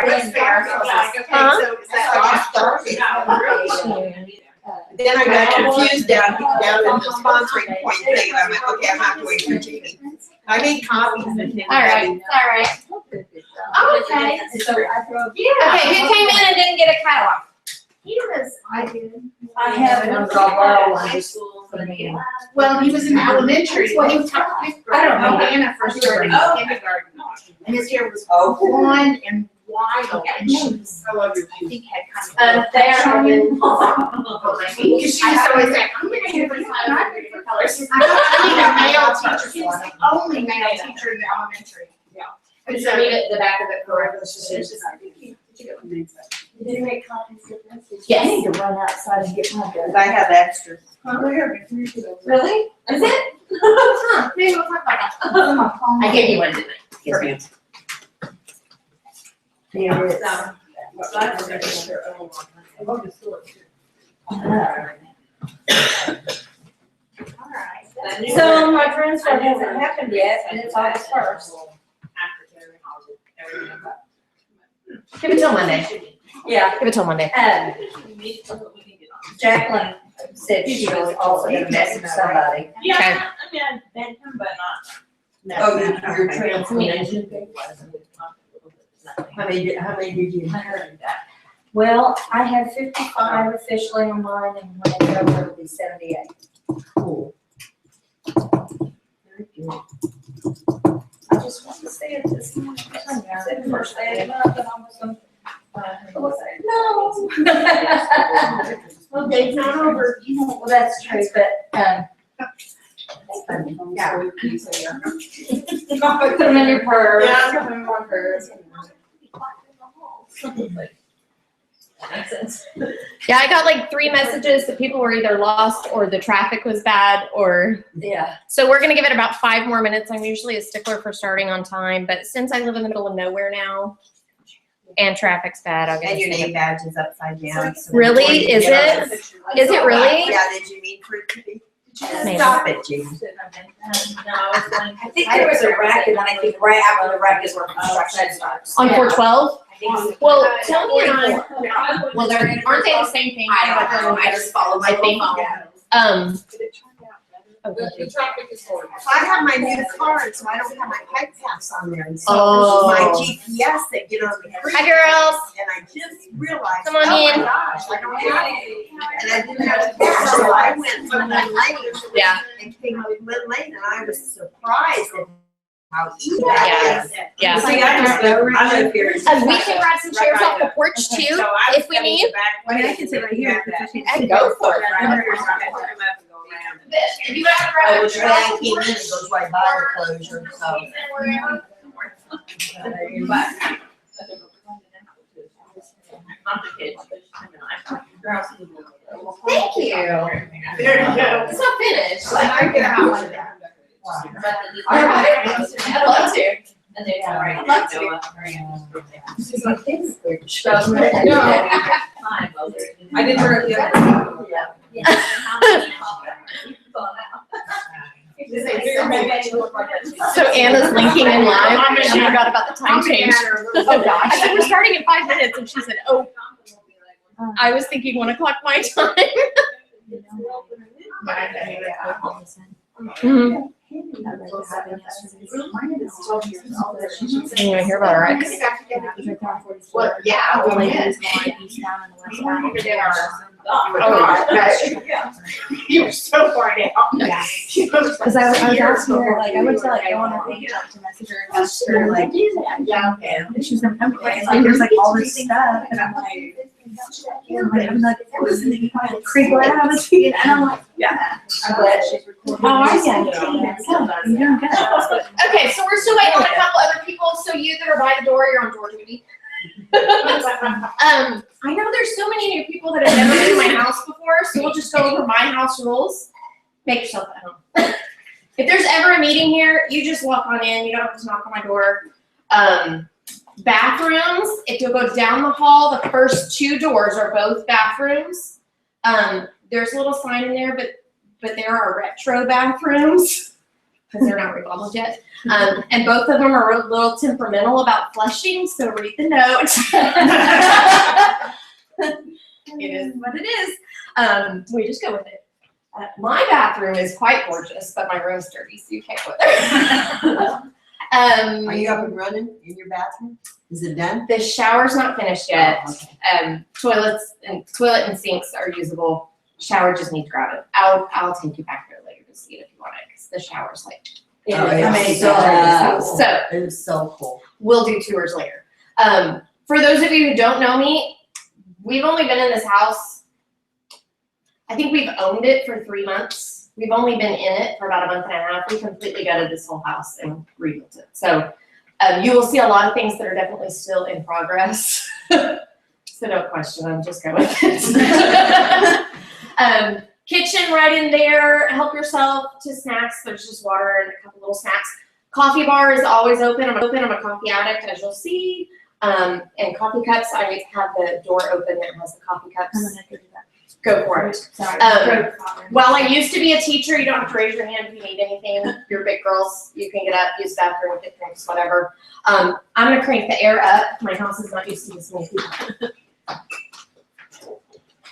that's fair. Like, okay, so is that then I got confused down in the sponsoring point thing, and I'm like, okay, I'm not doing for Jamie. I made copies and things. All right. Oh, okay. So I drove. Yeah. Okay, who came in and didn't get a catalog? I did. I have one high school for me. Well, he was in elementary. Well, he was fifth grade. I don't know. Anna first started in kindergarten. And his hair was blonde and wild, and she was, I think, had kind of. She was always like, I'm gonna have different colors. I need a male teacher. He was the only male teacher in the elementary. Yeah. And so read it, the back of it correctly. Did you make copies of this? Yes. I need to run outside and get my gun. I have extras. Really? Is it? Huh, maybe we'll talk about that. I gave you one, didn't I? Yes, ma'am. Yeah, it's. So my transfer hasn't happened yet, and it's August 1st. Give it till Monday. Yeah. Give it till Monday. Jacqueline said she was also gonna message somebody. Okay. Yeah, I mean, I met him, but not. Oh, your transformation. How many did you? Well, I have 55 officially on mine, and when it's over, it'll be 78. Cool. Very good. I just want to say it this morning. I said the first day of the month, and I was going no. Well, date's not over. Well, that's true, but, Yeah. put them in your purse. Yeah, put them in my purse. Makes sense. Yeah, I got like 3 messages that people were either lost or the traffic was bad or. Yeah. So we're gonna give it about 5 more minutes. I'm usually a stickler for starting on time, but since I live in the middle of nowhere now and traffic's bad, I'm gonna. And your name badge is upside down. So Really? Is it? Is it really? Yeah, did you mean for it to be? Maybe. Stop it, Jamie. I think there was a wreck, and then I think right after the wreck is where construction starts. On 412? I think so. Well, Tony and I, well, aren't they the same thing? I don't know, I just follow my phone. The traffic is horrible. I have my new car, so I don't have my pipe pass on there. And so Oh. my GPS that get on the freeway. Hi, girls. And I just realized, Come on oh in. my gosh, I don't have it. And I didn't have a pass, so I went from Lynn Lane. Yeah. And came up Lynn Lane, and I was surprised at how easy Yeah. that is. Yeah. See, I just go, I live here. We can grab some chairs off the porch too, if we need. I mean, I can sit right here. And go for it. If you have to grab Oh, a it's chair. right, I came in, it goes right by the closure, so. Thank you. There you go. It's not finished. I get out of that. I'd love to. I'd love to. I did her the other So Anna's linking in live. She forgot about the time change. Oh gosh. I said we're starting in 5 minutes and she said, oh, I was thinking 1 o'clock my time. Mhm. You want to hear about our ex? Well, yeah, we did. You were so far down. Yeah. Because I was asking her, like, I went to like go on her page to message her and ask her, like, Yeah. and she's like, there's like all this stuff, and I'm like, creep right out of the seat, and I'm like, yeah. I'm glad she's recording. Oh, are you? You're doing good. Okay, so we're still waiting on a couple other people. So you that are by the door, you're on door duty. I know there's so many new people that have never been to my house before, so we'll just go over my house rules. Make yourself at home. If there's ever a meeting here, you just walk on in. You don't have to knock on my door. Bathrooms, if you go down the hall, the first 2 doors are both bathrooms. There's a little sign in there, but there are retro bathrooms. because they're not remodeled yet. And both of them are a little temperamental about flushing, so read the note. It is what it is. We just go with it. My bathroom is quite gorgeous, but my room's dirty, so you can't go there. Are you up and running in your bathroom? Is it done? The shower's not finished yet. Oh, okay. Toilet and sinks are usable. Shower just needs grouted. I'll take you back there later to see it if you want it, because the shower's like. It Oh, is yeah. amazing. So It was so cool. we'll do tours later. For those of you who don't know me, we've only been in this house. I think we've owned it for 3 months. We've only been in it for about a month and a half. We completely gutted this whole house and rebuilt it. So you will see a lot of things that are definitely still in progress. So don't question them, just go with it. Kitchen right in there. Help yourself to snacks. There's just water and a couple little snacks. Coffee bar is always open. I'm a coffee addict, as you'll see. And coffee cups, I have the door open that has the coffee cups. I'm gonna have to do that. Go for it. Sorry. While I used to be a teacher, you don't have to raise your hand if you need anything. You're big girls. You can get up, use the bathroom, get drinks, whatever. I'm gonna crank the air up. My house is not used to this many people.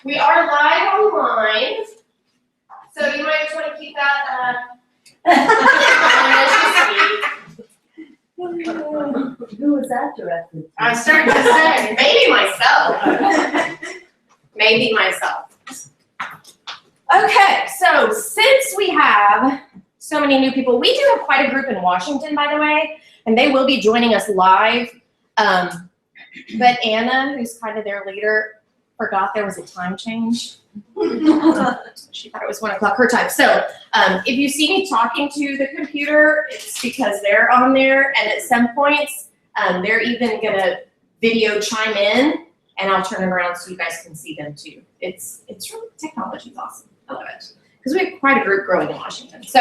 We are live online, so you might just want to keep that. Who was that directed to? I'm starting to say, maybe myself. Maybe myself. Okay, so since we have so many new people, we do have quite a group in Washington, by the way, and they will be joining us live. But Anna, who's kind of their leader, forgot there was a time change. She thought it was 1 o'clock her time. So if you see me talking to the computer, it's because they're on there, and at some points, they're even gonna video chime in, and I'll turn it around so you guys can see them too. It's really, technology's awesome. I love it. Because we have quite a group growing in Washington. So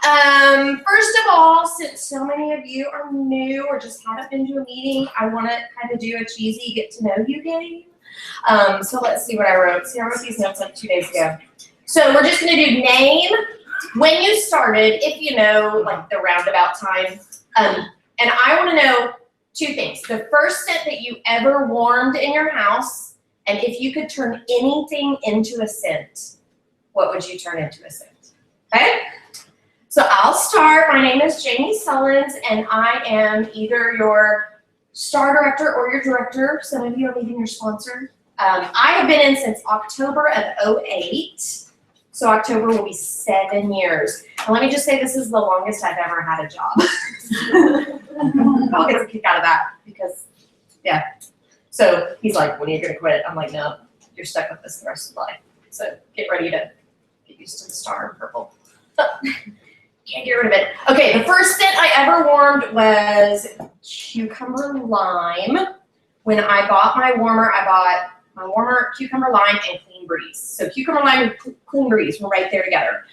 first of all, since so many of you are new or just haven't been to a meeting, I want to kind of do a cheesy get to know you game. So let's see what I wrote. See, I wrote these notes like 2 days ago. So we're just going to do name, when you started, if you know, like the roundabout time. And I want to know 2 things. The first scent that you ever warmed in your house, and if you could turn anything into a scent, what would you turn into a scent? Okay? So I'll start. My name is Jamie Sullins, and I am either your star director or your director. Some of you are meeting your sponsor. I have been in since October of 08. So October will be 7 years. And let me just say, this is the longest I've ever had a job. I'll get a kick out of that because, yeah. So he's like, when are you going to quit? I'm like, no, you're stuck with this the rest of life. So get ready to get used to the star and purple. Can't get rid of it. Okay, the first scent I ever warmed was cucumber lime. When I bought my warmer, I bought my warmer, cucumber lime, and clean breeze. So cucumber lime and clean breeze were right there together.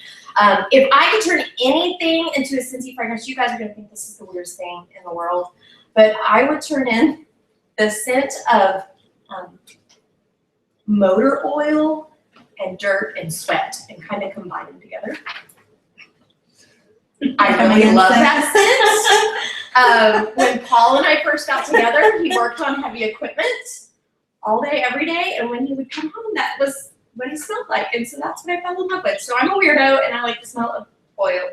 If I could turn anything into a Scentsy fragrance, you guys are gonna think this is the weirdest thing in the world, but I would turn in the scent of motor oil and dirt and sweat and kind of combine them together. I really love that scent. When Paul and I first got together, he worked on heavy equipment all day, every day, and when he would come home, that was what he smelled like, and so that's what I fell in love with. So I'm a weirdo, and I like the smell of oil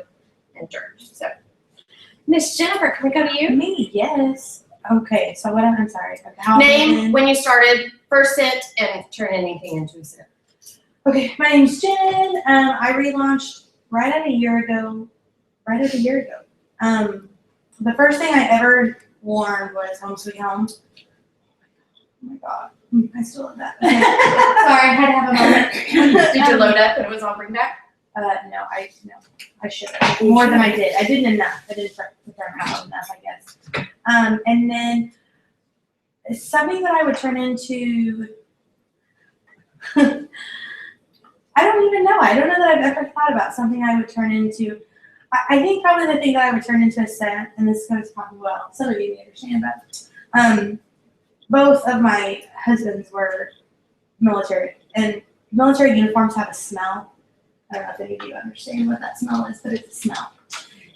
and dirt. So, Miss Jennifer, can we go to you? Me, yes. Okay, so what I'm sorry. Okay, Name, when you started, first scent, and turn anything into a scent. Okay, my name's Jen. I relaunched right at a year ago. The first thing I ever warmed was Home Sweet Home. Oh my god, I still love that. Okay. Sorry, I had to have a moment. Did you load up and it was all bring back? No, I should have. More than I did. I didn't enough. I didn't prepare enough, I guess. And then something that I would turn into, I don't even know. I don't know that I've ever thought about something I would turn into. I think probably the thing that I would turn into a scent, and this goes probably well, some of you may understand, but both of my husbands were military, and military uniforms have a smell. I don't know if any of you understand what that smell is, but it's a smell.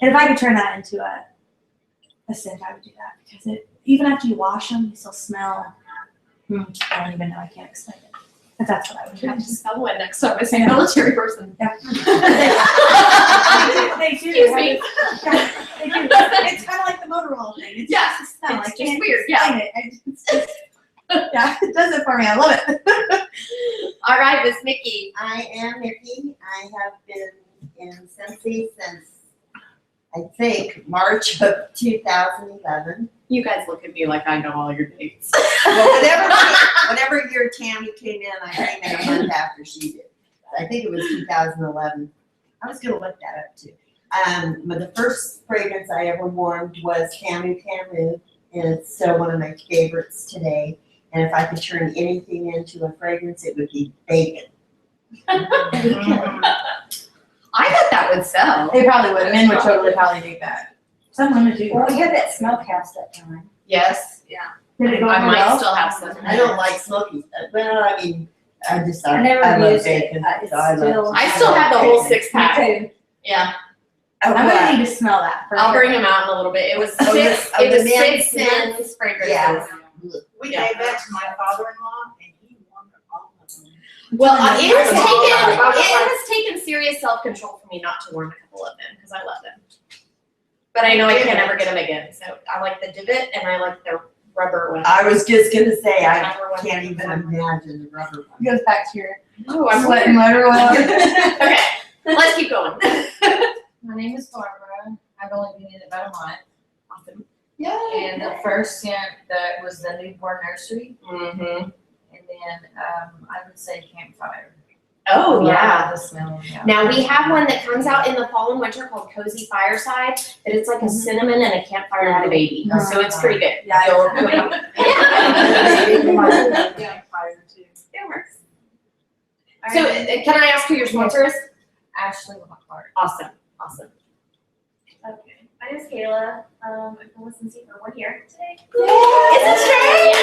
And if I could turn that into a scent, I would do that because even after you wash them, they still smell. I don't even know. I can't explain it. But that's what I would You do. have to smell one next time I see a military person. Yeah. They do. Excuse me. Yeah, they do. It's kind of like the Motorola thing. It's Yeah, just a smell. it's I just can't weird, explain it. It's just, yeah, it does it for me. I love it. All right, Miss Mickey. I am Nikki. I have been in Scentsy since, I think, March of 2011. You guys look at me like I know all your dates. Well, whenever your Tammy came in, I came in a month after she did. I think it was 2011. I was gonna look that up too. But the first fragrance I ever warmed was Camu Camu, and it's still one of my favorites today. And if I could turn anything into a fragrance, it would be bacon. I bet that would sell. They probably would. Men would totally probably do that. Some women do. Well, we had that smokehouse that time. Yes. Did it go I over might well? still have some. I don't like smoky stuff. Well, I mean, I never love used it. bacon. It's so I love- still- I still have the whole 6-pack. Me too. Yeah. Oh, I'm what? gonna need to smell that. For I'll sure. bring them out in a little bit. It was Oh, six. the- oh, It was the men's 6 men's fragrances. Yeah. We Yeah. gave that to my father-in-law, and he wanted all of them. Well, it has Oh, taken serious self-control for me not to warm a couple of them because I love them. But I know I can't ever get them again. So I like the divot and I like the rubber one. I was just gonna say, I Rubber one. can't even imagine the rubber one. It goes back to your Oh, I'm sweat and motor oil. Okay, let's keep going. My name is Barbara. I've only been in it about a month. Awesome. And the first scent that was the newborn nursery. Mm-hmm. And then I would say campfire. Oh, I love yeah. The smell. Yeah. Now we have one that comes out in the fall and winter called Cozy Fireside. That it's like a cinnamon and a campfire and a baby. So it's pretty good. Yeah, You'll- Campfire too. It works. So can I ask who your sponsor is? Ashley Lockhart. Awesome, awesome. Okay, my name is Kayla. I've been with Scentsy for 1 year today. It's a shame.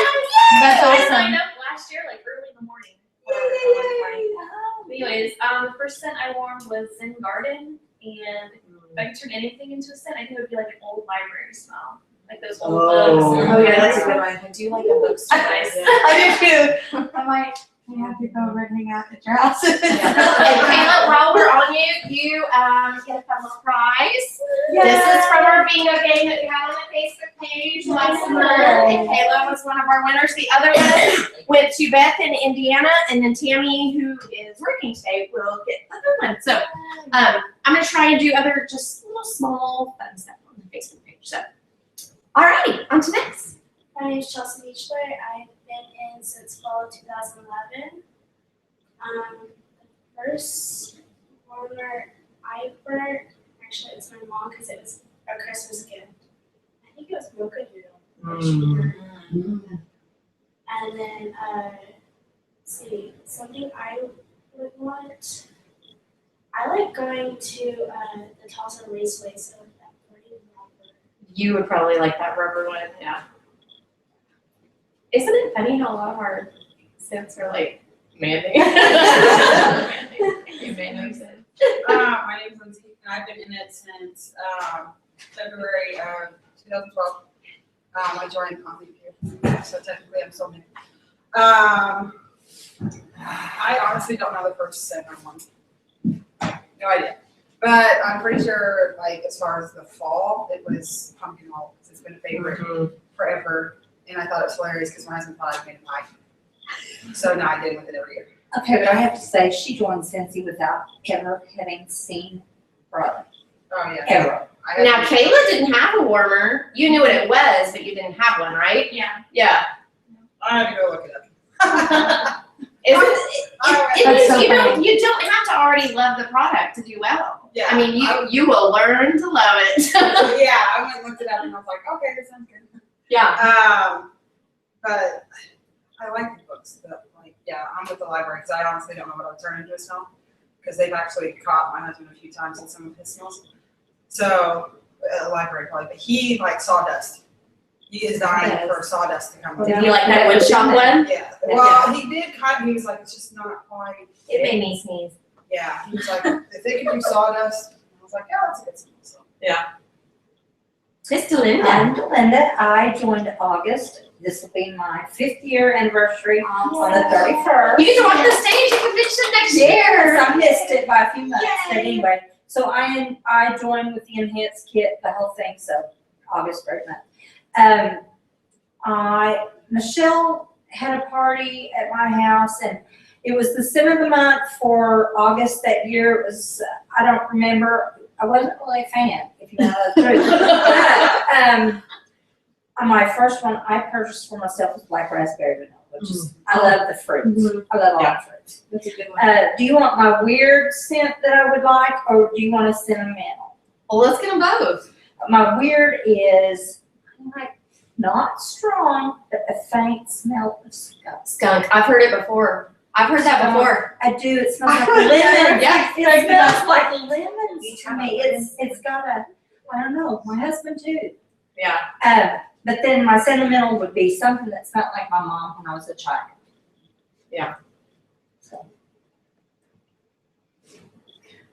That's I awesome. signed up last year, like early in the morning. But anyways, the first scent I warmed was Zen Garden, and if I could turn anything into a scent, I think it would be like an old library smell, like those old books. Oh. Oh, yeah, that's a good one. I do like a bookstore. Nice. I do too. I might have to go over and hang out at your house. And Kayla, while we're on you, you get a fun little prize. This is from our bingo game that we had on the Facebook page last month. And Kayla was one of our winners. The other one went to Beth in Indiana, and then Tammy, who is working today, will get the other one. So I'm gonna try and do other just little small fun stuff on the Facebook page. So, all right, on to next. My name is Chelsea Meachler. I've been in since fall of 2011. The first warmer I burnt, actually, it's my mom because it was a Christmas gift. I think it was mocha noodle. And then, let's see, something I would want. I like going to the Tulsa Raceway, so that pretty rubber. You would probably like that rubber one, yeah. Isn't it funny how a lot of our scents are like manly? You may know scent. My name is Lindsay, and I've been in it since February of 2012. I joined Coffee here, so technically I'm still new. I honestly don't know the first scent I want. No idea. But I'm pretty sure, like, as far as the fall, it was pumpkin roll. It's been a favorite forever. And I thought it was hilarious because my husband thought I made a pie. So now I did with it every year. Okay, but I have to say, she joined Scentsy without ever having seen Riley. Oh, yeah. Ever. I had Now to- Kayla didn't have a warmer. You knew what it was, but you didn't have one, right? Yeah. Yeah. I had to go look it up. That's so You funny. don't have to already love the product to do well. Yeah. I mean, you will learn to love it. Yeah, I went and looked it up and I was like, okay, this sounds good. Yeah. But I like the books. I'm with the library because I honestly don't know what I would turn into a smell because they've actually caught my husband a few times in some of his smells. So, library probably, but he likes sawdust. He is dying for sawdust to come. Did you like that wood shop one? Yeah. Well, he did kind of, he was like, it's just not quite. It made me sneeze. Yeah. He was like, if they can do sawdust, I was like, yeah, that's a good smell. So Miss Delinda. I'm Delinda. I joined August. This will be my 5th year anniversary on the 31st. You get to walk the stage at convention next year. Yes, I missed it by a few months, but anyway. So I joined with the enhanced kit, the whole thing, so August, great month. Michelle had a party at my house, and it was the 7th of the month for August that year. It was, I don't remember, I wasn't really a fan, if you know the truth. But, my first one I purchased for myself was black raspberry vanilla, which is, I love the fruits. I love all the fruits. That's a good one. Do you want my weird scent that I would like, or do you want a sentimental? Well, let's get them both. My weird is like not strong, but a faint smell of skunk. Skunk. I've heard it before. I've heard that before. I do. It smells like lemon. Yeah. It smells like lemons to me. It's got a, I don't know. My husband too. Yeah. But then my sentimental would be something that smelled like my mom when I was a child. Yeah. So.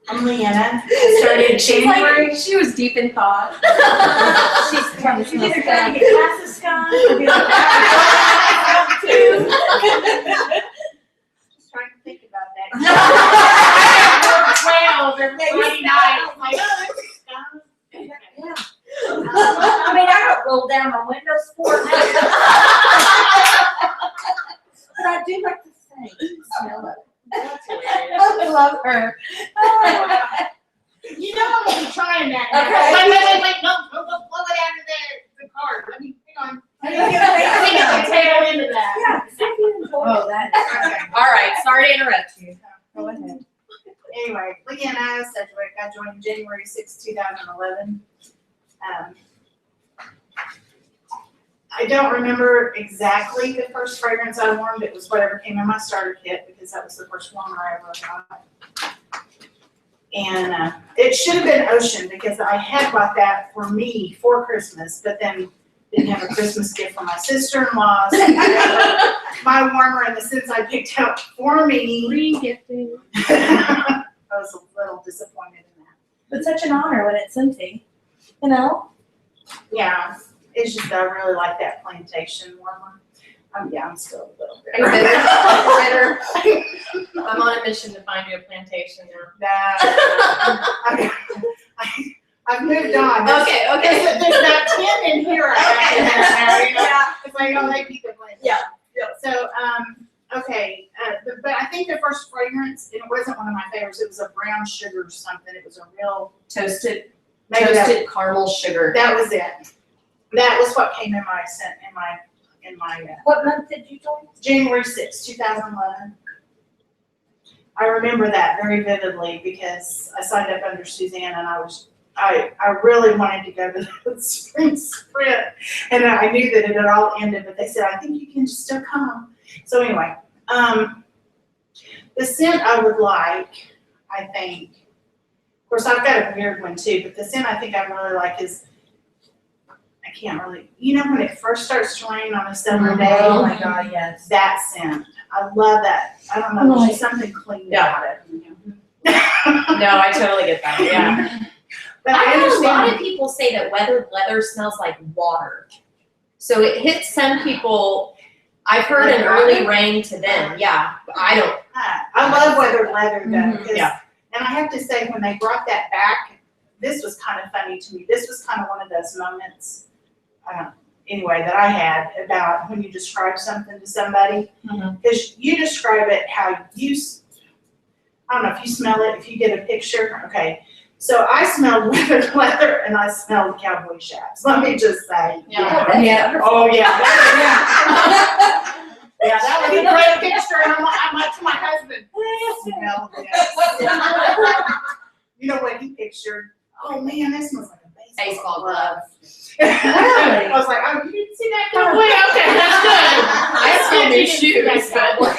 I'm Leanna. I started January. She was deep in thought. She's trying to She's smell either trying to skunk. get past the skunk or be like, Just trying to think about that. 12 every Friday night. Like, oh, that's skunk. Yeah. I mean, I don't roll down my windows for it. But I do like the smell of it. I love her. You know I'm gonna be trying that now. Okay. Wait, no, blow it out of the card. Let me, hang on. I didn't get a I think face it's a tail into that. Yeah, see if you enjoy it. Oh, that is. Okay. All right. Sorry to interrupt you. Go ahead. Anyway, Leanna Sedgwick, I joined January 6, 2011. I don't remember exactly the first fragrance I warmed. It was whatever came in my starter kit because that was the first warmer I ever got. And it should have been Ocean because I had bought that for me for Christmas, but then didn't have a Christmas gift for my sister-in-law. So my warmer in the sense I picked out for me. Re-gifting. I was a little disappointed in that. But such an honor when it's Scentsy, you know? Yeah, it's just I really like that plantation warmer. Yeah, I'm still a little Are you bit. bitter? I'm on a mission to find you a plantation now. I've moved on. Okay. There's about 10 in here. I have to have now, you know? Yeah. It's like, oh, they keep it blended. Yeah. So, okay, but I think the first fragrance, it wasn't one of my favorites. It was a brown sugar or something. It was a real Toasted maybe that, caramel sugar. that was it. That was what came in my scent in my What month did you join? January 6, 2011. I remember that very vividly because I signed up under Suzanne and I really wanted to go to the spring sprint and I knew that it had all ended, but they said, I think you can still come. So anyway, the scent I would like, I think, of course I've got a weird one too, but the scent I think I really like is, I can't really, you know when it first starts to rain on a summer day? Oh my God, yes. That scent. I love that. I don't know, there's just something clean about it. No, I totally get that. Yeah. But I I know a lot understand. of people say that weathered leather smells like water. So it hits some people. I've heard an early rain to them. Yeah, I don't. I love weathered leather though, because, Yeah. and I have to say, when they brought that back, this was kind of funny to me. This was kind of one of those moments, anyway, that I had about when you describe something to somebody. Because you describe it how you, I don't know if you smell it, if you get a picture, okay. So I smelled weathered leather and I smelled cowboy chaps. Let me just say. Yeah. Yeah. Oh, yeah. Yeah, that was a great picture. And I'm like to my husband, smell this. You know what he pictured? Oh, man, that smells like a Baseball glove. I was like, oh, you didn't see that cowboy? Okay, that's good. I smell new shoes, but.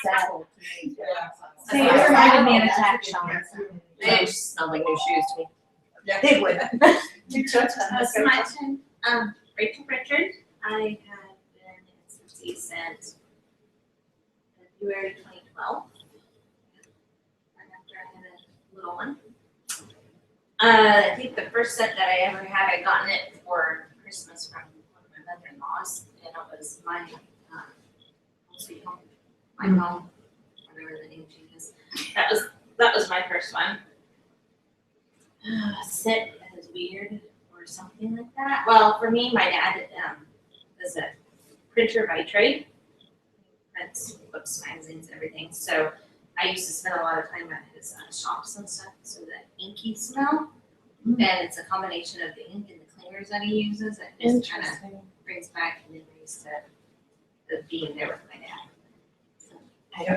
Saddle. See, it reminded me of a tack shop. They just smell like new shoes to me. They would. You touch them. It's my turn. Rachel Richard. I have been in Scentsy since February 2012. Right after I had a little one. I think the first scent that I ever had, I gotten it for Christmas from one of my mother-in-laws, and it was my sweet home, my home, whatever the name changes. That was my first one. Scent is weird or something like that. Well, for me, my dad is a printer by trade. Prints books, magazines, everything. So I used to spend a lot of time at his shops and stuff. So that inky smell, and it's a combination of the ink and the cleaners that he uses. It just kind of brings back memories to being there with my dad.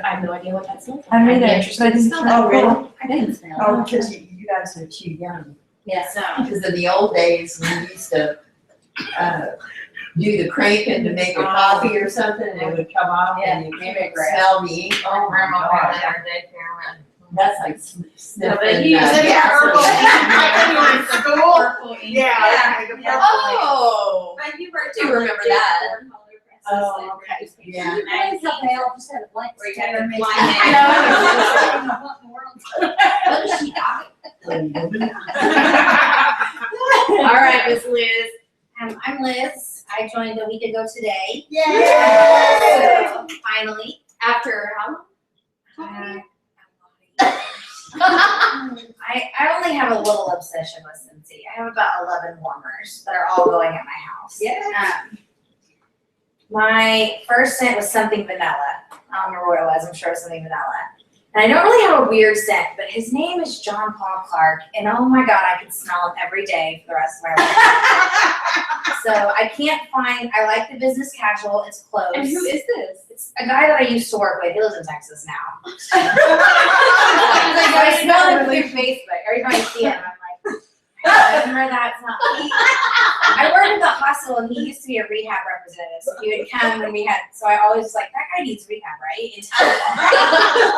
I have no idea what that smells like. I made I'd be it, interested but to it's smell not- that. really? I didn't smell Oh, because you guys are too young. Yeah. So Because in the old days, we used to do the cranking to make a coffee or something, and it would come off, and you can smell the ink. Oh my Grandma God. had that day, Carolyn. That's like sniffing. but he used Is it purple ink like when you were in school? Purple ink. Yeah. the purple ink. Oh. but you were I do remember that. Oh, okay. Yeah. You guys have they all just had a blank Where you stare had and the they blind said, eye. "I don't know what in the world." What is she got? All right, Miss Liz. I'm Liz. I joined a week ago today. Yay! So, finally. After how long? I only have a little obsession with Scentsy. I have about 11 warmers that are all going at my house. My first scent was something vanilla. I don't remember what it was. I'm sure it was something vanilla. And I don't really have a weird scent, but his name is John Paul Clark, and oh my God, I could smell him every day for the rest of my life. So I can't find. I like the business casual. It's close. And who is this? It's a guy that I used to work with. He lives in Texas now. I smell him through Facebook. Every time I see him, I'm like, I remember that's not me. I worked at the hospital, and he used to be a rehab representative. So he would come when we had. So I always was like, that guy needs rehab, right? And tell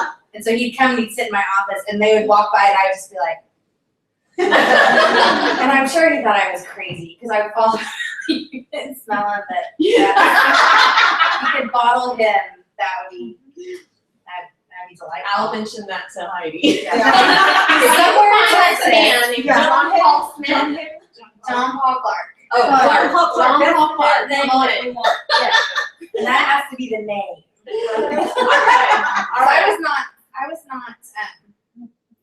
him. And so he'd come and he'd sit in my office, and they would walk by, and I would just be like, and I'm sure he thought I was crazy because I would fall and smell him. But yeah, you could bottle him. That would be delightful. I'll mention that to Heidi. Somewhere in Texas, John Paul Smith. John Paul Clark. Oh, Clark. John That's Paul Clark. the name Come on that in. we want. Yeah. And that has to be the name. All right. I was not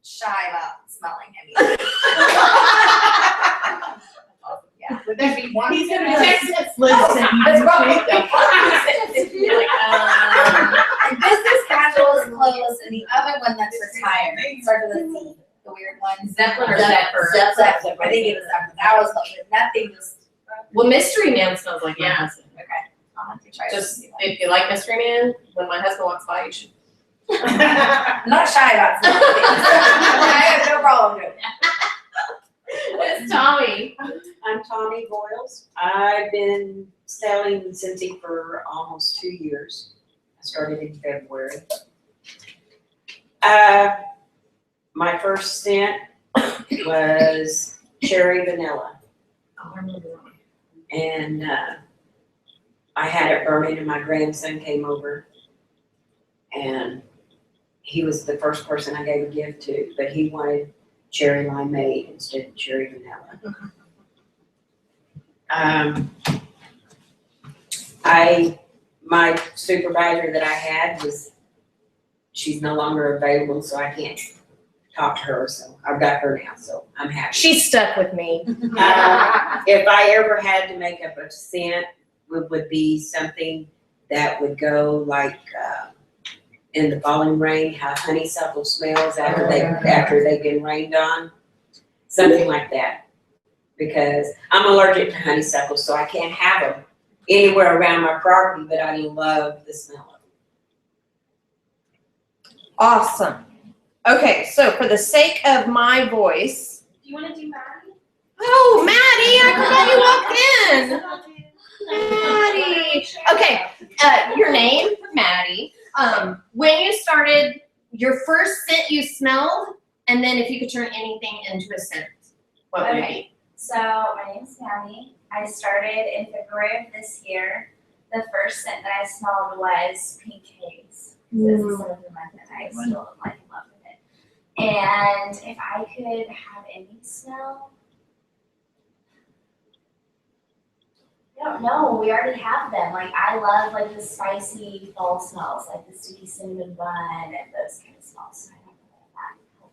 shy about smelling him either. Yeah. Would there be one? He's gonna be like, listen, That's probably Like, And business casual is close, and the other one that's retired started with a Z. The weird one. Zeppelin or Zephyr. Zephyr? Zephyr. I think it was Zephyr. That was close. Nothing just. well, Mystery Man smells like my Yeah. husband. Okay. I'll have to try Just to if you like Mystery Man, when my husband walks by, you should. I'm not shy about smelling things. I have no problem doing that. It's Tommy. I'm Tommy Boyles. I've been selling Scentsy for almost 2 years. I started in February. My first scent was cherry vanilla. Oh, I remember that. And I had it burning and my grandson came over. And he was the first person I gave a gift to, but he wanted cherry limeade instead of cherry vanilla. My supervisor that I had she's no longer available, so I can't talk to her, so I've got her now, so I'm happy. She's stuck with me. If I ever had to make up a scent, would be something that would go like, in the falling rain, how honeysuckle smells after they've been rained on, something like that. Because I'm allergic to honeysuckle, so I can't have them anywhere around my property, but I love the smell of them. Awesome. Okay, so for the sake of my voice. Do you want to do Maddie? Oh, Maddie, I forgot you walked in. Maddie. Okay, your name, Maddie. When you started, your first scent you smelled, and then if you could turn anything into a scent, what would it be? So my name is Maddie. I started in February of this year. The first scent that I smelled was pink haze. This is some of the month that I still am like in love with it. And if I could have any smell, I don't know. We already have them. Like I love like the spicy fall smells, like the sticky cinnamon bun and those kind of smells. So I don't know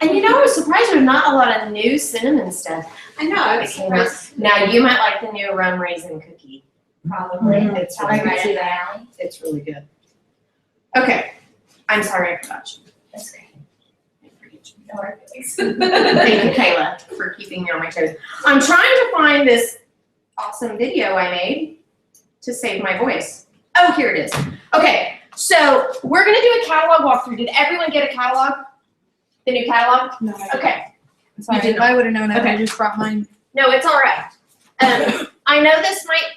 that. And you know, I was surprised there's not a lot of new cinnamon stuff. I know, I was that came out. surprised. Now you might like the new rum raisin cookie. Probably. It's Sounds really right good. up my alley. It's really good. Okay, I'm sorry I forgot you. That's great. No hard feelings. Thank you, Kayla, for keeping me on my toes. I'm trying to find this awesome video I made to save my voice. Oh, here it is. Okay, so we're gonna do a catalog walkthrough. Did everyone get a catalog? The new catalog? No, Okay. sorry, You did if I would have known, I would Okay. have just brought mine. No, it's all right. I know this might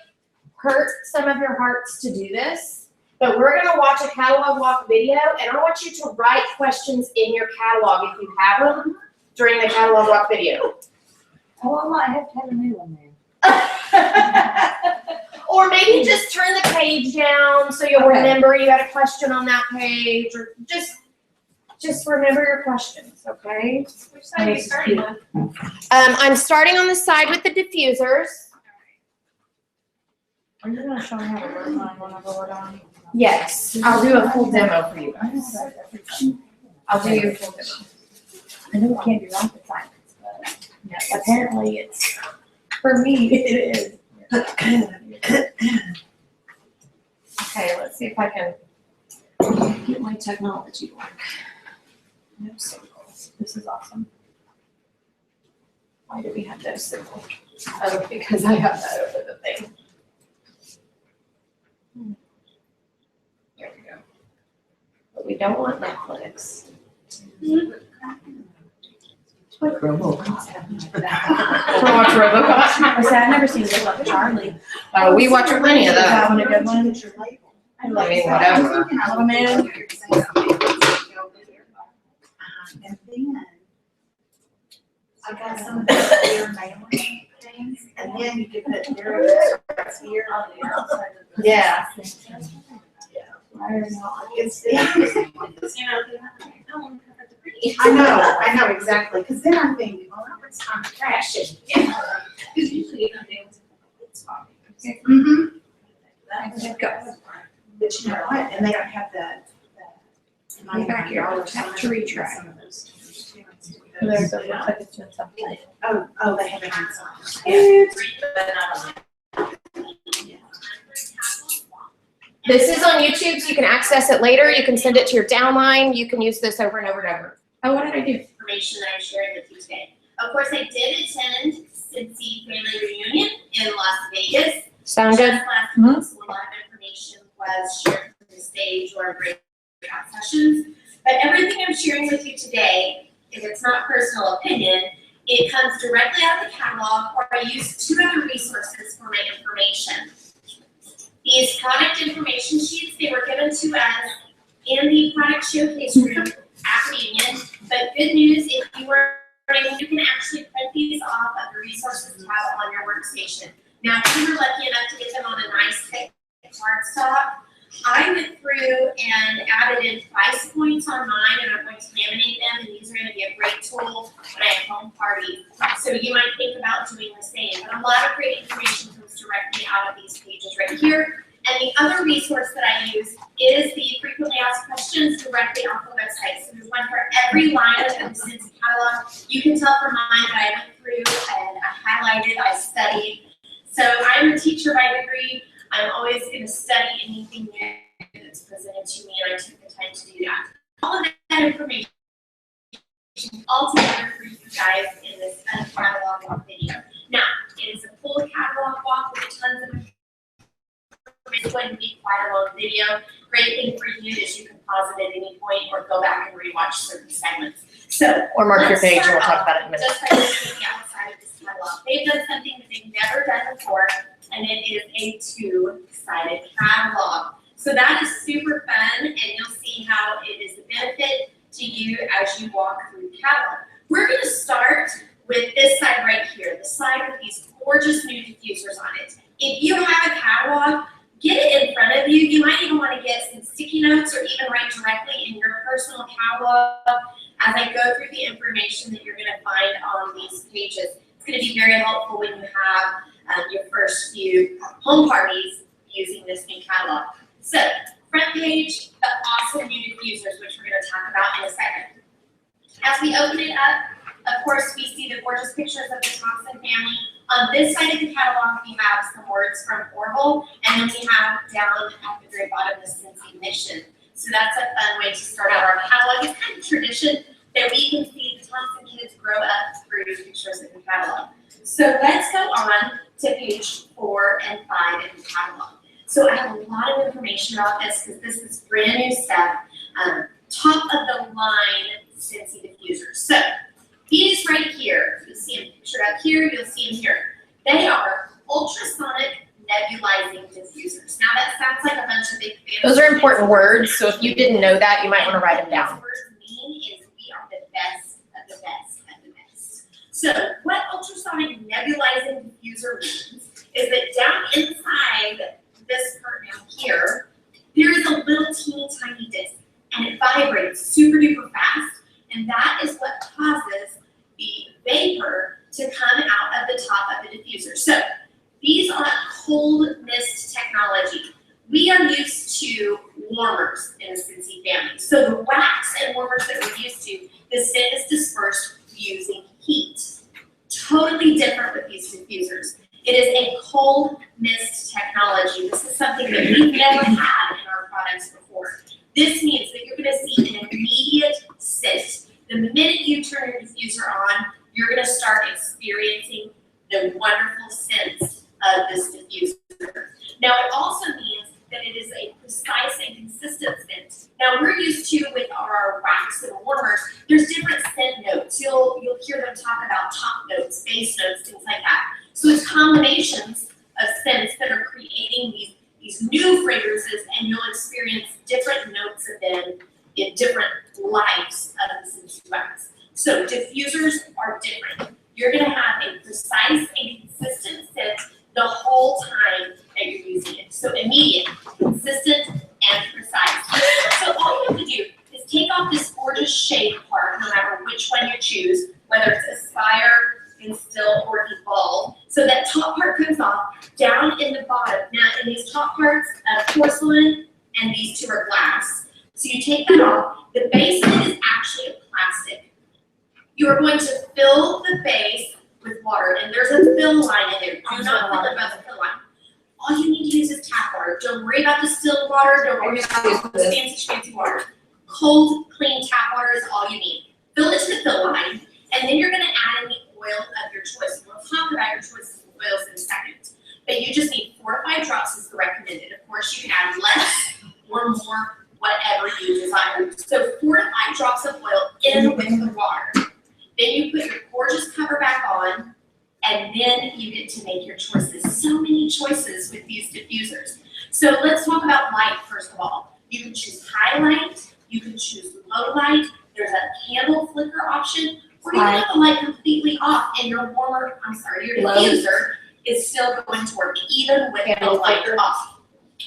hurt some of your hearts to do this, but we're gonna watch a catalog walk video, and I want you to write questions in your catalog if you have them during the catalog walk video. Oh, I might have to have a new one then. Or maybe just turn the page down so you'll Okay. remember you had a question on that page, or just remember your questions, okay? Which side are you starting with? I'm starting on the side with the diffusers. Are you gonna show me how to work mine whenever we're done? Yes, I'll do a full demo for you guys. I'll do your full demo. I know it can't be rocket science, but apparently it's, for me, it is. Okay, let's see if I can get my technology to work. No symbols. This is awesome. Why do we have no symbol? Oh, because I have that over the thing. There we go. But we don't want Netflix. It's like RoboCop. Wanna watch RoboCop? I said, I've never seen Good Luck Charlie. Oh, we watch plenty of Is that that. one a good one? I mean, whatever. Little man. And then I got some of the clear mailing things, and then you could put your address here on the outside of the. Yeah. It's, I know, exactly, because then I'm thinking, well, that was time to trash it. Because usually you don't do it. Mm-hmm. Go. But you know what, and they don't have the. Get back here. Factory track. Some of those stickers too. There, so it looks like it's doing something. Oh, they have it inside. This is on YouTube, so you can access it later. You can send it to your downline. You can use this over and over and over. Oh, what did I do? Information that I'm sharing with you today. Of course, I did attend Scentsy Family Reunion in Las Vegas. Sound good? Just last month, so a lot of information was shared from the stage or breakout sessions. But everything I'm sharing with you today, if it's not personal opinion, it comes directly out of the catalog, or I use two other resources for my information. These product information sheets, they were given to us in the product showcase room at Reunion. But good news, if you were, you can actually print these off of the resources tab on your workstation. Now, if you were lucky enough to get them on a nice thick cardstock, I went through and added in price points on mine, and I'm going to laminate them, and these are going to be a great tool when I have home parties. So you might think about doing the same. But a lot of great information comes directly out of these pages right here. And the other resource that I use is the frequently asked questions directly off the website. So there's one for every line of the Scentsy catalog. You can tell from mine that I went through and I highlighted, I studied. So I'm a teacher by degree. I'm always going to study anything new that's presented to me, and I took the time to do that. All of that information all together for you guys in this catalog walk video. Now, it is a full catalog walk with tons of information. It's going to be quite a long video. Great thing for you is you can pause it at any point or go back and rewatch certain segments. So, Or mark your let's page, and start we'll talk off about it in a minute. just by looking at the outside of this catalog. They've done something that they've never done before, and it is a two-sided catalog. So that is super fun, and you'll see how it is a benefit to you as you walk through the catalog. We're going to start with this side right here, the side with these gorgeous new diffusers on it. If you have a catalog, get it in front of of you might even want to get some sticky notes or even write directly in your personal catalog as I go through the information that you're going to find on these pages. It's going to be very helpful when you have your first few home parties using this new catalog. So, front page, the awesome new diffusers, which we're going to talk about in a second. As we open it up, of course, we see the gorgeous pictures of the Thompson family. On this side of the catalog, we have some words from Orville, and then we have down at the very bottom the Scentsy mission. So that's a fun way to start out our catalog. It's kind of tradition that we can see the Thompson kids grow up through pictures in the catalog. So let's go on to page 4 and 5 in the catalog. So I have a lot of information about this because this is brand new stuff. Top of the line Scentsy diffusers. So these right here, you'll see them pictured up here, you'll see them here. They are ultrasonic nebulizing diffusers. Now that sounds like a bunch of big fancy. Those are important words, so if you didn't know that, you might want to write them down. What these words mean is we are the best of the best of the best. So what ultrasonic nebulizing diffuser means is that down inside this part down here, there is a little teeny tiny disc, and it vibrates super duper fast, and that is what causes the vapor to come out of the top of the diffuser. So these are cold mist technology. We are used to warmers in the Scentsy family. So the wax and warmers that we're used to, the scent is dispersed using heat. Totally different with these diffusers. It is a cold mist technology. This is something that we've never had in our products before. This means that you're going to see an immediate scent. The minute you turn your diffuser on, you're going to start experiencing the wonderful scents of this diffuser. Now, it also means that it is a precise and consistent scent. Now, we're used to, with our wax and warmers, there's different scent notes. You'll hear them talk about top notes, base notes, things like that. So it's combinations of scents that are creating these new fragrances, and you'll experience different notes of them in different lives of the Scentsy wax. So diffusers are different. You're going to have a precise and consistent scent the whole time that you're using it. So immediate, consistent, and precise. So all you have to do is take off this gorgeous shade part, no matter which one you choose, whether it's Aspire, Instill, or Evolve. So that top part comes off down in the bottom. Now in these top parts, porcelain, and these two are glass. So you take that off. The base of it is actually a plastic. You are going to fill the base with water, and there's a fill line in there. Do not fill it above the fill line. All you need to use is tap water. Don't worry about distilled water. Don't worry about this fancy water. Cold, clean tap water is all you need. Fill it to the fill line, and then you're going to add in the oil of your choice. We'll talk about your choices of oils in a second. But you just need 4 or 5 drops is the recommended. Of course, you can add less or more, whatever you desire. So 4 to 5 drops of oil in with the water. Then you put your gorgeous cover back on, and then you get to make your choices. So many choices with these diffusers. So let's talk about light first of all. You can choose high light, you can choose low light, there's a candle flicker option, or you can have the light completely off and your your diffuser is still going to work even with the light off.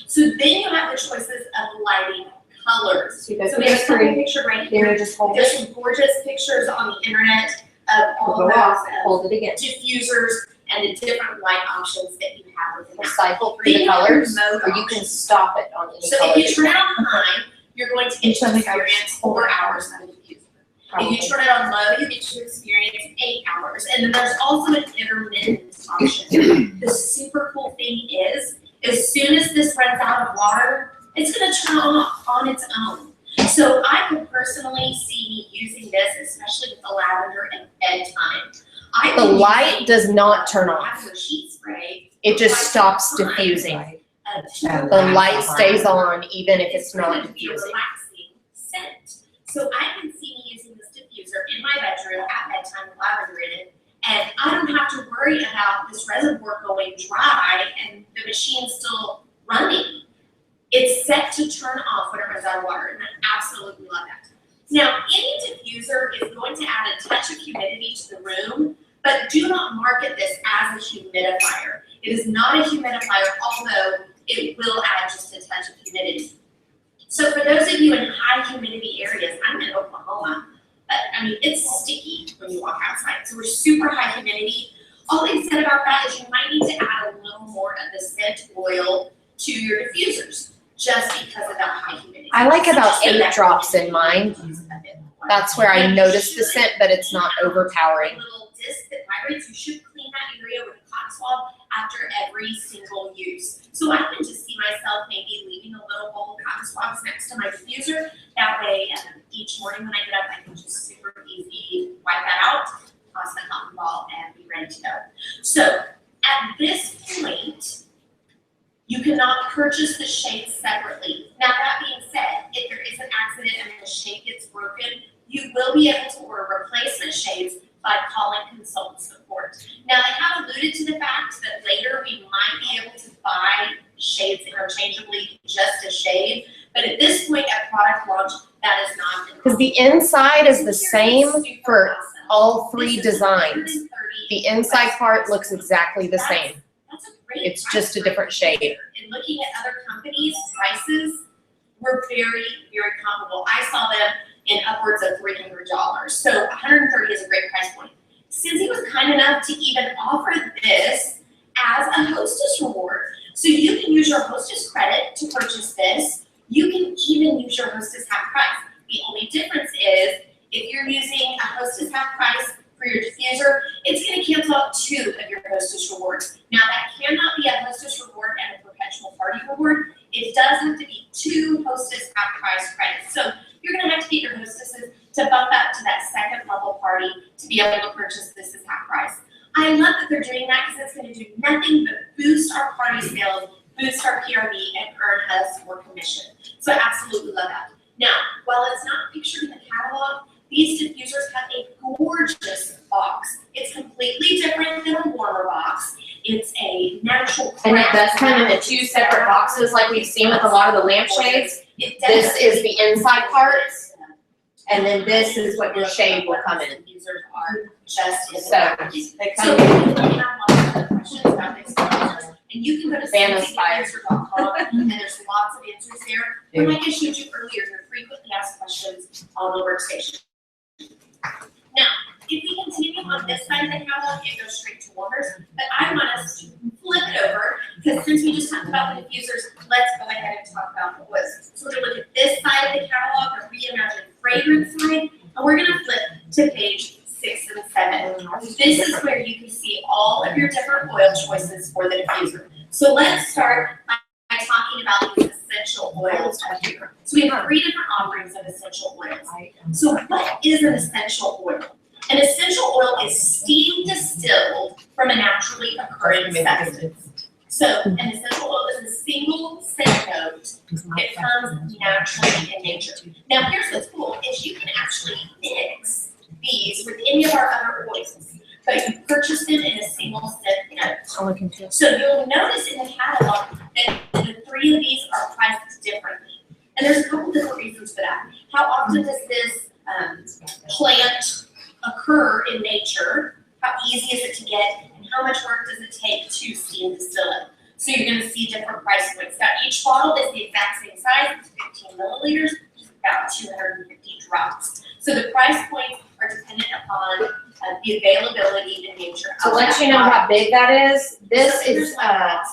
So then you have the choices of lighting colors. So we have a couple pictured right here. There's some gorgeous pictures on the internet of all of those diffusers and the different light options that you have within that. Cycle through the colors, or you can stop it on any so color. if you turn it on high, you're going to get to experience 4 hours of the diffuser. If you turn it on low, you get to experience 8 hours. And then there's also an intermittent option. The super cool thing is, as soon as this runs out of water, it's going to turn off on its own. So I could personally see me using this, especially with the lavender and bedtime. The light does not turn off. Sheet spray. It just stops diffusing. The light stays on even if it's not diffusing. Relaxing scent. So I can see me using this diffuser in my bedroom at bedtime with lavender in it, and I don't have to worry about this reservoir going dry and the machine still running. It's set to turn off when it runs out of water, and I absolutely love that. Now, any diffuser is going to add a touch of humidity to the room, but do not market this as a humidifier. It is not a humidifier, although it will add just a touch of for those of you in high humidity areas, I'm in Oklahoma, I mean, it's sticky when you walk outside, so we're super high humidity. All they said about that is you might need to add a little more of the scent oil to your diffusers, just because of that high humidity. I like So about just so 8 that drops you in mine. use a bit more. That's where I And notice the should scent, but it's not have overpowering. A little disc that vibrates. You should clean that area with a cotton swab after every single use. So I can just see myself maybe leaving a little bowl of cotton swabs next to my diffuser. That way, each morning when I get up, I can just super easy wipe that out, toss the cotton ball, and be ready to go. So at this point, you cannot purchase the shade separately. Now that being said, if there is an accident and the shade gets broken, you will be able to order replacement shades by calling consultant support. Now they have alluded to the fact that later we might be able to buy shades interchangeably, just a shade, but at this point at product launch, that is not. Because the inside is the same Super for awesome. all 3 This is designs. 130 The inside part looks exactly the same. That's a great It's price just a point. different shade. And looking at other companies' prices, we're very, very comparable. I saw them in upwards of $300. So 130 is a great price point. Scentsy was kind enough to even offer this as a hostess reward. So you can use your hostess credit to purchase this. You can even use your hostess half price. The only difference is if you're using a hostess half price for your diffuser, it's going to cancel out 2 of your hostess rewards. Now that cannot be a hostess reward and a perpetual party reward. It does have to be 2 hostess half price credits. So you're going to have to get your hostesses to bump up to that second level party to be able to purchase this as half price. I love that they're doing that because it's going to do nothing but boost our party sales, boost our PRV, and earn us more commission. So I absolutely love that. Now, while it's not pictured in the catalog, these diffusers have a gorgeous box. It's completely different than a warmer box. It's a natural And it craft does come in the 2 separate boxes like we've seen with a lot of the lampshades. It This is definitely- the inside part, and then this is what your shade will come in. Diffusers are just in the So, package. they So come if you have lots of questions about these diffusers, and you can go to Vannaspire. scentsydiffuser.com and there's lots of answers there. And like I showed you earlier, your frequently asked questions on the workstation. Now, if we continue on this side of the catalog, it goes straight to warmers, but I want us to flip it over, because since we just talked about the diffusers, let's go ahead and talk about the oils. So we're gonna look at this side of the catalog, the reimagined fragrance side, and we're gonna flip to page 6 and 7. This is where you can see all of your different oil choices for the diffuser. So let's start by talking about these essential oils up here. So we have 3 different offerings of essential oils. So what is an essential oil? An essential oil is steam distilled from a naturally occurring substance. So an essential oil is a single scent note. It comes naturally in nature. Now here's what's cool, is you can actually mix these with any of our other oils, but you purchase them in a single scent note. So you'll notice in the catalog that the 3 of these are priced differently. And there's a couple different reasons for that. How often does this plant occur in nature? How easy is it to get? And how much work does it take to steam distill it? So you're going to see different price points. Now each bottle is the exact same size, it's 15 milliliters, which is about 250 drops. So the price points are dependent upon the availability and nature of To let you know how big that is, this is 5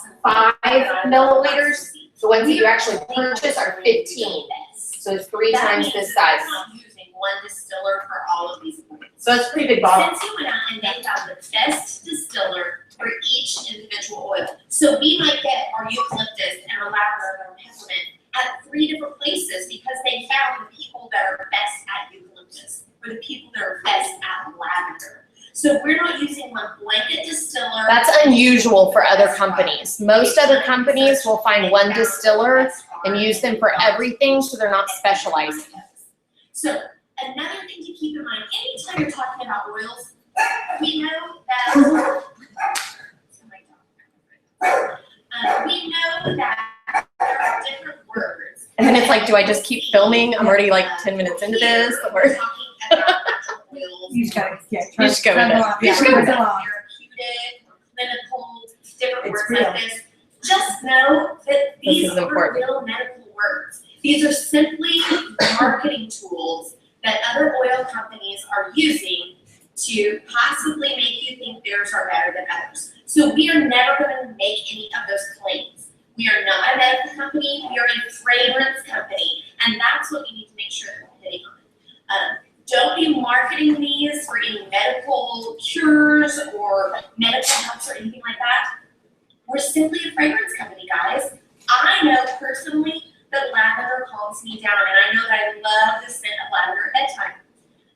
milliliters. The ones that you actually purchase are 15. So it's 3 times this size. We're not using one distiller for all of these points. So it's a pretty big bottle. Scentsy went out and they found the best distiller for each individual oil. So we might get our eucalyptus and our lavender and our peppermint at 3 different places because they found the people that are best at eucalyptus or the people that are best at lavender. So we're not using one blanket distiller. That's unusual for other companies. Most other companies will find one distiller and use them for everything, so they're not specialized. So another thing to keep in mind, anytime you're talking about oils, we know that we know that there are different words. And then it's like, do I just keep filming? I'm already like 10 minutes into this. We're talking about natural oils. You just gotta, yeah, You just go with it. Yeah, You just go with it. Therapeutic, clinical, different It's words real. like this. Just know that these is are important. real medical words. These are simply marketing tools that other oil companies are using to possibly make you think theirs are better than others. So we are never going to make any of those claims. We are not a medical company, we are a fragrance company, and that's what you need to make sure that we're hitting on. Don't be marketing these for any medical cures or medical helps or anything like that. We're simply a fragrance company, guys. I know personally that lavender calms me down, and I know that I love the scent of lavender at bedtime.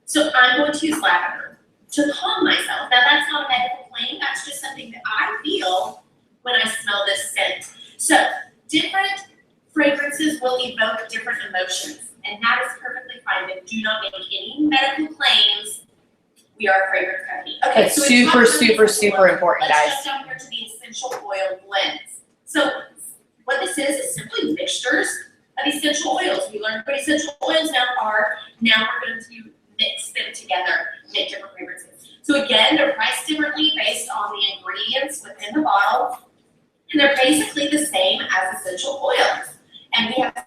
So I'm going to use lavender to calm myself. Now that's not a medical claim, that's just something that I feel when I smell this scent. So different fragrances will evoke different emotions, and that is perfectly fine, but do not make any medical claims. We are a fragrance company. Okay, It's so we super, talked about super, essential super oils. important, Let's guys. jump down here to the essential oil blends. So what this is simply mixtures of essential oils. We learned what essential oils now are. Now we're going to mix them together, make different fragrances. So again, they're priced differently based on the ingredients within the bottle, and they're basically the same as essential oils. And we have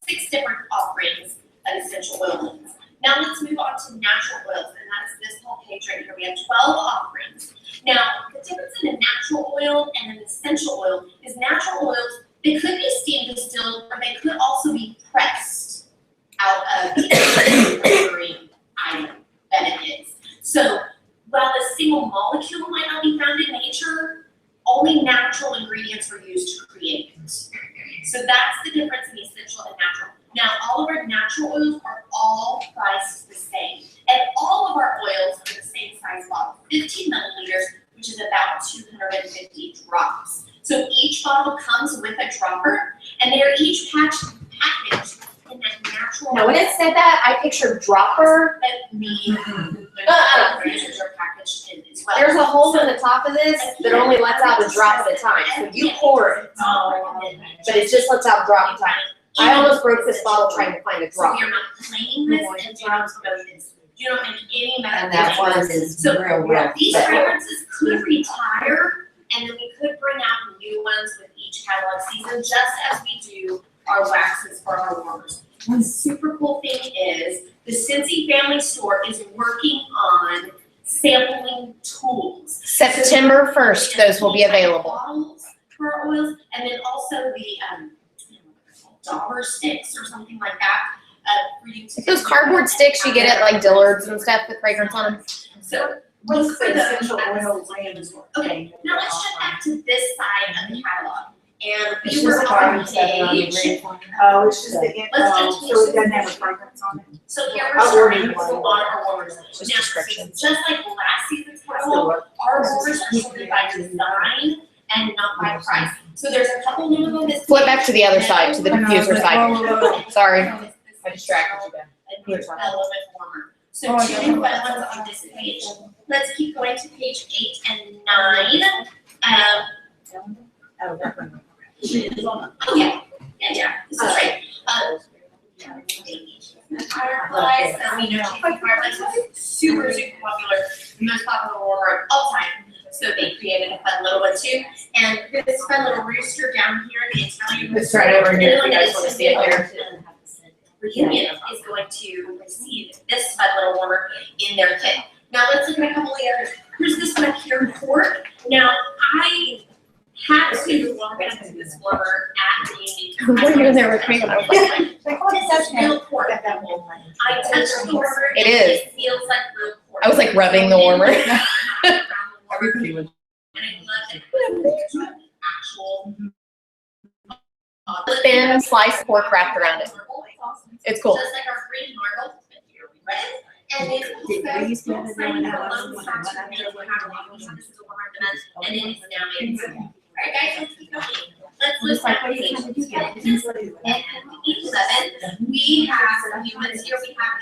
6 different offerings of essential oil blends. Now let's move on to natural oils, and that's this whole page right here. We have 12 offerings. Now, the difference in a natural oil and an essential oil is natural oils, they could be steam distilled, or they could also be pressed out of the flavoring item that it is. So while a single molecule might not be found in nature, only natural ingredients were used to create it. So that's the difference in essential and natural. Now, all of our natural oils are all priced the same. And all of our oils are the same size bottle, 15 milliliters, which is about 250 drops. So each bottle comes with a dropper, and they're each packaged in that natural. Now, when it said that, I pictured dropper. That the fragrances are packaged in as well. There's a hole in the top of this that only lets out a drop at a time. So you pour it, but it just lets out a drop at a time. I almost broke this bottle trying to find a So drop. you're not claiming this and do not promote this. Do not make any medical And that claims. one is So real these thick. fragrances could retire, and then we could bring out new ones with each catalog season, just as we do our waxes for our warmers. One super cool thing is the Scentsy Family Store is working on sampling tools. September 1st, those will be available. Bottles for our oils, and then also the dauber sticks or something like that. For you to Those cardboard sticks you get at like Dillard's and stuff with fragrance on them. So What's for the the essential oil brand? Okay, now let's jump back to this side of the catalog. And It's we were just on carbon seven on the page. green one. Oh, it's just the, Let's oh, just so it doesn't have a fragrance on it? So here I'll we're order starting with one. on our warmers. Just Now, descriptions. just like last season's catalog, our warmers are sorted by design and not by price. So there's a couple new ones. Flip back to the other side, to the diffuser side. Sorry, I distracted you there. A little bit warmer. So 2 fun ones on this page. Let's keep going to page 8 and 9. Oh, yeah, this is right. Fireflies, as we know, fireflies are super, super popular, the most popular warmer of all time. So they created a fun little one too. And this fun little rooster down here, the Italian It's rooster. right over here, if anyone you that guys is wanna see it here. Reunion is going to receive this fun little warmer in their kit. Now let's look at a couple of the others. Here's this one up here, cork. Now I had to walk up to this warmer at the What are you in there with me? This is real cork. I touched the warmer. It and is. It feels like real cork. I was like rubbing the warmer. Everybody would. And I love it. Actual. Thin sliced pork wrapped around it. It's cool. Just like our green marble, but here we went. And then also, we used to have it exciting when I for was Lone in Star my to make a catalog. This is a warmer event, and then it's now made. Alright guys, let's keep going. Let's look at page 10 and 11. We have some new ones here. We have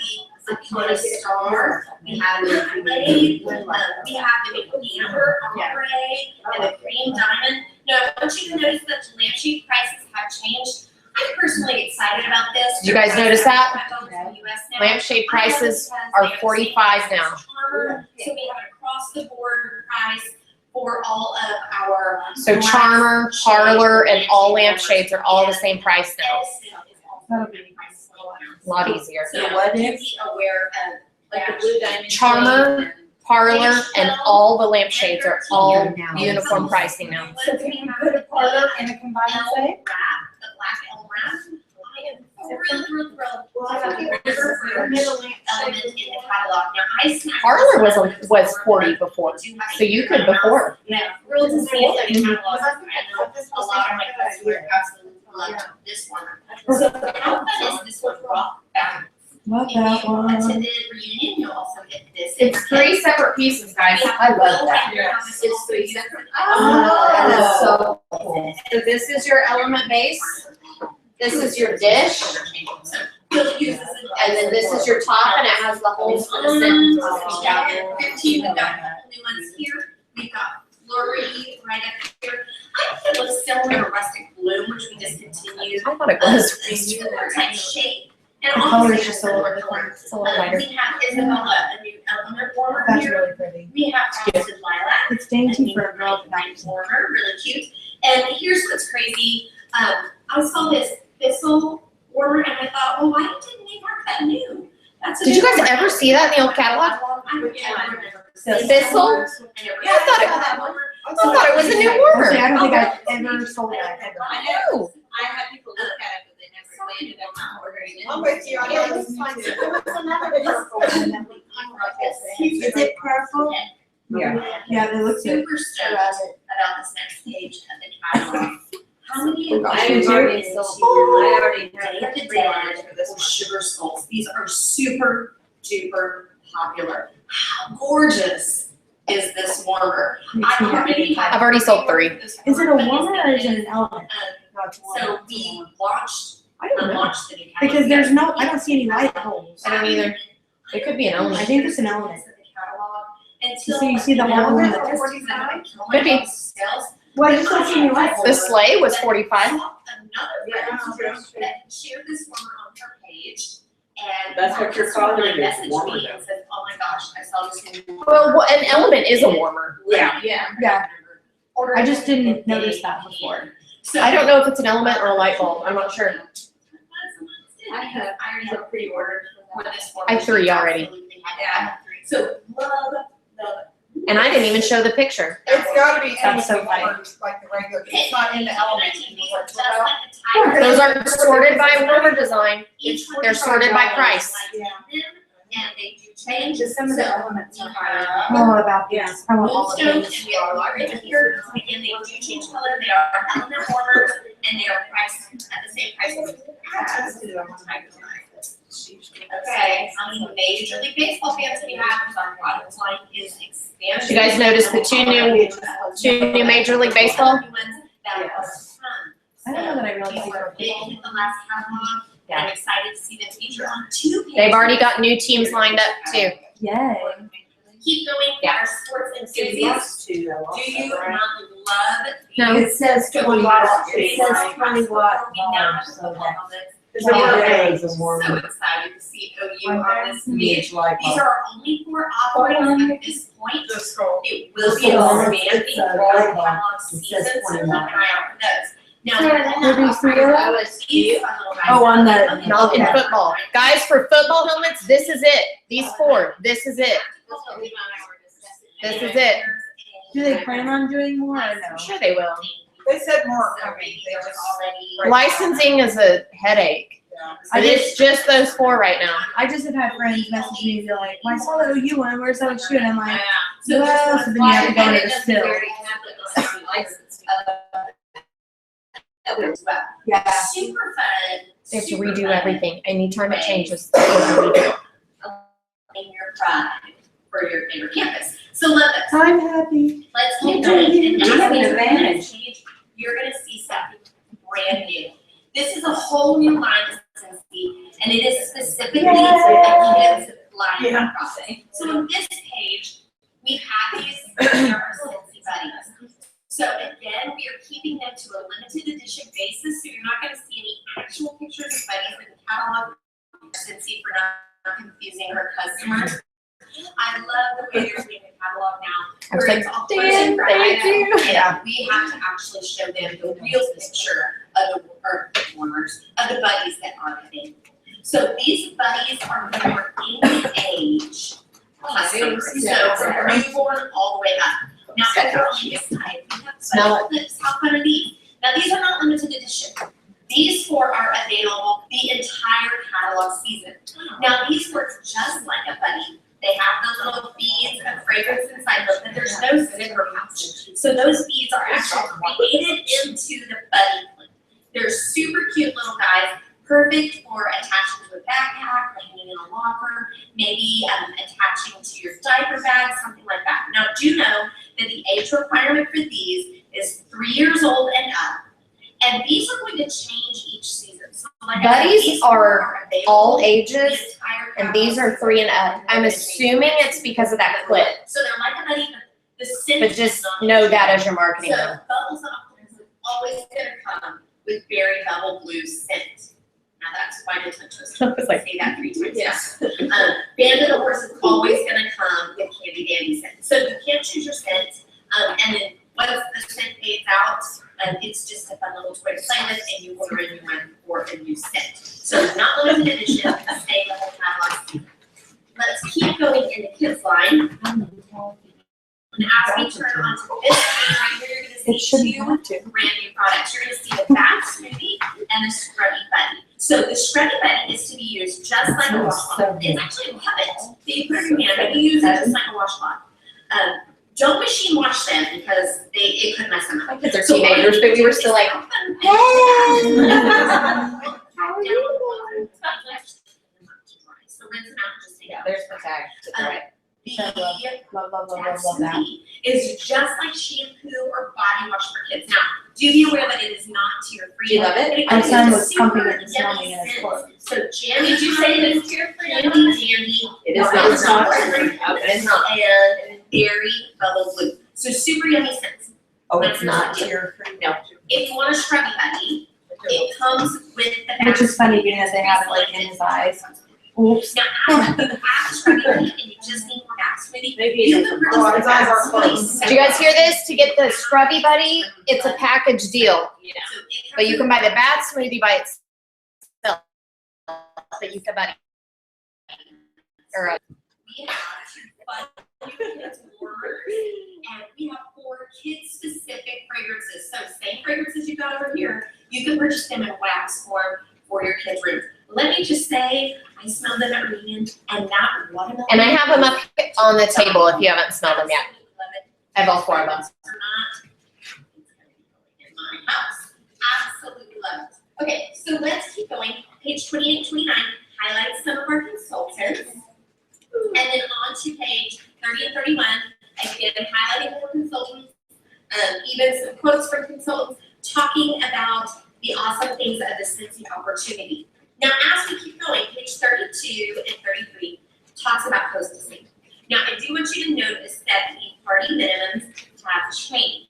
the Dakota Star. We have the Clay. We have the Amber Ombre and the Cream Diamond. Now, I want you to notice that the lampshade prices have changed. I'm personally excited about this. Did you guys notice that? $5 Lampshade prices are $45 now. Charmer, so we have an across the board price for all of our. So Charmer, Parlor, and all lampshades are all the same price now. Edison is That'll be A lot easier. So what to is? be aware of Like the blue diamond. Charmer, Parlor, and all the lampshades are all now. uniform pricing now. So can you put a parlor in a combined L set? wrap, the black L wrap. I am thrilled Well, I think with it's this a middle lamp element shade. in the catalog. Now, I snapped Parlor this was up 40 before, so you could before. And I'm thrilled to see it in the catalog. I know a lot of my customers absolutely love this one. So the outfit is this one rock back. Love If that you one. attended reunion, you'll also get this. It's 3 separate pieces, guys. I love that. It's 3 separate. Oh, so cool. So this is your element base. This is your dish. You'll use this And then this is your top, and it has the holes for the sentence to speak out. 15, we've got a couple new ones here. We've got flurry right up here. I think it looks similar to rustic bloom, which we discontinued. I thought it was. Similar type shape. And The color obviously is just a little color. different. It's a little lighter. We have Isabella, a new element warmer That's here. really pretty. We have frosted lilac. It's dainty for a girl, but not Nice warmer, really cute. And here's what's crazy. I saw this thistle warmer and I thought, well, why didn't they mark that new? That's a Did you new guys one. ever see that in the old catalog? I don't remember. Thistle? Yeah, I thought it- I thought it was a new warmer. Okay, I don't think I've ever sold that ever. I know, I had people look at it, but they never landed on my ordering it. I'm with you, I know this is fine. There was another purple one that we Is it purple? Yeah, they look good. Super stoked about this next page of the catalog. How many of I you already sold, I already day to day for this sugar skulls? These are super duper popular. How gorgeous is this warmer? I already have. I've already sold 3. Is it a warmer or is it an element? So we launched, I don't know. launched the new catalog. Because there's no, I don't see any light holes. I don't either. It could be an element. I think it's an element. Until. So you see the hole in the Could be. Well, I just don't see any light holes. The sleigh was 45. Another friend that shared this warmer on her page, and. That's what you're calling it, is Messaged warmer me and said, oh my gosh, I saw this new. Well, an element is a warmer. Yeah. Yeah. I just didn't notice that before. So. I don't know if it's an element or a light bulb. I'm not sure. I already have pre-ordered for this one. I have 3 already. Absolutely have to have 3. So love. And I didn't even show the picture. It's gotta be That's so anything warmers, like the regular, it's not in the element. Those aren't sorted by warmer design. Each one They're is sorted by $1. price. Like them, and they do change. Some of the elements are higher. I don't know about this. I want all of Moonstone, these. and we are large here, again, they do change color, they are element warmers, and they are priced at the same price. Okay, how many Major League Baseball fans do we have? Because our product line is expansion. You guys noticed the 2 new Major League Baseball? That are I don't know that I really These see were her big people. in the last catalog, and I'm excited to see them featured on 2 pages. They've already got new teams lined up too. Yay. Keep going, Yeah. our sports enthusiasts. Do you not love? No. It says 20 watts, it says 20 watt We now bulb, have so a that. It's a so warmer. excited to see OU on this Huge page. light These bulb. are our only 4 offerings at this point. The scroll. It will be It's expanding a for light bulb. catalog It season, says so 20 keep an watt. eye out for those. Now, Where do you see it? these fun little guys. Oh, on the- Not in football. Guys, for football helmets, this is it. These 4, this is it. This is it. Do they plan on doing more or I'm no? sure they will. They said more So coming, maybe they there's just. already. Licensing is a headache, I but it's just those 4 right now. I just have had friends message me and be like, well, I saw the OU one, where's that shoe? And I'm like, So well, so then you have to go to the still. Yeah. Super fun. They have to super redo fun everything. Anytime it changes, they have to redo. In your pride for your favorite campus. So let us, I'm happy. let's keep going. And You have an now advantage. you're gonna see something brand new. This is a whole new line of Scentsy, and it is specifically for the kids line of process. So in this page, we have these, here are Scentsy buddies. So again, we are keeping them to a limited edition basis, so you're not gonna see any actual pictures of buddies in the catalog. Scentsy for not confusing her customers. I love the way they're doing the catalog now. I was where like, it's all Dan, person thank you. and we have to actually show them the real picture of the, or performers, of the buddies that are available. So these buddies are more age customers, so from newborn all the way up. Now, over on this side, we have Smell buddy lips. How fun are these? Now, these are not limited edition. These four are available the entire catalog season. Now, these work just like a buddy. They have those little beads of fragrance inside them, but there's no zipper pouch. So those beads are actually created into the buddy clip. They're super cute little guys, perfect for attaching to a backpack, hanging in a locker, maybe attaching to your diaper bag, something like that. Now, do know that the age requirement for these is 3 years old and up. And these are going to change each season. So like Buddies these are available all the ages, entire and these are 3 and up. I'm assuming it's because of that clip, So they're like a buddy, but the scent but is just not know that changed. as your marketing. So Bubbles of Optimism is always gonna come with berry bubble blue scent. Now that's quite a touch twist. I was like, Say that 3 times. Yes. Band of the Horse is always gonna come with Candy Dandy scent. So you can't choose your scent, and then once the scent fades out, it's just a fun little toy to play with, and you order a new one for a new scent. So not limited edition, stay the whole catalog. Let's keep going in the kids line. And as we turn onto this page right here, you're gonna see two brand new products. You're gonna see the Bath Smoothie and the Scrubby Buddy. So the Scrubby Buddy is to be used just like a washcloth. It's actually a puppet that you put in your hand, but you use it just like a washcloth. Don't machine wash them because it could mess them up. my kids are teenagers, but we were still like, Hey! how are you? So rinse them out and just take Yeah, out. there's the tag. Right. The Love, love, love, Bath love, love that. Smoothie is just like shampoo or body wash for kids. Now, do be aware that it is not tear-free. Do you love it? My son was Super pumping it this yummy morning and it's scent. closed. So Jammy, did you say it is tear-free? Jammy. It is No, not. it's not. It's not. And berry bubble blue. So super yummy scents. Oh, it's not tear-free? No. If you want a scrubby buddy, it comes with the. Which is funny being that they have it like in his eyes. Oops. Now, after the scrubby buddy, and you just need more bath smoothie, Maybe you it's can a- purchase Oh, the his eyes bath are closed. smoothie. Did you guys hear this? To get the Scrubby Buddy, it's a package deal. So it comes But you with can buy the Bath Smoothie by itself. But you can buy or We have two fun kids warmers, and we have 4 kid-specific fragrances. So same fragrances you got over here, you can purchase them in wax form for your kids' rooms. Let me just say, I smelled them at Reunion, and that watermelon. and I have them up on the table if you haven't smelled them yet. Absolutely love it. I have all 4 of them. Or not, it's gonna be in my house. Absolutely love it. Okay, so let's keep going. Page 28, 29 highlights some of our consultants. And then on to page 30 and 31, again, highlighting more consultants, even some quotes from consultants, talking about the awesome things of the Scentsy opportunity. Now, as we keep going, page 32 and 33 talks about hostessing. Now, I do want you to notice that the party minimums have changed.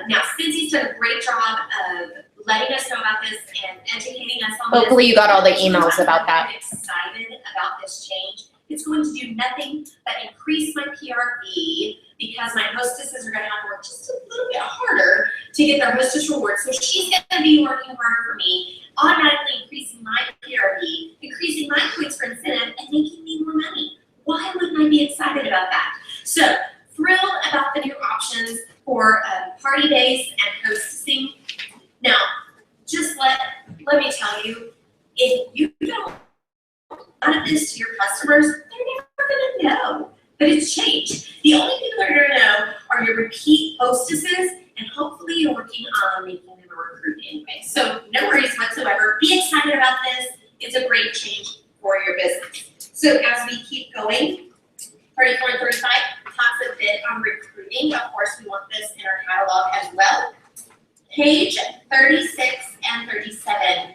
Now, Scentssy's done a great job of letting us know about this and educating us on this. Hopefully you got all the emails about that. I'm excited about this change. It's going to do nothing but increase my PRV because my hostesses are going to have to work just a little bit harder to get their hostess rewards. So she's going to be working harder for me, automatically increasing my PRV, increasing my points for incentive, and making me more money. Why wouldn't I be excited about that? So thrilled about the new options for party days and hostessing. Now, just let me tell you, if you don't none of this to your customers, they're never gonna know that it's changed. The only people that are gonna know are your repeat hostesses, and hopefully you're working on making them a recruit anyway. So no worries whatsoever. Be excited about this. It's a great change for your business. So as we keep going, 34 and 35 talks a bit on recruiting. Of course, we want this in our catalog as well. Page 36 and 37,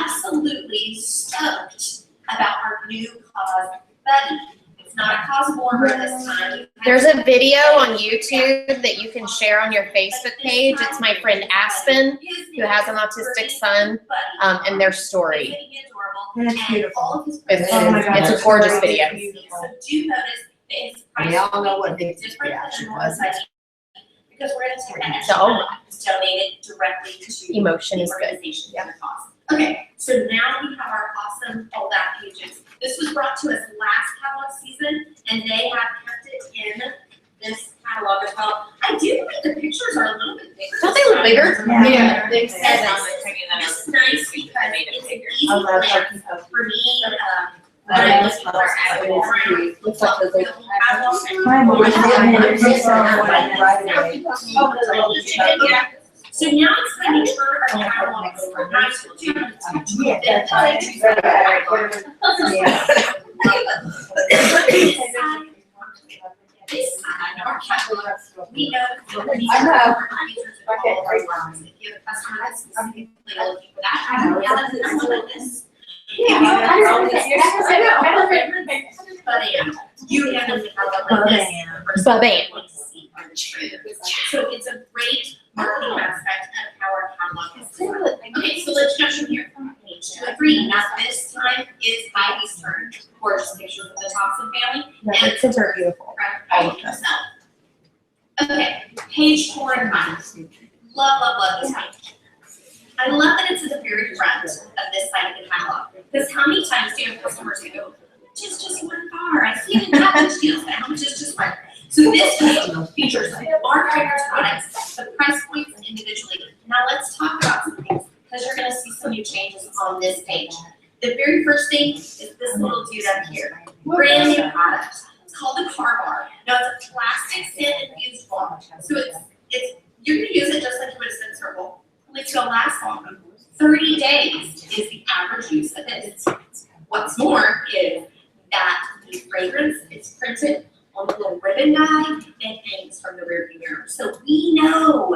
absolutely stoked about our new cause buddy. It's not a cause warmer this time. There's a video on YouTube that you can share on your Facebook page. It's my friend Aspen, who has an autistic son, and their story. And it's beautiful. It's, Oh my God, it's a that's gorgeous really video. beautiful. So do notice It's And we all know what makes it different than reaction the ones was. I because we're gonna take that So- extra money, donate it directly to Emotion the is good. organization and the cause. Okay, so now we have our awesome fold out pages. This was brought to us last catalog season, and they have kept it in this catalog as well. I do think the pictures are a little bit bigger. Don't they look bigger? Yeah. They And said on this the taking that This is nice because it's an easy I love glance how for me, I when I'm love looking for how it is cute. Looks like those are- My boy, there's just so Right much. away. Yeah. So now it's time to turn our catalog over. I told you I'm gonna teach you Yeah, that that's This side, our catalog, we know. I know. All of our ones. If you have a customer that's specifically looking for that, yeah, that's this. But you have to like this. Ba-bam. So it's a great marketing aspect of how our catalog is designed. Okay, so let's jump from here. Page 2 and 3. Now this time is Ivy's turn. Gorgeous picture of the Thompson family. Yeah, the kids are beautiful. Okay, page 4 and 5. Love this page. I love that it's at the very front of this side of the catalog. Because how many times do you have customers who go, just one bar, I see it in package deals, but how much is just one? So this page features our fragrance products, the price points individually. Now let's talk about some things, because you're gonna see some new changes on this page. The very first thing is this little dude up here. Brand new product. It's called the Car Bar. Now it's a plastic scent infused bar. So it's you're gonna use it just like you would a scent circle. It's gonna last long. 30 days is the average use of this. What's more is that the fragrance is printed on the little ribbon guide that hangs from the rearview mirror. So we know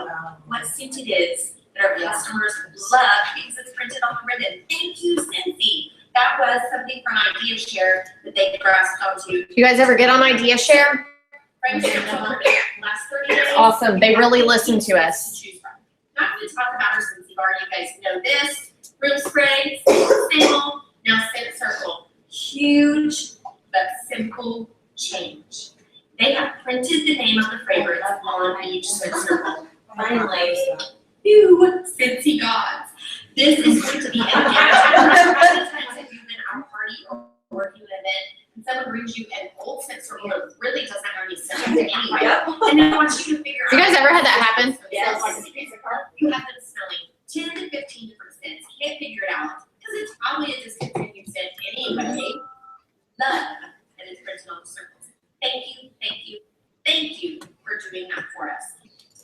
what scent it is that our customers love because it's printed on the ribbon. Thank you, Scentsy. That was something from Idea Share that they grasped onto. You guys ever get on Idea Share? Friendship over last 30 days. Awesome. They really listen to us. Choose from. Not going to talk about our Scentsy bar. You guys know this. Room spray, single, now scent circle. Huge but simple change. They have printed the name of the fragrance on each scent circle. Finally, you Scentsy gods. This is going to be a game changer. How many times have you been at a party or working an event and someone brings you an old scent circle that really doesn't have any scent anyway, and then wants you to figure out. You guys ever had that happen? Yes. You have them smelling 10 to 15 different scents. Can't figure it out because it's probably a discontinued scent anyway. None, and it's printed on the circles. Thank you for doing that for us.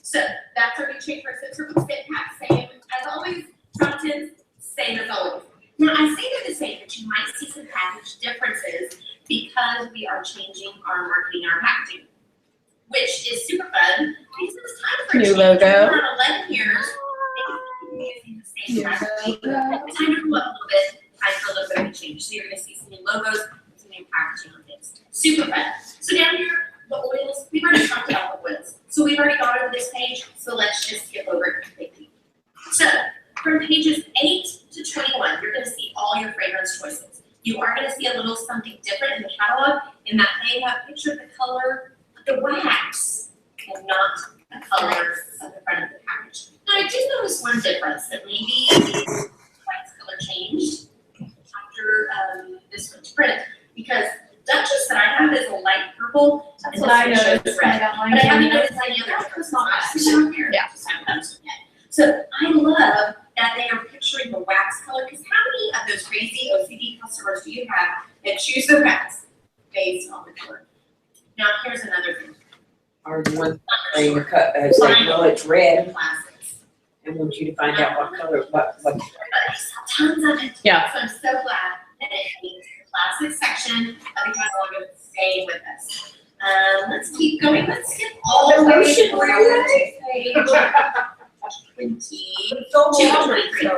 So that's our new change for scent circle scent pack. Same as always. Content, same as always. Now I say they're the same, but you might see some package differences because we are changing our marketing, our packaging, which is super fun because it's time for a New change. logo. We're on 11 years. Using the same packaging. Time to go up a little bit. Time for a little bit of a change. So you're going to see some new logos, some new packaging on things. Super fun. So down here, the oils. We've already talked about the oils. So we've already gone over this page. So let's just skip over it completely. So from pages 8 to 21, you're going to see all your fragrance choices. You are going to see a little something different in the catalog in that they have pictured the color of the wax and not the color of the front of the package. Now, I did notice one difference that maybe the wax color changed after this went to print because Duchess that I have is a light purple. That's and what I this one noticed. shows red. I don't like But I haven't it. noticed any other difference down here. Yeah. Just haven't noticed it yet. So I love that they are picturing the wax color because how many of those crazy OCD customers do you have that choose the wax based on the color? Now here's another thing. Or the one thing you cut, say, no, it's red, Classics. and want you to find out what color, what. But I saw tons of it. Yeah. So I'm so glad that it means the classic section of the catalog is staying with us. Let's keep going. Let's skip all the way to page 23.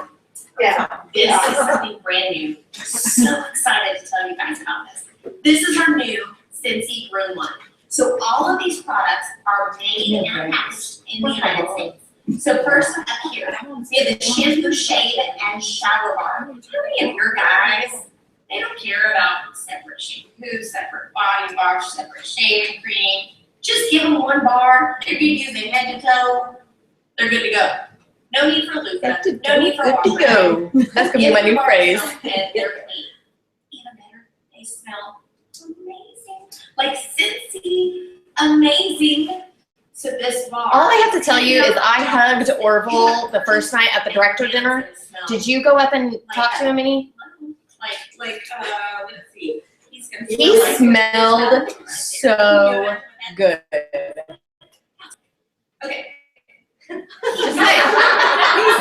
Yeah. This is something brand new. So excited to tell you guys about this. This is our new Scentsy Groom line. So all of these products are made and packaged in the United States. So first up here, we have the shampoo shade and shower bar. How many of your guys They don't care about separate shampoo, separate body wash, separate shaving cream. Just give them one bar. They're gonna use it head to toe. They're good to go. No need for loofah. No need for wash. go. That's gonna be my new phrase. And they're clean. Even better, they smell amazing. Like Scentsy, amazing. So this bar. All I have to tell you is I hugged Orville the first night at the director dinner. Did you go up and talk to him any? Let's see. He's gonna He smell like- smelled so good. Okay. He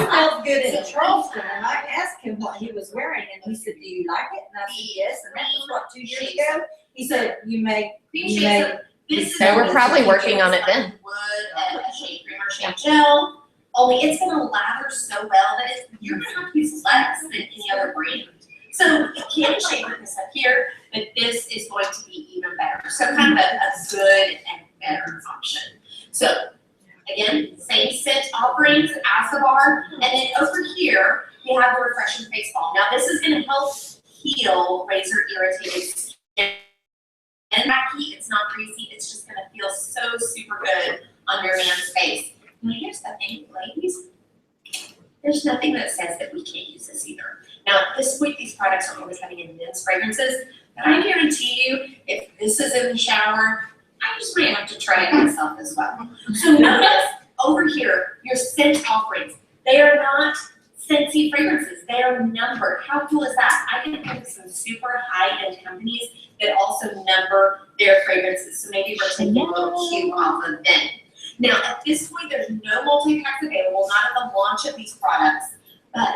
smelled good in Charleston, and I asked him what he was wearing, and he said, "Do you like it?" And I said, "Yes." And that was what, 2 years ago. He said, "You make." This is They were probably working on it then. Wood, a shave cream or shave gel. Only it's gonna lather so well that you're gonna have to use less than any other brand. So you can shave with this up here, but this is going to be even better. So kind of a good and better option. So again, same scent offerings as the bar, and then over here we have the refreshing face balm. Now this is gonna help heal razor irritated skin. And wacky, it's not greasy, it's just gonna feel so super good on your man's face. Now here's the thing, ladies. There's nothing that says that we can't use this either. Now at this point, these products are always having in men's fragrances, but I guarantee you, if this is in the shower, I just might have to try it myself as well. So notice over here, your scent offerings. They are not Scentsy fragrances, they are numbered. How cool is that? I can think of some super high-end companies that also number their fragrances. So maybe we're taking a little cue off of them. Now, at this point, there's no multi-packs available, not at the launch of these products, but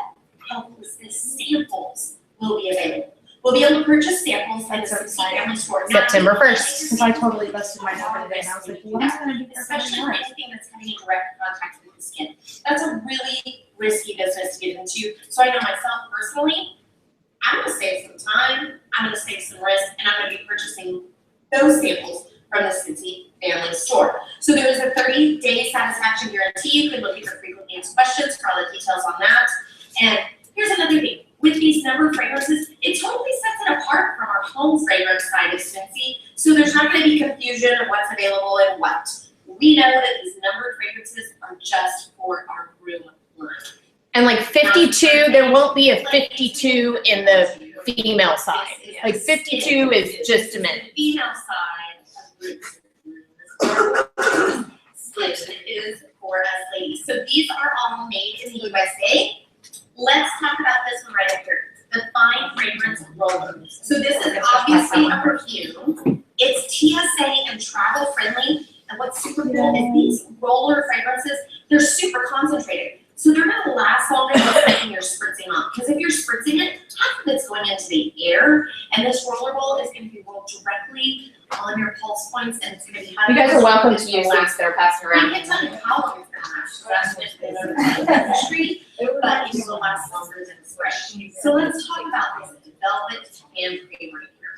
how cool is this? Samples will be available. We'll be able to purchase samples at the Scentsy Family Store. September 1st. Because I totally busted my nose today, and I was like, what am I gonna do for Especially everybody for else? anything that's coming in direct contact with the skin. That's a really risky business to get into. So I know myself personally, I'm gonna save some time, I'm gonna save some risk, and I'm gonna be purchasing those samples from the Scentsy Family Store. So there is a 30-day satisfaction guarantee. You can look at your frequently asked questions for all the details on that. And here's another thing. With these numbered fragrances, it totally sets it apart from our home fragrance side of Scentsy. So there's not gonna be confusion of what's available and what. We know that these numbered fragrances are just for our room line. And like 52, there won't be a 52 in the female side. Like 52 is just a minute. Female side of roots. Skin is for us ladies. So these are all made in the USA. Let's talk about this one right up here. The Fine Fragrance Roller. So this is obviously a perfume. It's TSA and travel friendly. And what's super cool is these roller fragrances, they're super concentrated. So they're gonna last longer than something you're spritzing on. Because if you're spritzing it, half of it's going into the air, and this roller ball is gonna be rolled directly on your pulse points, and it's gonna be. You guys are welcome to use these that are passing I around. can't tell you how long it's gonna last. So that's just the industry, but it will last longer than spray. So let's talk about this velvet and cream right here.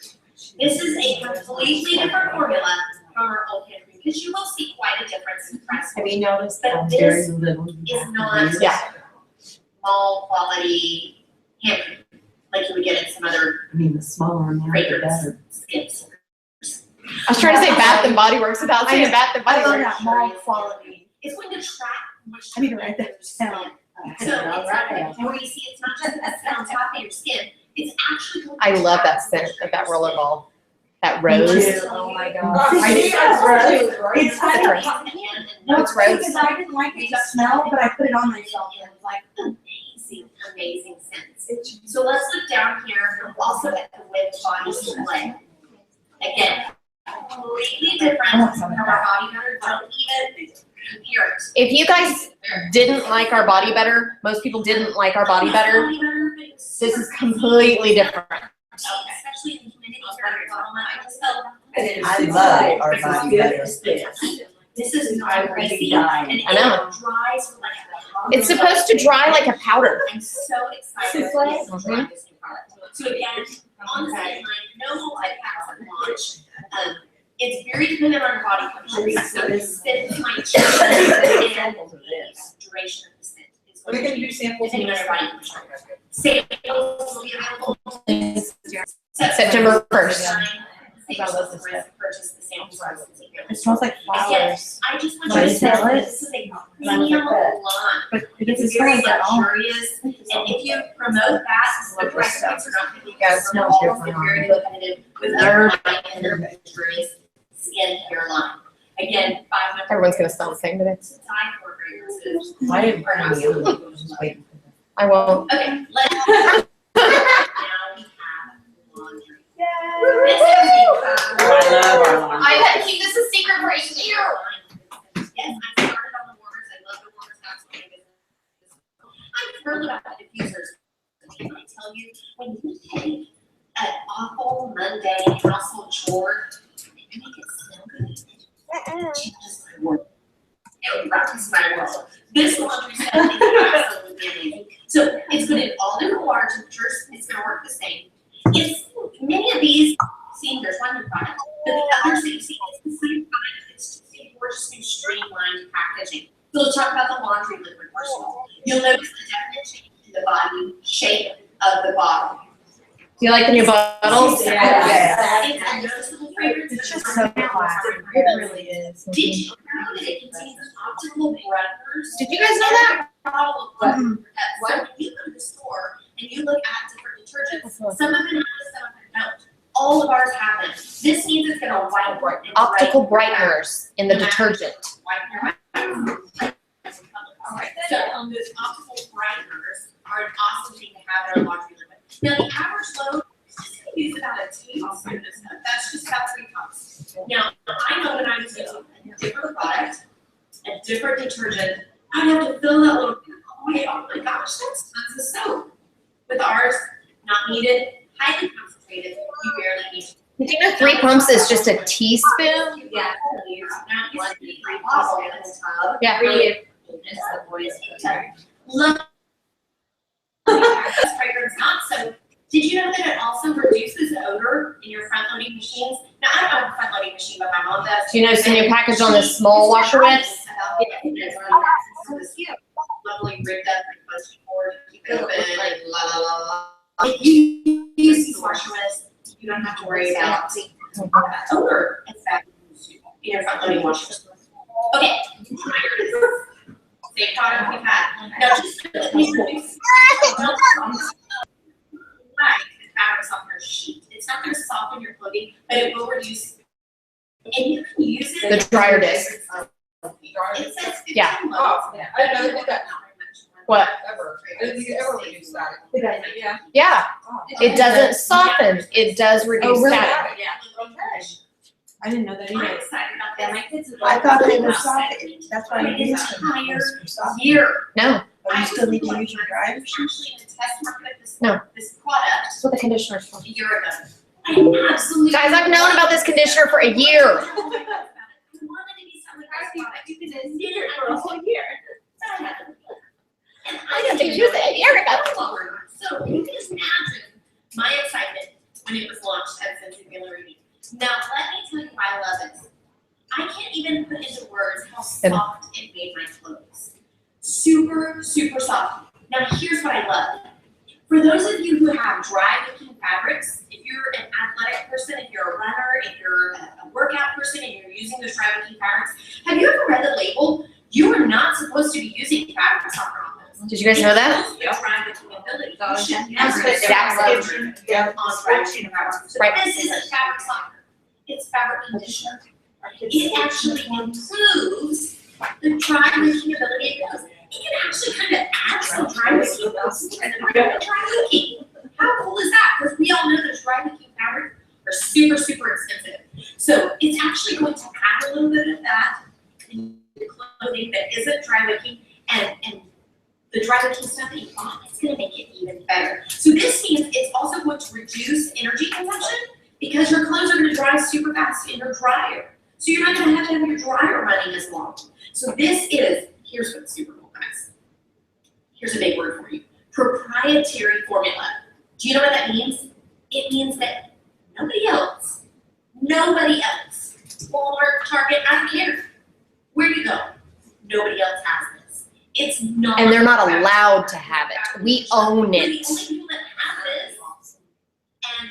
This is a completely different formula from our old hand cream, because you will see quite a difference in price. Have you noticed But how this very little? Is not Yeah. small quality hand cream like you would get in some other I mean, the smaller amount, the fragrance better. skins. I was trying to say Bath and Body Works without saying Bath and Body I love Works. that mall quality. It's going to track moisture. I need to write that down. So it's not going to, where you see, it's not just a scent on top of your skin, it's actually going to. I love that track scent moisture of that in your roller skin. ball. That rose. Oh my I think that's rose. It's That's kind rose. of, no, It's rose. because I didn't like it to smell, but I put it on myself and it was like, Amazing, amazing scents. So let's look down here, also at the Wet Body Spray. Again, completely different from our body butter, don't even compare it. If you guys didn't like our body better, most people didn't like our body better, this is completely different. Especially in the humidity during Roma, I just felt. I love our body better. This is not greasy, and it I know. dries like a. It's supposed to dry like a powder. I'm so excited. Souffle? to try this new product. So again, on the sideline, no multi-packs at launch. It's very dependent on your body chemistry, so the scent might change and the duration of the scent. is going to change do samples. depending on your body chemistry. Samples will be available. September 1st. Purchase the sample from Scentsy Family. It smells like flowers. I just want Can you I to smell know it? this is a premium line. But it It's doesn't smell very like that at all. luxurious, and if you promote that, the price points are not gonna be Yeah, it as smells small, different and on very competitive with other high-end luxurious skincare line. Again, 500. Everyone's gonna smell the same today. To die for fragrances. I didn't put any on it, I was just waiting for them. I won't. Okay, let's. Now we have laundry. This is I love our laundry. I had to keep this a secret for a year. Yes, I started on the warmers, I love the warmers, that's what I did. I'm thrilled about the diffusers. Can I tell you, when you take an awful, mundane household chore, and make it smell good, it changes my world. It rocks my world. This laundry set is absolutely amazing. So it's good in all different water temperatures, it's gonna work the same. It's, many of these, see, there's one new product, but the others that you see, it's the same product, it's just a gorgeous new streamlined packaging. So let's talk about the laundry liquid first of all. You'll notice the definite change in the body shape of the bottle. Do you like the new bottles? Yeah. It's a noticeable fragrance. It's just so classy. It really is. Did you know that it contains optical breathers? Did you guys know that? Bottle of breath. So when you go to the store and you look at different detergents, some of them have, some of them don't. All of ours have them. This means it's gonna whiten and Optical brighten brighteners in the detergent. whiten your mouth. Alright, so those optical brighteners are an awesome thing to have in our laundry liquid. Now the average load is just gonna use about a tablespoon of stuff. That's just about 3 cups. Now, I know when I was using a different product, a different detergent, I'd have to fill that little, oh my gosh, that's tons of soap. With ours, not needed, highly concentrated, you barely need to. Did you know 3 pumps is just a teaspoon? Yeah. Now, it's a 3 bottle in a tub. Yeah. It's the boys. Love. This fragrance not so. Did you know that it also reduces odor in your front loading machines? Now, I don't have a front loading machine, but my mom does. Do you notice the new package on the small washer whips? Lovely rigged up and close board, keep it open, like la la la la. If you use these washer whips, you don't have to worry about odor in fact in your front loading washers. Okay, same product we've had. Now just like the fabric softener sheet. It's not gonna soften your clothing, but it will reduce. And you can use it. The dryer disc. It says 15 Yeah. Oh, yeah. I didn't know they did that. What? Ever. I didn't think you ever reduced that. Yeah. Yeah, it doesn't soften, it does reduce really? static. Yeah. Okay. I didn't know that I'm either. excited about that. My kids have. I thought they were about soft, that. that's why I It is used a them. higher Soft. year. No, But you still need to use your dryer. Actually, in a test market, this, No. this product that's what the conditioner's for. a year ago. I absolutely. Guys, I've known about this conditioner for a year. I wanted to be something like this product. You can just use it for a whole year. And I got to use it a year ago. So you can just imagine my excitement when it was launched at Scentsy Family Reunion. Now, let me tell you why I love it. I can't even put into words how soft it made my clothes. Super, super soft. Now, here's what I love. For those of you who have dry wicking fabrics, if you're an athletic person, if you're a runner, if you're a workout person and you're using those dry wicking fabrics, have you ever read the label? You are not supposed to be using fabric softener on those. Did you guys know that? It's dry wicking ability. You Oh, should yeah. never That's use what fabric on dry wicking fabrics. So Right. this isn't fabric softener. It's fabric conditioner. It actually improves the dry wicking ability of clothes. It can actually kind of add some dry wicking to dry wicking. How cool is that? Because we all know that dry wicking fabrics are super, super expensive. So it's actually going to add a little bit of that in the clothing that isn't dry wicking, and the dry wicking stuff that you want, it's going to make it even better. So this means it's also going to reduce energy consumption because your clothes are going to dry super fast in your dryer. So you're not going to have your dryer running as long. So this is, here's what's super cool, guys. Here's a big word for you. Proprietary formula. Do you know what that means? It means that nobody else, Walmart, Target, I don't care. Where you go, nobody else has this. It's not. And they're not allowed to have it. We own We're it. the only people that have this. And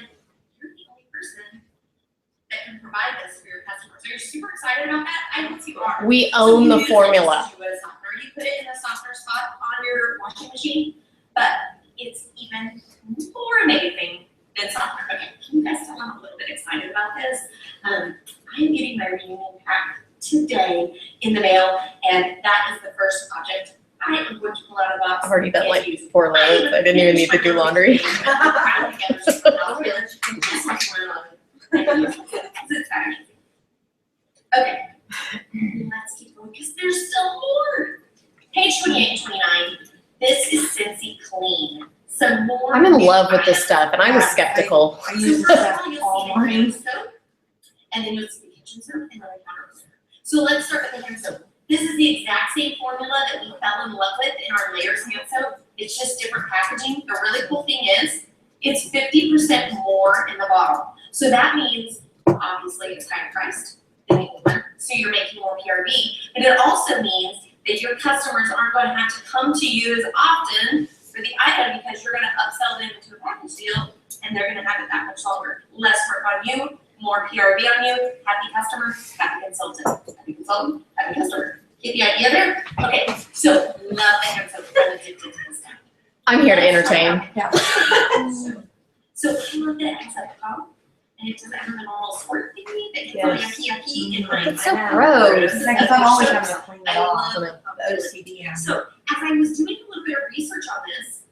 super excited about that. I hope you are. We So own you the use it formula. to a softener. You put it in a softener spot on your washing machine, but it's even more amazing than softener. Okay, can you guys tell I'm a little bit excited about this? I'm getting my reunion pack today in the mail, and that is the first project I am going to pull out of the box. I've already done and like use. 4 loads. I didn't even need to do laundry. Okay, let's keep going because there's still more. Page 28 and 29. This is Scentsy Clean. Some more. I'm in new love with this products. stuff, and I was skeptical. I So use first this of all, you'll all see the morning. hand soap, and then you'll see the kitchen soap and then the counter soap. So let's start with the hand soap. This is the exact same formula that we fell in love with in our Layers hand soap. It's just different packaging. The really cool thing is, it's 50% more in the bottle. So that means, obviously, it's higher priced than the old one. So you're making more PRV. But it also means that your customers aren't going to have to come to you as often for the item because you're going to upsell them into a package deal and they're going to have it that much longer. Less work on you, more PRV on you, happy customer, happy consultant, happy customer. Get the idea there? Okay, so love the hand soap. I'm addicted to this stuff. I'm here to entertain. So I love that it has a pump and it doesn't have a normal squirt thingy that gets all yucky in my. It's so gross. Because I'm always having to clean it I off. love The OCD. So as I was doing a little bit of research on this,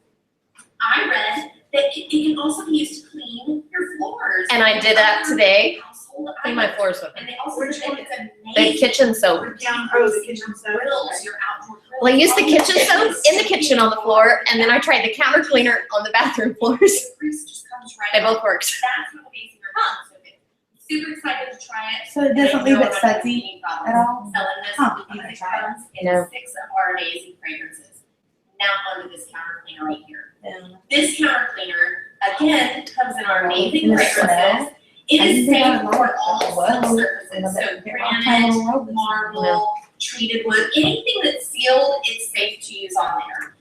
I read that it can also be used to clean your floors. And I did that today. Household Clean my items. floors with it. And they also said that it's The amazing. kitchen soap. for down the kitchen soap. grills, your outdoor grills. Well, I used the kitchen soap in the kitchen on the floor, and then I tried the counter cleaner on the bathroom floors. The grease just comes right They off. both worked. That's what amazing your house. Super excited to try it. So it doesn't leave it sudsy at all? Selling this Huh, because you it try it. comes in No. 6 of our amazing fragrances. Now onto this counter cleaner right here. Yeah. This counter cleaner, again, comes in our amazing And the fragrances. It I is think I safe would for like all it. Well, surfaces, so They're granite, marble, treated wood, anything that's sealed, it's safe to use on there.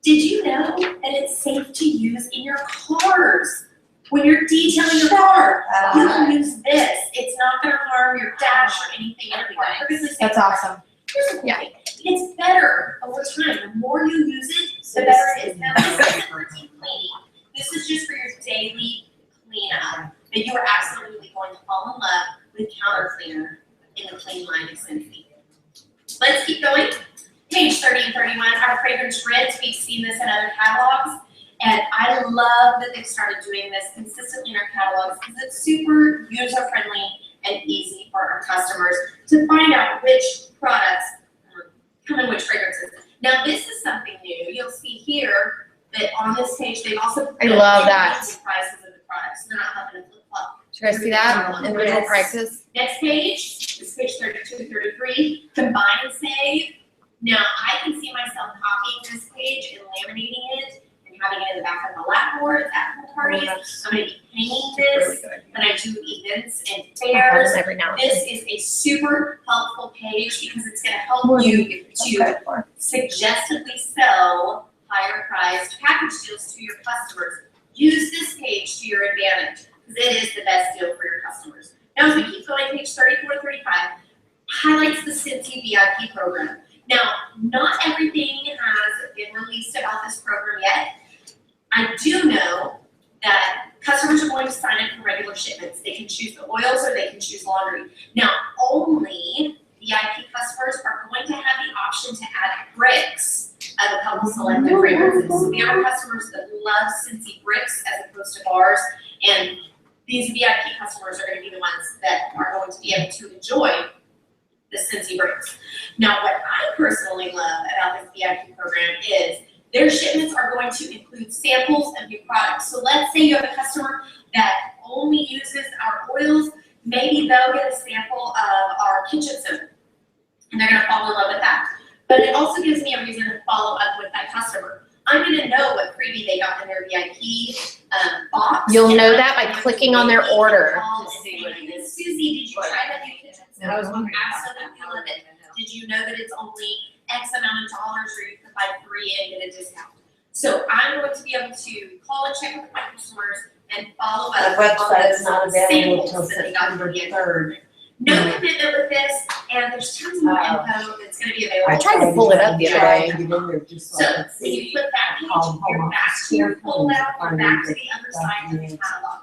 Did you know that it's safe to use in your cars? When you're detailing your car, you can use this. It's not gonna harm your dash or anything in your car. Perfectly safe. That's awesome. Here's the cool thing. It's better over time. The more you use it, the better it is. Now, this isn't for deep cleaning. This is just for your daily cleanup. That you are absolutely going to fall in love with counter cleaner in the clean line of Scentsy. Let's keep going. Page 30 and 31, our fragrance grids. We've seen this in other catalogs. And I love that they've started doing this consistently in our catalogs because it's super user-friendly and easy for our customers to find out which products come in which fragrances. Now, this is something new. You'll see here that on this page, they've also I love that. the prices of the products. They're not having to flip-flop. Did you guys see that? Individual prices. Next page is page 32, 33, combine and save. Now, I can see myself copying this page and laminating it and having it in the back of the lap board at pool parties. I'm gonna be hanging this when I do events and fairs. Every now and This is a super helpful page because it's gonna help you to suggestively sell higher priced package deals to your customers. Use this page to your advantage because it is the best deal for your customers. Now, as we keep going, page 34 to 35 highlights the Scentsy VIP program. Now, not everything has been released about this program yet. I do know that customers are going to sign up for regular shipments. They can choose the oils or they can choose laundry. Now, only VIP customers are going to have the option to add bricks of a couple selected fragrances. So we have customers that love Scentsy bricks as opposed to bars, and these VIP customers are going to be the ones that are going to be able to enjoy the Scentsy bricks. Now, what I personally love about this VIP program is their shipments are going to include samples of new products. So let's say you have a customer that only uses our oils, maybe they'll get a sample of our kitchen soap, and they're gonna fall in love with that. But it also gives me a reason to follow up with that customer. I'm gonna know what freebie they got in their VIP box. You'll know that by clicking on their order. Susie, did you try that new kitchen soap? Absolutely love it. Did you know that it's only X amount of dollars, or you could buy 3 and get a discount? So I'm going to be able to call and check with my customers and follow up The on website's those not available samples till that they got from September the 3rd. No commitment with this, and there's tons more info that's gonna be available. I tried to pull it up the other day. Get in there just So, so I could when you see. flip that page, How you're much back to your careful foldout, you're back to the finding other side of the documents. catalog.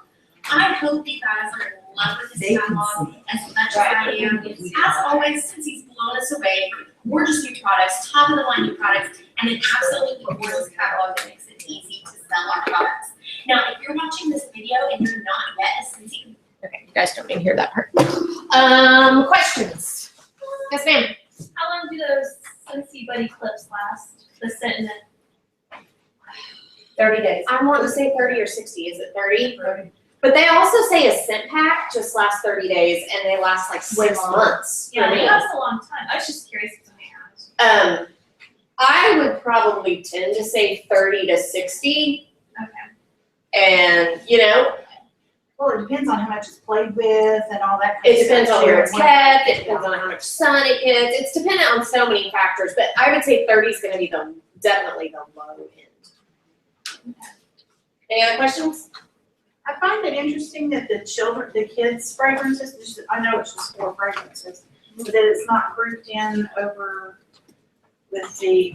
I hope you guys are in love with They this can catalog see. as much as I am. As always, since he's blown us away, gorgeous new products, top of the line new products, and an absolutely gorgeous catalog that makes it easy to sell our products. Now, if you're watching this video and you're not yet a Scentsy, Okay, you guys don't need to hear that part. Questions? Yes, ma'am. How long do those Scentsy Buddy clips last? The scent and the 30 days. I want to say 30 or 60. Is it 30? 30. But they also say a scent pack just lasts 30 days and they last like 6 months. yeah, for they me. last a long time. I was just curious if somebody asked. I would probably tend to say 30 to 60. Okay. And, you know, Well, it depends on how much it's played with and all that kind it of stuff. depends on where it's too. kept, it depends on how much sun it gets. It's dependent on so many factors, but I would say 30 is going to be definitely the low end. Any other questions? I find it interesting that the kids' fragrances, I know it's just 4 fragrances, but that it's not grouped in over with the,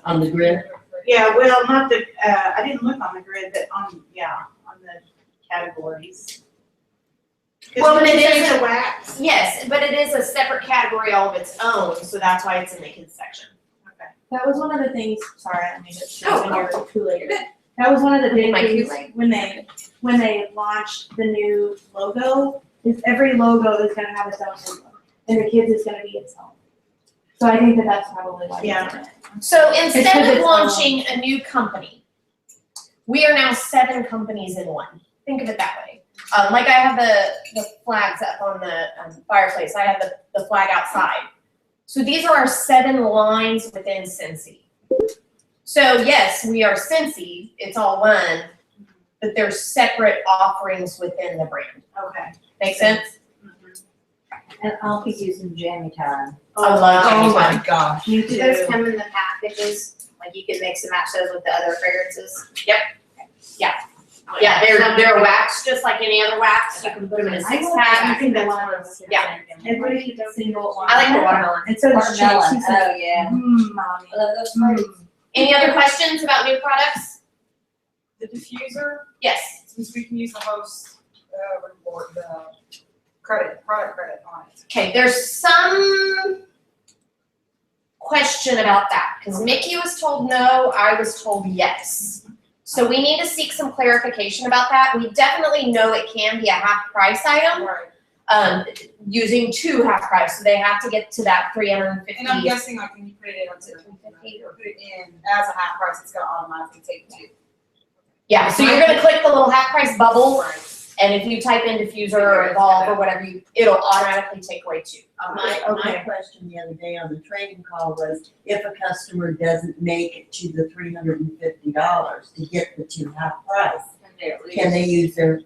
On the grid. yeah, well, not the, I didn't look on the grid, but on the categories. Well, but it is a wax. Yes, but it is a separate category all of its own, so that's why it's in the kids section. That was one of the things, sorry, I made it Oh, in your Kool-Aid. That was one of the Put in big my things Kool-Aid. when they launched the new logo, is every logo is gonna have its own logo, and the kids is gonna be its own. So I think that that's probably why it's in it. So It's instead 'cause of it's launching a new company, we are now 7 companies in one. Think of it that way. Like I have the flags up on the fireplace. I have the flag outside. So these are our 7 lines within Scentsy. So yes, we are Scentsy. It's all one, but there's separate offerings within the brand. Okay. Make sense? And I'll be using Jammy Time. I love Jammy Oh my Time. gosh. Me Do those come in the packages? Like you can mix and match those with the other fragrances? Yeah, they're wax just like any other wax. You can put them in a 6-pack. I think that one of those. Yeah. Every single one. I like the watermelon. And so does she. Watermelon, She's like, oh, yeah. mommy. I love those fruits. Any other questions about new products? The diffuser, Yes. since we can use the host, report, the product credit on it. Okay, there's some question about that, because Mickey was told no, I was told yes. So we need to seek some clarification about that. We definitely know it can be a half price item, Right. using 2 half price, so they have to get to that 350. And I'm guessing like when you put it in onto or put it in as a half price, it's gonna automatically take 2. Yeah, so you're gonna click the little half price bubble, and if you type in diffuser or evolve or whatever, it'll automatically take away 2. My question the other day on the training call was, if a customer doesn't make it to the $350 to get the 2 half price, can they use their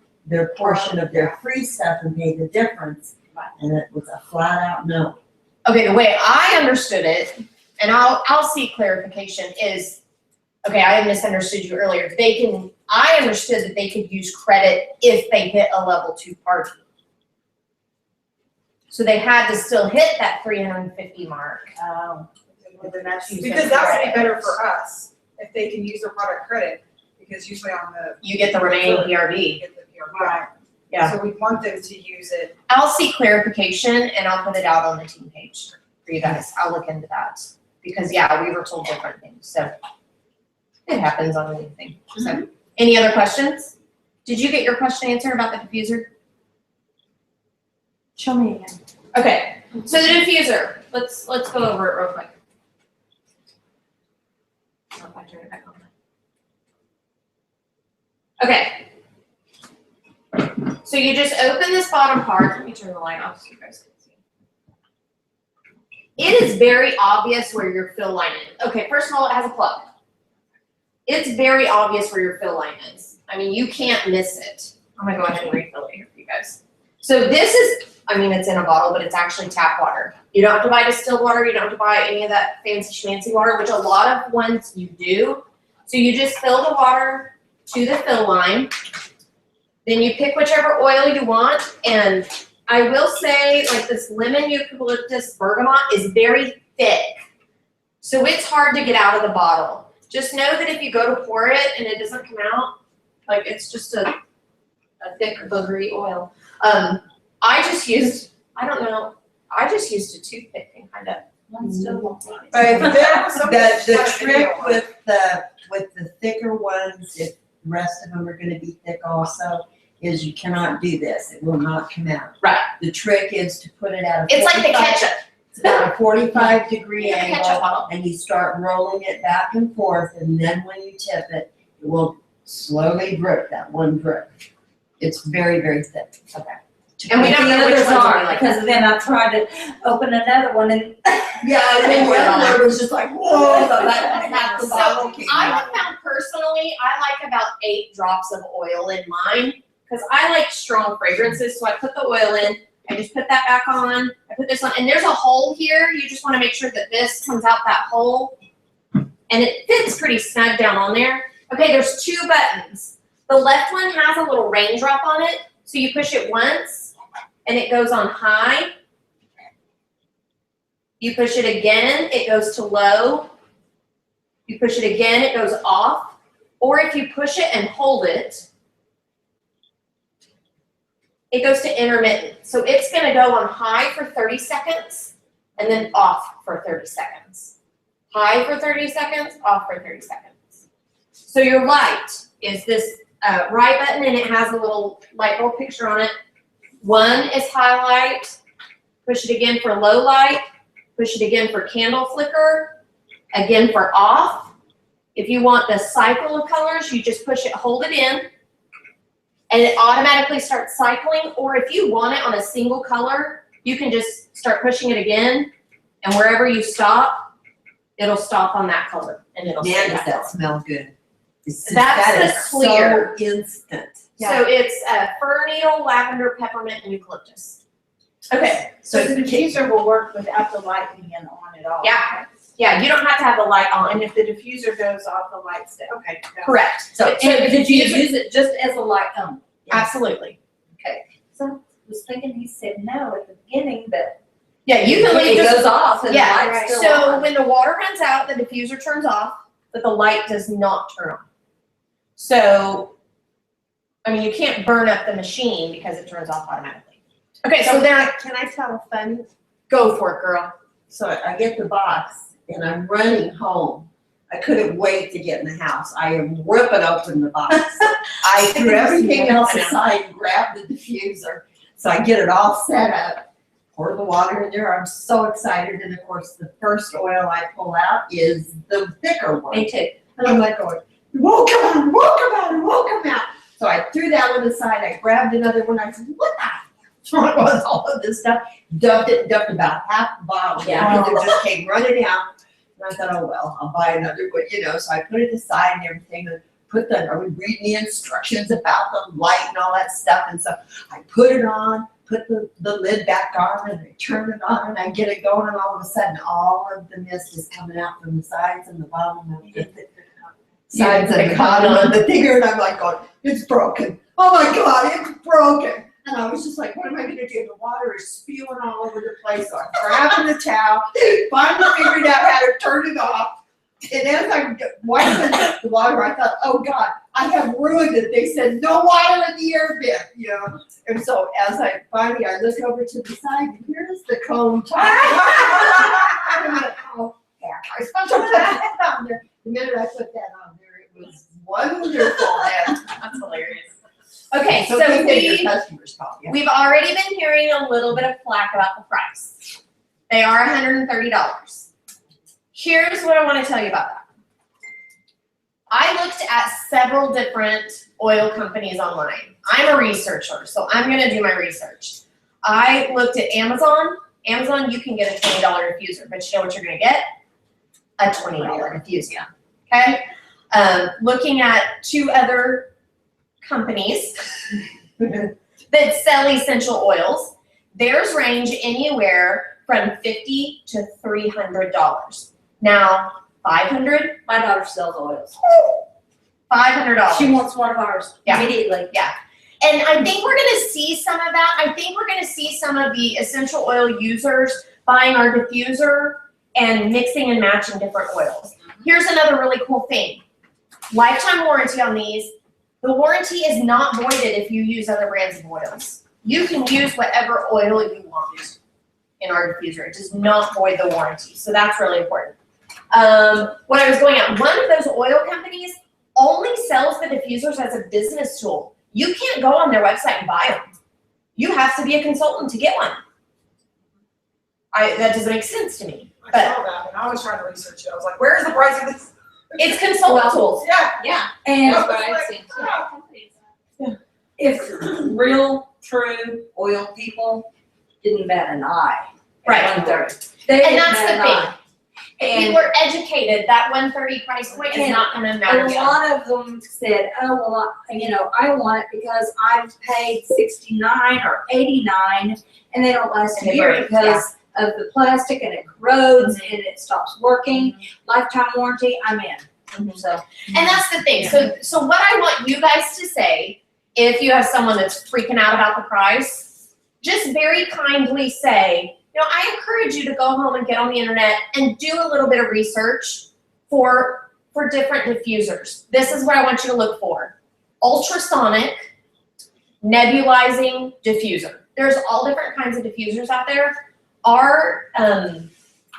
portion of their free stuff and pay the difference? And it was a flat out no. Okay, the way I understood it, and I'll seek clarification, is, okay, I misunderstood you earlier. I understood that they could use credit if they hit a level 2 party. So they had to still hit that 350 mark. Well, then that's using Because that would be credit. better for us, if they can use their product credit, because usually on the. You get the remaining You PRV. get the PRV. Right. Yeah. So we want them to use it. I'll seek clarification and I'll put it out on the team page for you guys. I'll look into that. Because yeah, we were told different things, so it happens on anything. So, any other questions? Did you get your question answered about the diffuser? Show me again. Okay, so the diffuser, let's go over it real quick. Oh, if I turn it back on. Okay. So you just open this bottom part. Let me turn the light off so you guys can see. It is very obvious where your fill line is. Okay, first of all, it has a plug. It's very obvious where your fill line is. I mean, you can't miss it. I'm gonna go ahead and refill it here for you guys. So this is, I mean, it's in a bottle, but it's actually tap water. You don't have to buy distilled water. You don't have to buy any of that fancy schmancy water, which a lot of ones you do. So you just fill the water to the fill line. Then you pick whichever oil you want, and I will say, like this lemon eucalyptus bergamot is very thick. So it's hard to get out of the bottle. Just know that if you go to pour it and it doesn't come out, like it's just a thick boogery oil. I just used a toothpick and kind of, But the trick with the thicker ones, if the rest of them are gonna be thick also, is you cannot do this. It will not come out. Right. The trick is to put it at a It's like the 45 ketchup. It's about a 45-degree Yeah, the ketchup angle, bottle. and you start rolling it back and forth, and then when you tip it, it will slowly drip, that one drip. It's very, very thick. Okay. And we don't The know which others ones are aren't, like. because then I tried to open another one and. Yeah, and then the other one was just like, whoa, so that half the So, bottle came I out. have found personally, I like about 8 drops of oil in mine because I like strong fragrances. So I put the oil in, I just put that back on, I put this on, and there's a hole here. You just want to make sure that this comes out that hole, and it fits pretty snug down on there. Okay, there's 2 buttons. The left one has a little raindrop on it, so you push it once, and it goes on high. You push it again, it goes to low. You push it again, it goes off. Or if you push it and hold it, it goes to intermittent. So it's gonna go on high for 30 seconds and then off for 30 seconds. High for 30 seconds, off for 30 seconds. So your light is this right button, and it has a little light bulb picture on it. 1 is highlight, push it again for low light, push it again for candle flicker, again for off. If you want the cycle of colors, you just push it, hold it in, and it automatically starts cycling. Or if you want it on a single color, you can just start pushing it again, and wherever you stop, it'll stop on that color, and it'll stay Man, does that that color. smell good. It's just- That's that the is clear. so instant. So it's fir needle, lavender, peppermint, and eucalyptus. Okay. So the diffuser will work without the light being on at all? Yeah. Yeah, you don't have to have the light on. And if the diffuser goes off, the light's dead, okay. got it. Correct. So, And did you use it just as a light only? Absolutely. So I was thinking he said no at the beginning, but. Yeah, you can leave It just goes off and the yeah. light's still So on. when the water runs out, the diffuser turns off, but the light does not turn on. So, I mean, you can't burn up the machine because it turns off automatically. Okay, so there. can I tell a funny? Go for it, girl. So I get the box and I'm running home. I couldn't wait to get in the house. I am ripping open the box. I threw everything else aside and grabbed the diffuser. So I get it all set up, pour the water in there. I'm so excited. And of course, the first oil I pull out is the thicker one. Me too. And I'm like going, it won't come out, it won't come out, it won't come out. So I threw that one aside. I grabbed another one. I said, what the fuck was all of this stuff? Dumped about half the bottle. Yeah. Because it just came running out. And I thought, oh, well, I'll buy another one, So I put it aside and everything, and I would read the instructions about the light and all that stuff. And so I put it on, put the lid back on, and I turn it on, and I get it going, and all of a sudden, all of the mist is coming out from the sides and the bottom of the sides and the bottom of the thing, and I'm like going, it's broken. Oh my God, it's broken. And I was just like, what am I gonna do? The water is spewing all over the place. So I'm grabbing the towel, finally figured out how to turn it off. And as I'm wiping the water, I thought, oh God, I have ruined it. They said no water in the air vent, And so as I look over to the side, and here's the cone top. I'm like, oh, heck, I was supposed to put that on there. The minute I put that on there, it was wonderful. And That's hilarious. Okay, so so good that your we customers call you. we've already been hearing a little bit of flack about the price. They are $130. Here's what I want to tell you about that. I looked at several different oil companies online. I'm a researcher, so I'm going to do my research. I looked at Amazon. Amazon, you can get a $20 diffuser, but you know what you're going to get? A $20 diffuser. Okay? Looking at 2 other companies that sell essential oils, theirs range anywhere from $50 to $300. Now, $500? My daughter sells oils. $500. She wants one of ours Yeah. immediately. Yeah. And I think we're gonna see some of that. I think we're gonna see some of the essential oil users buying our diffuser and mixing and matching different oils. Here's another really cool thing. Lifetime warranty on these. The warranty is not voided if you use other brands of oils. You can use whatever oil you want in our diffuser. It does not void the warranty. So that's really important. When I was going out, one of those oil companies only sells the diffusers as a business tool. You can't go on their website and buy them. You have to be a consultant to get one. That doesn't make sense to me. I But saw that, and I was trying to research it. I was like, where's the price of this? it's consultant tools. Yeah. Yeah. And That's what what I've I seen yeah. if real, true oil people didn't bat an eye at Right. 130. They And didn't that's bat the an thing. eye. If you were educated, that 130 price point is And not gonna matter A to you. lot of them said, oh, well, I want it because I've paid 69 or 89 and they don't last And a they year break, because of the plastic and it corrodes and it stops working. Lifetime warranty, I'm in. So. And that's the thing. So what I want you guys to say, if you have someone that's freaking out about the price, just very kindly say, I encourage you to go home and get on the internet and do a little bit of research for different diffusers. This is what I want you to look for. Ultrasonic nebulizing diffuser. There's all different kinds of diffusers out there. Our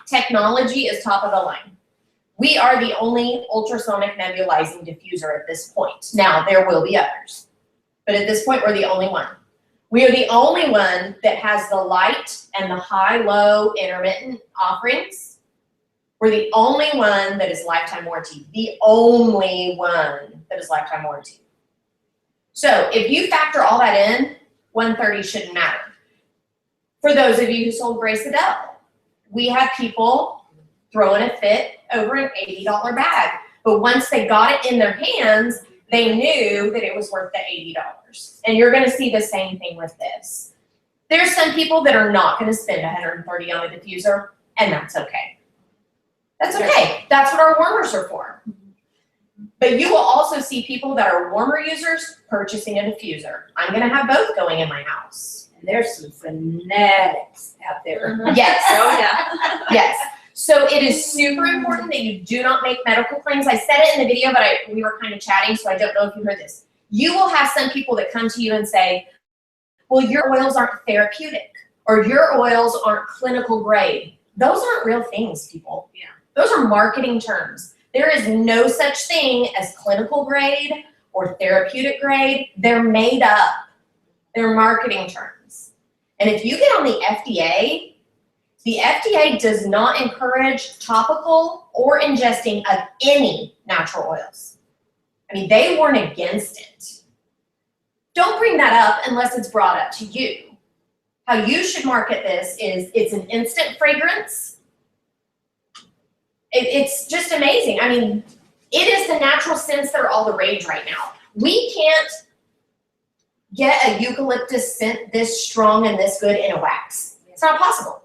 technology is top of the line. We are the only ultrasonic nebulizing diffuser at this point. Now, there will be others, but at this point, we're the only one. We are the only one that has the light and the high-low intermittent offerings. We're the only one that is lifetime warranty. The only one that is lifetime warranty. So if you factor all that in, 130 shouldn't matter. For those of you who sold Grace Adele, we had people throwing a fit over an $80 bag. But once they got it in their hands, they knew that it was worth the $80. And you're gonna see the same thing with this. There's some people that are not gonna spend $130 on a diffuser, and that's okay. That's okay. That's what our warmers are for. But you will also see people that are warmer users purchasing a diffuser. I'm gonna have both going in my house. And there's some fanatics out there. Yes. Oh, yeah. Yes. So it is super important that you do not make medical claims. I said it in the video, but we were kind of chatting, so I don't know if you heard this. You will have some people that come to you and say, well, your oils aren't therapeutic, or your oils aren't clinical grade. Those aren't real things, people. Yeah. Those are marketing terms. There is no such thing as clinical grade or therapeutic grade. They're made up. They're marketing terms. And if you get on the FDA does not encourage topical or ingesting of any natural oils. I mean, they warn against it. Don't bring that up unless it's brought up to you. How you should market this is it's an instant fragrance. It's just amazing. I mean, it is the natural scents that are all the rage right now. We can't get a eucalyptus scent this strong and this good in a wax. It's not possible.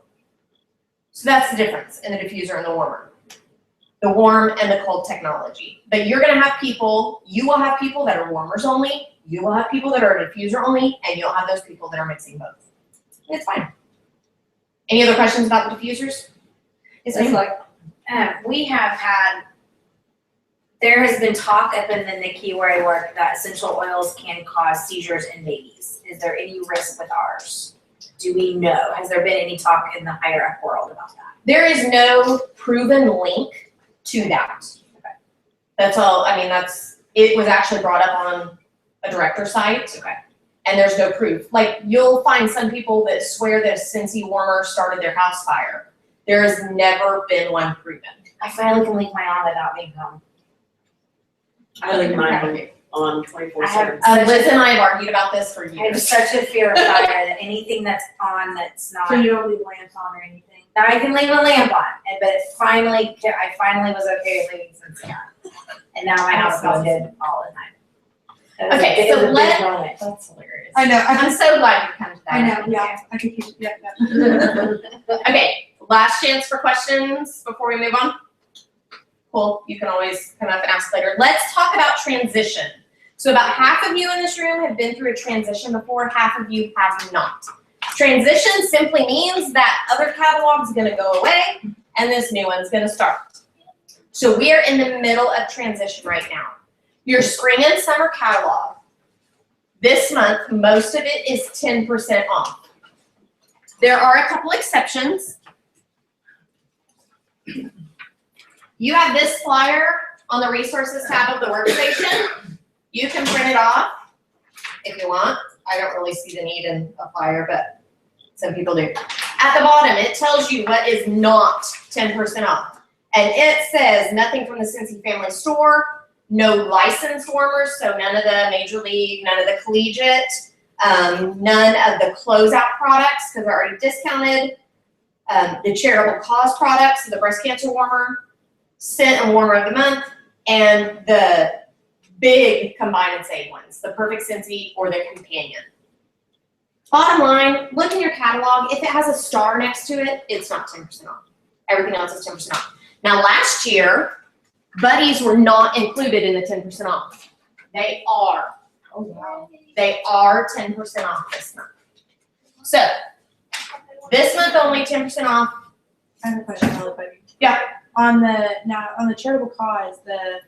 So that's the difference in the diffuser and the warmer. The warm and the cold technology. But you're gonna have people, you will have people that are warmers only, you will have people that are diffuser only, and you'll have those people that are mixing both. It's fine. Any other questions about the diffusers? It's like, we have had, there has been talk up in the NICU where I work that essential oils can cause seizures in babies. Is there any risk with ours? Do we know? Has there been any talk in the higher up world about that? There is no proven link to that. Okay. That's all, I mean, it was actually brought up on a director's site. Okay. And there's no proof. Like, you'll find some people that swear that a Scentsy warmer started their house fire. There has never been one proven. I finally can leave mine on without being home. I leave mine on 24/7. Liz and I have argued about this for I have years. such a fear of fire that anything that's on that's not. So you don't leave lamps on or anything? Now I can leave a lamp on, but I finally was okay with leaving Scentsy on. And now my house smells good all the time. Okay, so moment. That's hilarious. I know, I'm so glad you come to that. I know, yeah, I could keep, yeah. Okay, last chance for questions before we move on. Cool, you can always come up and ask later. Let's talk about transition. So about half of you in this room have been through a transition before, half of you have not. Transition simply means that other catalog's gonna go away and this new one's gonna start. So we are in the middle of transition right now. Your spring and summer catalog, this month, most of it is 10% off. There are a couple exceptions. You have this flyer on the resources tab of the workstation. You can print it off if you want. I don't really see the need in a flyer, but some people do. At the bottom, it tells you what is not 10% off. And it says nothing from the Scentsy Family Store, no licensed warmers, so none of the Major League, none of the collegiate, none of the closeout products because they're already discounted, the charitable cause products, the breast cancer warmer, scent and warmer of the month, and the big combine and save ones, the Perfect Scentsy or the Companion. Bottom line, look in your catalog. If it has a star next to it, it's not 10% off. Everything else is 10% off. Now last year, buddies were not included in the 10% off. They are. Oh wow. They are 10% off this month. So, this month only 10% off. I have a question really quick. Yeah. On the charitable cause, the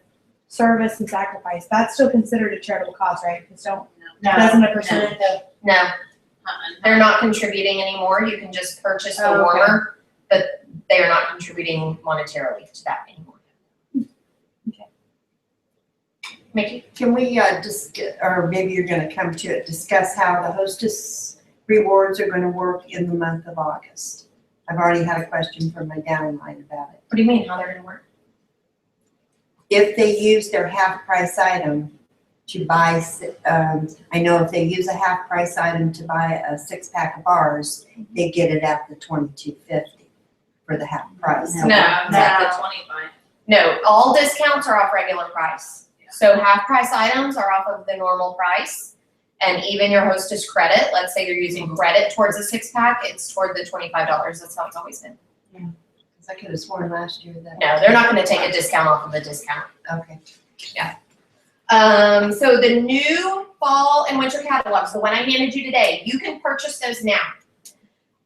service and sacrifice, that's still considered a charitable cause, right? Because doesn't a percentage of No, they're not contributing anymore. You can just purchase the Oh, okay. warmer, but they are not contributing monetarily to that anymore. Okay. Mickey? Can we or maybe you're gonna come to it, discuss how the hostess rewards are gonna work in the month of August? I've already had a question from my downline about it. What do you mean, how they're gonna work? If they use their half price item to buy, I know if they use a half price item to buy a 6-pack of bars, they get it at the $22.50 for the half price. No, Not the 25. No, all discounts are off regular price. So half price items are off of the normal price. And even your hostess credit, let's say you're using credit towards a 6-pack, it's toward the $25. That's how it's always been. I could have sworn last year that. No, they're not gonna take a discount off of a discount. Okay. So the new fall and winter catalogs, the one I handed you today, you can purchase those now.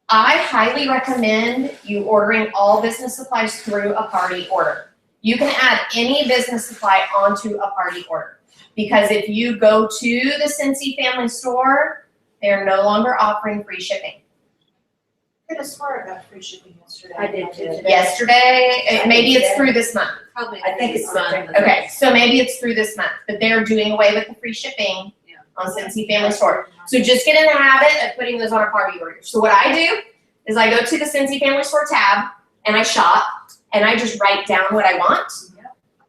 I highly recommend you ordering all business supplies through a party order. You can add any business supply onto a party order. Because if you go to the Scentsy Family Store, they're no longer offering free shipping. I could have swore I got free shipping yesterday. I did too. Yesterday, maybe it's through this month. Probably. I think it's fun. Okay, so maybe it's through this month, but they're doing away with the free shipping on Scentsy Family Store. So just get in the habit of putting those on a party order. So what I do is I go to the Scentsy Family Store tab and I shop and I just write down what I want.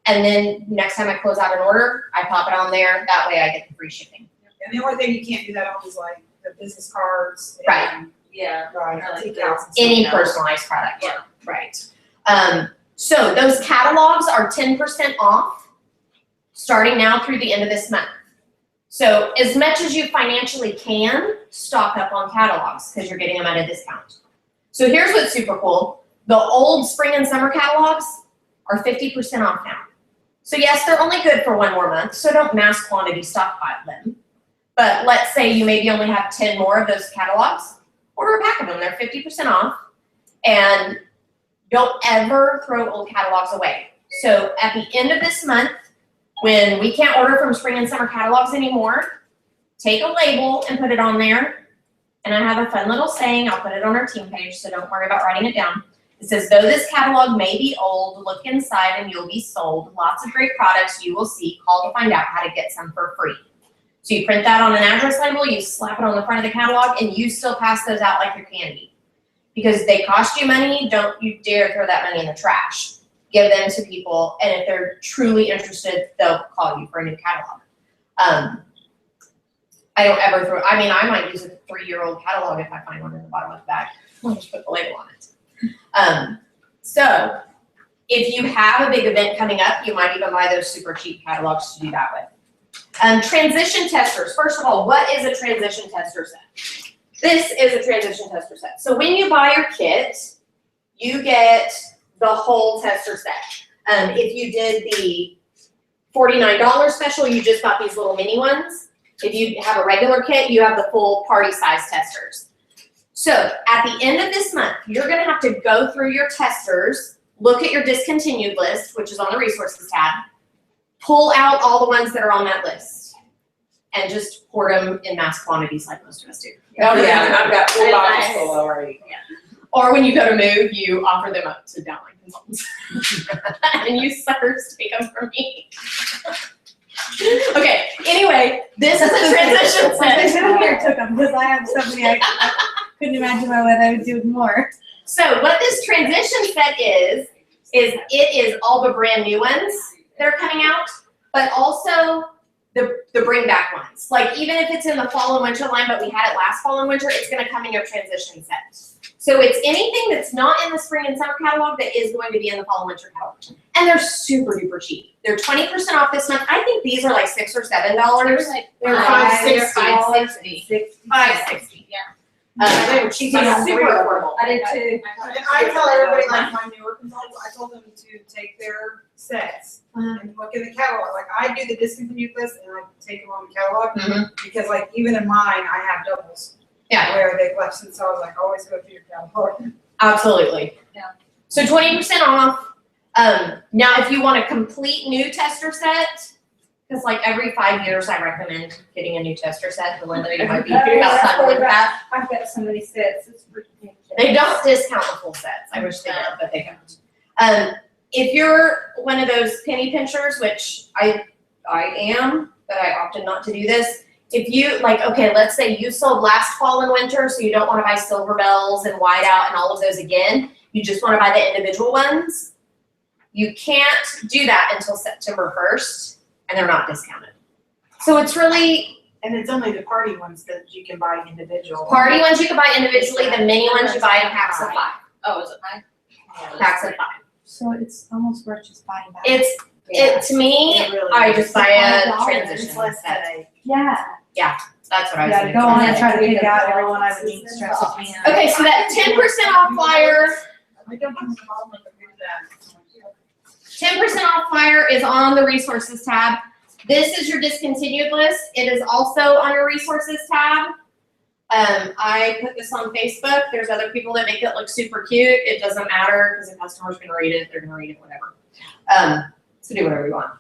And then next time I close out an order, I pop it on there. That way I get the free shipping. And the only thing you can't do that on is like the business cards. Right. And, Yeah. right, I like take those. outs and Any stuff. personalized product. Yeah. Right. So those catalogs are 10% off starting now through the end of this month. So as much as you financially can, stock up on catalogs because you're getting them at a discount. So here's what's super cool. The old spring and summer catalogs are 50% off now. So yes, they're only good for one more month, so don't mass quantity stockpile them. But let's say you maybe only have 10 more of those catalogs. Order a pack of them, they're 50% off. And don't ever throw old catalogs away. So at the end of this month, when we can't order from spring and summer catalogs anymore, take a label and put it on there. And I have a fun little saying, I'll put it on our team page, so don't worry about writing it down. It says, though this catalog may be old, look inside and you'll be sold. Lots of great products you will see. Call to find out how to get some for free. So you print that on an address label, you slap it on the front of the catalog, and you still pass those out like your candy. Because they cost you money, don't you dare throw that money in the trash. Give them to people, and if they're truly interested, they'll call you for a new catalog. I don't ever throw, I mean, I might use a 3-year-old catalog if I find one in the bottom of the bag. I'll just put the label on it. So if you have a big event coming up, you might even buy those super cheap catalogs to do that with. Transition testers. First of all, what is a transition tester set? This is a transition tester set. So when you buy your kit, you get the whole tester set. If you did the $49 special, you just got these little mini ones. If you have a regular kit, you have the full party size testers. So at the end of this month, you're gonna have to go through your testers, look at your discontinued list, which is on the resources tab, pull out all the ones that are on that list, and just hoard them in mass quantities like most of us do. Oh, yeah, I've got 4 Very bottles nice. full already. Or when you go to move, you offer them up to downline consultants. And you suckers take them from me. Okay, anyway, this is the transition I set. should have here took them because I have something I couldn't imagine what I would do with more. So what this transition set is it is all the brand new ones that are coming out, but also the bring back ones. Like even if it's in the fall and winter line, but we had it last fall and winter, it's gonna come in your transition set. So it's anything that's not in the spring and summer catalog that is going to be in the fall and winter catalog. And they're super duper cheap. They're 20% off this month. I think these are like $6 or $7. They're $5.60. $5.60. They were cheap, Yeah. super affordable. I did too. And I tell everybody, like my newer consultants, I told them to take their sets and look in the catalog. Like I do the discontinued list and I take them on the catalog because like even in mine, I have doubles. Yeah. Where they've left since so I was like, always go through your catalog. Absolutely. Yeah. So 20% off. Now if you want a complete new tester set, because like every 5 years I recommend getting a new tester set, the one that you might be about time to look at. I've got so many sets, it's ridiculous. They don't discount the full sets. I wish they did, but they don't. If you're one of those penny pinchers, which I am, but I opted not to do this. If you, like, okay, let's say you sold last fall and winter, so you don't want to buy Silver Bells and Whiteout and all of those again. You just want to buy the individual ones. You can't do that until September 1st, and they're not discounted. So it's really, And it's only the party ones that you can buy individual. party ones you can buy individually, the mini ones you buy in packs of 5. Oh, is it mine? Packs of 5. So it's almost worth just buying back. It to me, It really I is. just buy a $5. transition It's less set. headache. Yeah. That's what I was Yeah, gonna to go on and say. try to pick out everyone I would need to stresses me out. Okay, so that 10% off flyer, I don't have a problem with that. 10% off flyer is on the resources tab. This is your discontinued list. It is also on your resources tab. I put this on Facebook. There's other people that make it look super cute. It doesn't matter because the customer's gonna read it. They're gonna read it, whatever. So do whatever you want.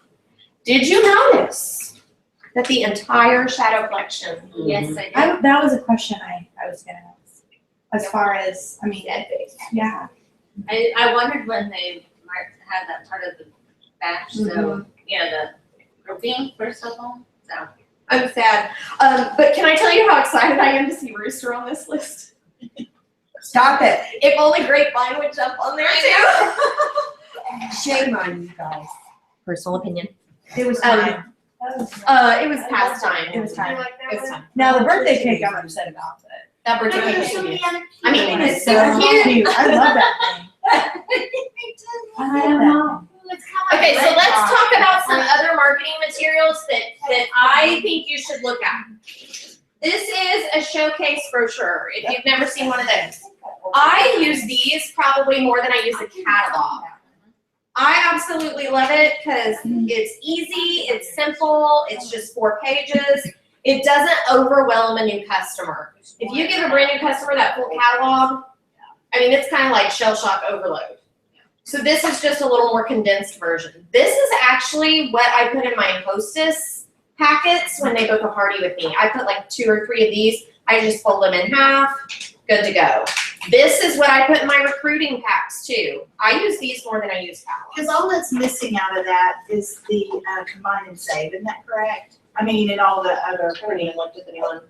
Did you notice that the entire shadow collection? Yes, I did. That was a question I was gonna ask. As far as, I mean, yeah. I wondered when they might have that part of the batch, so, yeah, the grouping first of all, so. I'm sad. But can I tell you how excited I am to see Rooster on this list? Stop it. If only Grapevine would jump on there too. Shame on you guys. Personal opinion. It was Um, time. It was past time. It was time. It was time. Now, the birthday cake I'm upset about, but. That birthday cake is cute. I mean, It's it's so super cute. cute. I love that thing. I love that thing. Okay, so let's talk about some other marketing materials that I think you should look at. This is a showcase brochure, if you've never seen one of those. I use these probably more than I use a catalog. I absolutely love it because it's easy, it's simple, it's just 4 pages. It doesn't overwhelm a new customer. If you give a brand new customer that full catalog, I mean, it's kind of like shell shock overload. So this is just a little more condensed version. This is actually what I put in my hostess packets when they book a party with me. I put like 2 or 3 of these. I just fold them in half, good to go. This is what I put in my recruiting packs too. I use these more than I use catalogs. Because all that's missing out of that is the combine and save, isn't that correct? I mean, and all the other. I haven't even looked at the new one.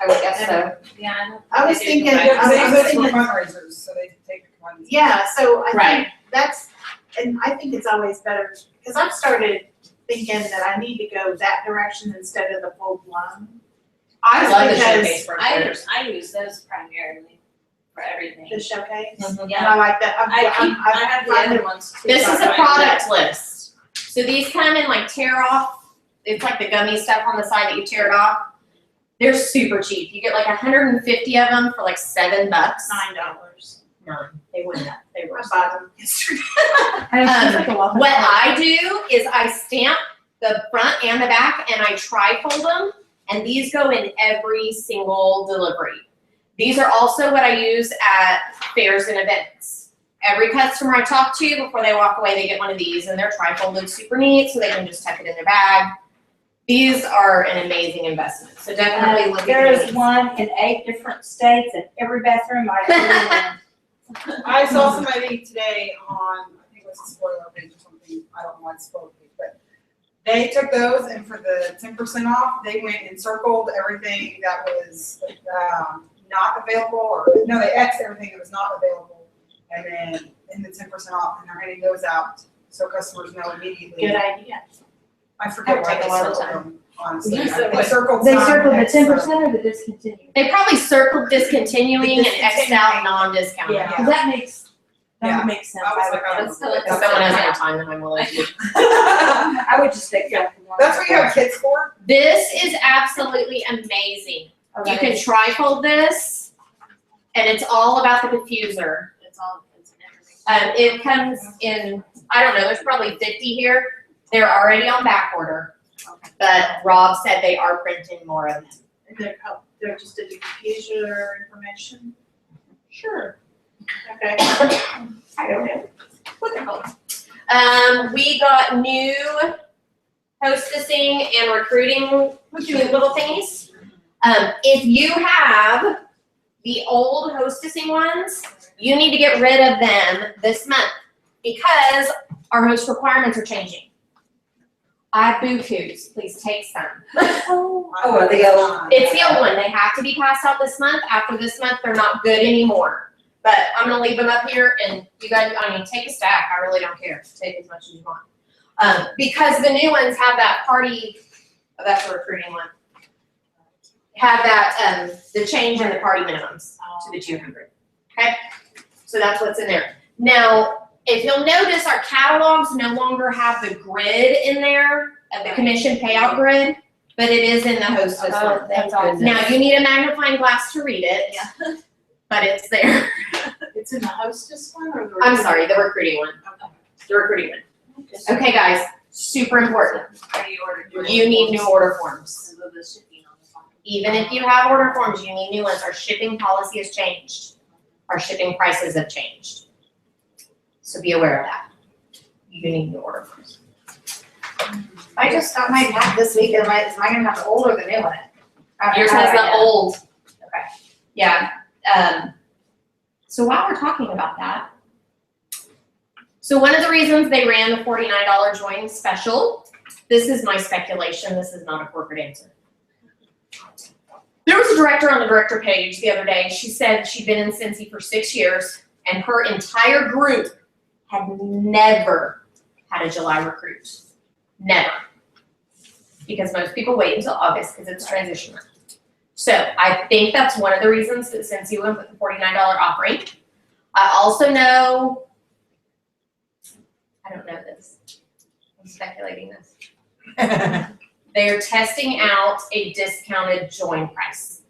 I would guess so. Yeah, I don't I was think they do thinking, combine. I was They thinking, fundraisers, so they take ones. yeah, so I Right. think that's, and I think it's always better, because I've started thinking that I need to go that direction instead of the full blown. I love the Because showcase brochures. I use those primarily for everything. The showcase. And Yeah, I like that. I have the other ones too. This is so a I product list. So these come in like tear off. It's like the gummy stuff on the side that you tear it off. They're super cheap. You get like 150 of them for like $7. $9. No, they went up. They were. I bought them yesterday. I know, she's like a welcome What home. I do is I stamp the front and the back, and I tri-fold them, and these go in every single delivery. These are also what I use at fairs and events. Every customer I talk to, before they walk away, they get one of these, and they're tri-folded, super neat, so they can just tuck it in their bag. These are an amazing investment, so definitely look at There is these. one in 8 different states in every bathroom I've ever been in. I saw somebody today on, I think it was a spoiler page or something, I don't know why it's spoiler page, but they took those and for the 10% off, they went and circled everything that was, not available, or, no, they X'd everything that was not available. And then in the 10% off, and they're handing those out, so customers know immediately. Good idea. I forget why Take they a lot of circled them, honestly. Yeah, They circled They some, circled the X'd 10% some. or the discontinued? They probably circled discontinuing and X'd out non-discounted. Yeah. Cause that makes, that Yeah. would make sense. I was I like, would I think. don't know. If someone has more time than I'm willing to. I would just take that one. That's what you have kids for? This is absolutely amazing. You can tri-fold this, and it's all about the diffuser. It's in everything. It comes in, I don't know, there's probably 50 here. They're already on back order, but Rob said they are printing more of them. They're just a diffuser information. Sure. Okay. I don't know what they're called. We got new hostessing and recruiting cute little thingies. If you have the old hostessing ones, you need to get rid of them this month because our host requirements are changing. I have boo-coos, please take some. Oh, the old. It's the old one, they have to be passed out this month. After this month, they're not good anymore. But I'm gonna leave them up here and you guys, I mean, take a stack, I really don't care, take as much as you want. Because the new ones have that party, oh, that's a recruiting one. Have that, the change in the party minimums to the 200, okay? So that's what's in there. Now, if you'll notice, our catalogs no longer have the grid in there, the commission payout grid, but it is in the hostess one. That's awesome. Now, you need a magnifying glass to read it, but it's there. It's in the hostess one or the? I'm sorry, the recruiting one. The recruiting one. Okay, guys, super important. You need new order forms. Even if you have order forms, you need new ones. Our shipping policy has changed. Our shipping prices have changed. So be aware of that. You need new order forms. I just got my pack this week, am I gonna have the old or the new one? Yours has the old. Okay. Yeah. So while we're talking about that, so one of the reasons they ran the $49 join special, this is my speculation, this is not a corporate answer. There was a director on the director page the other day, she said she'd been in Scentsy for 6 years, and her entire group had never had a July recruit. Never. Because most people wait until August because it's transition month. So I think that's one of the reasons that Scentsy went with the $49 offering. I also know, I don't know this, I'm speculating this. They're testing out a discounted join price.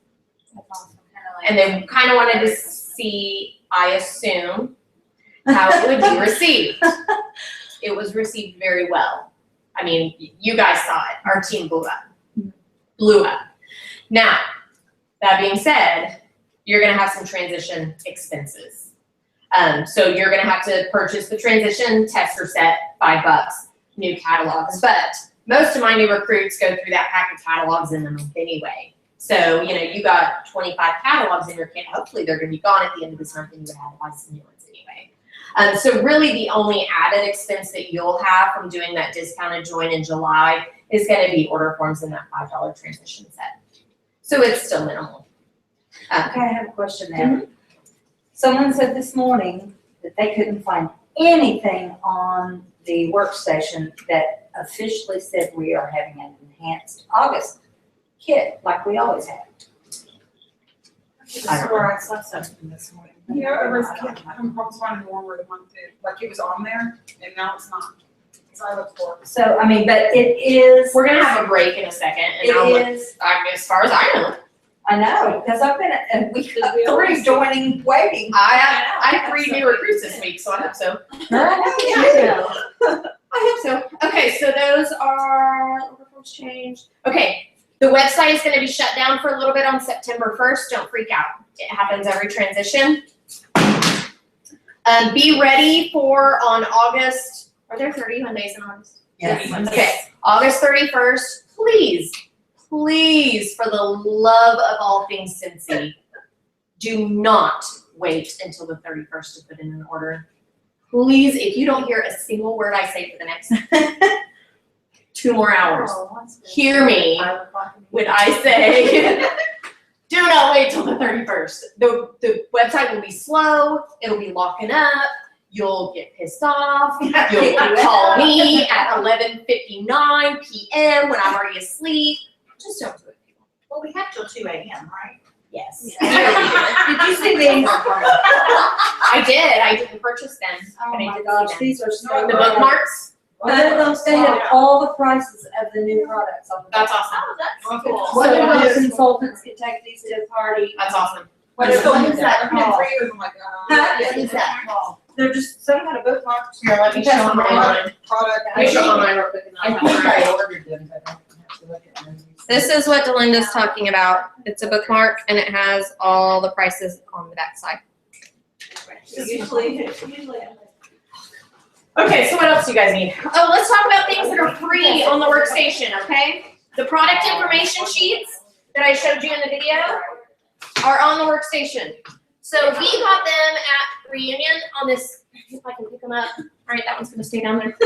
And they kind of wanted to see, I assume, how it would be received. It was received very well. I mean, you guys saw it. Our team blew up. Blew up. Now, that being said, you're gonna have some transition expenses. So you're gonna have to purchase the transition tester set, $5, new catalogs. But most of my new recruits go through that pack of catalogs in a month anyway. So, you know, you got 25 catalogs in your kit. Hopefully they're gonna be gone at the end of this month and you would have to buy some new ones anyway. So really the only added expense that you'll have from doing that discounted join in July is gonna be order forms in that $5 transition set. So it's still minimal. Okay, I have a question there. Someone said this morning that they couldn't find anything on the workstation that officially said we are having an enhanced August kit, like we always have. I swear I saw something this morning. Yeah, it was, I'm finding the one where the one too, like it was on there, and now it's not. So I looked for it. So, I mean, but it is. We're gonna have a break in a second and I'll look, It is, as far as I know. I know, because I've been, and we got 3 joining, waiting. I have 3 new recruits this week, so I hope so. I know. I hope so. Okay, so those are uniforms changed. Okay, the website is going to be shut down for a little bit on September 1st. Don't freak out. It happens every transition. Be ready for on August. Are there 31 days in August? Yes. Okay, August 31st. Please, please, for the love of all things Scentsy, do not wait until the 31st to put in an order. Please, if you don't hear a single word I say for the next 2 more hours, hear me when I say, do not wait till the 31st. The website will be slow, it'll be locking up, you'll get pissed off, you'll call me at 11:59 p.m. when I'm already asleep. Just don't do it, people. Well, we have till 2 a.m., right? Yes. Did you see these? I did. I didn't purchase them. Oh but I my did gosh, see these are so. them. The bookmarks. They have all the prices of the new products on them. That's awesome. Oh, that's Cool. cool. So our consultants can take these to a party. That's awesome. What is that I've been called? 3 years, I'm like, What is that called? They're just some kind of bookmarks. Here, let me show them online. product. Let me show them online real quick. And I I'll think I ordered them, but I have to look at them. This is what Delinda's talking about. It's a bookmark and it has all the prices on the back side. Usually. Okay, so what else do you guys need? Oh, let's talk about things that are free on the workstation, okay? The product information sheets that I showed you in the video are on the workstation. So we got them at Reunion on this, if I can pick them up. All right, that one's gonna stay down there.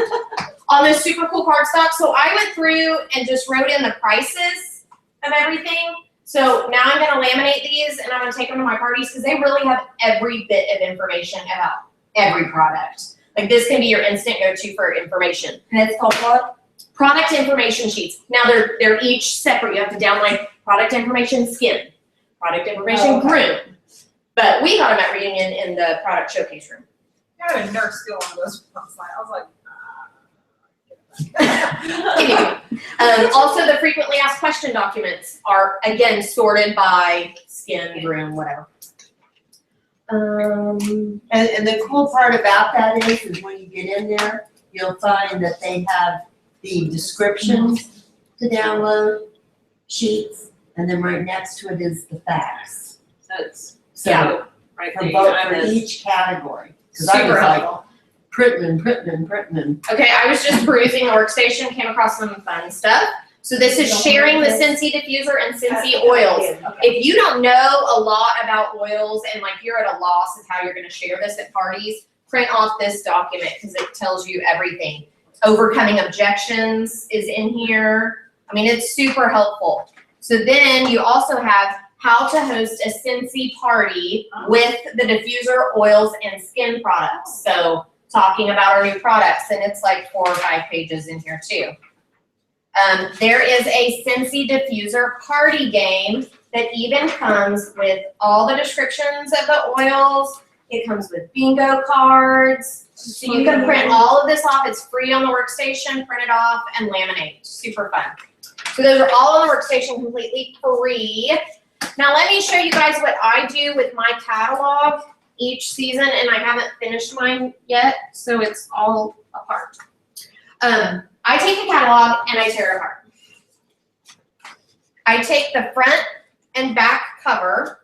On this super cool cardstock. So I went through and just wrote in the prices of everything. So now I'm gonna laminate these and I'm gonna take them to my parties because they really have every bit of information about every product. Like this can be your instant go-to for information. And it's called what? Product information sheets. Now they're each separate. You have to download product information skin, product information groom. But we got them at Reunion in the product showcase room. I had a nurse steal one of those last night. I was like, Anyway, also the frequently asked question documents are again sorted by skin, groom, whatever. And the cool part about that is when you get in there, you'll find that they have the descriptions to download, sheets, and then right next to it is the facts. So it's, So right for there. both, for each category. Cause I was Super like, helpful. printing. Okay, I was just perusing the workstation, came across some fun stuff. So this is sharing the Scentsy diffuser and Scentsy oils. If you don't know a lot about oils and like you're at a loss of how you're gonna share this at parties, print off this document because it tells you everything. Overcoming objections is in here. I mean, it's super helpful. So then you also have how to host a Scentsy party with the diffuser, oils, and skin products. So talking about our new products, and it's like 4 or 5 pages in here too. There is a Scentsy diffuser party game that even comes with all the descriptions of the oils. It comes with bingo cards. So you can print all of this off. It's free on the workstation, print it off and laminate. Super fun. So those are all on the workstation, completely free. Now let me show you guys what I do with my catalog each season, and I haven't finished mine yet, so it's all apart. I take the catalog and I tear it apart. I take the front and back cover,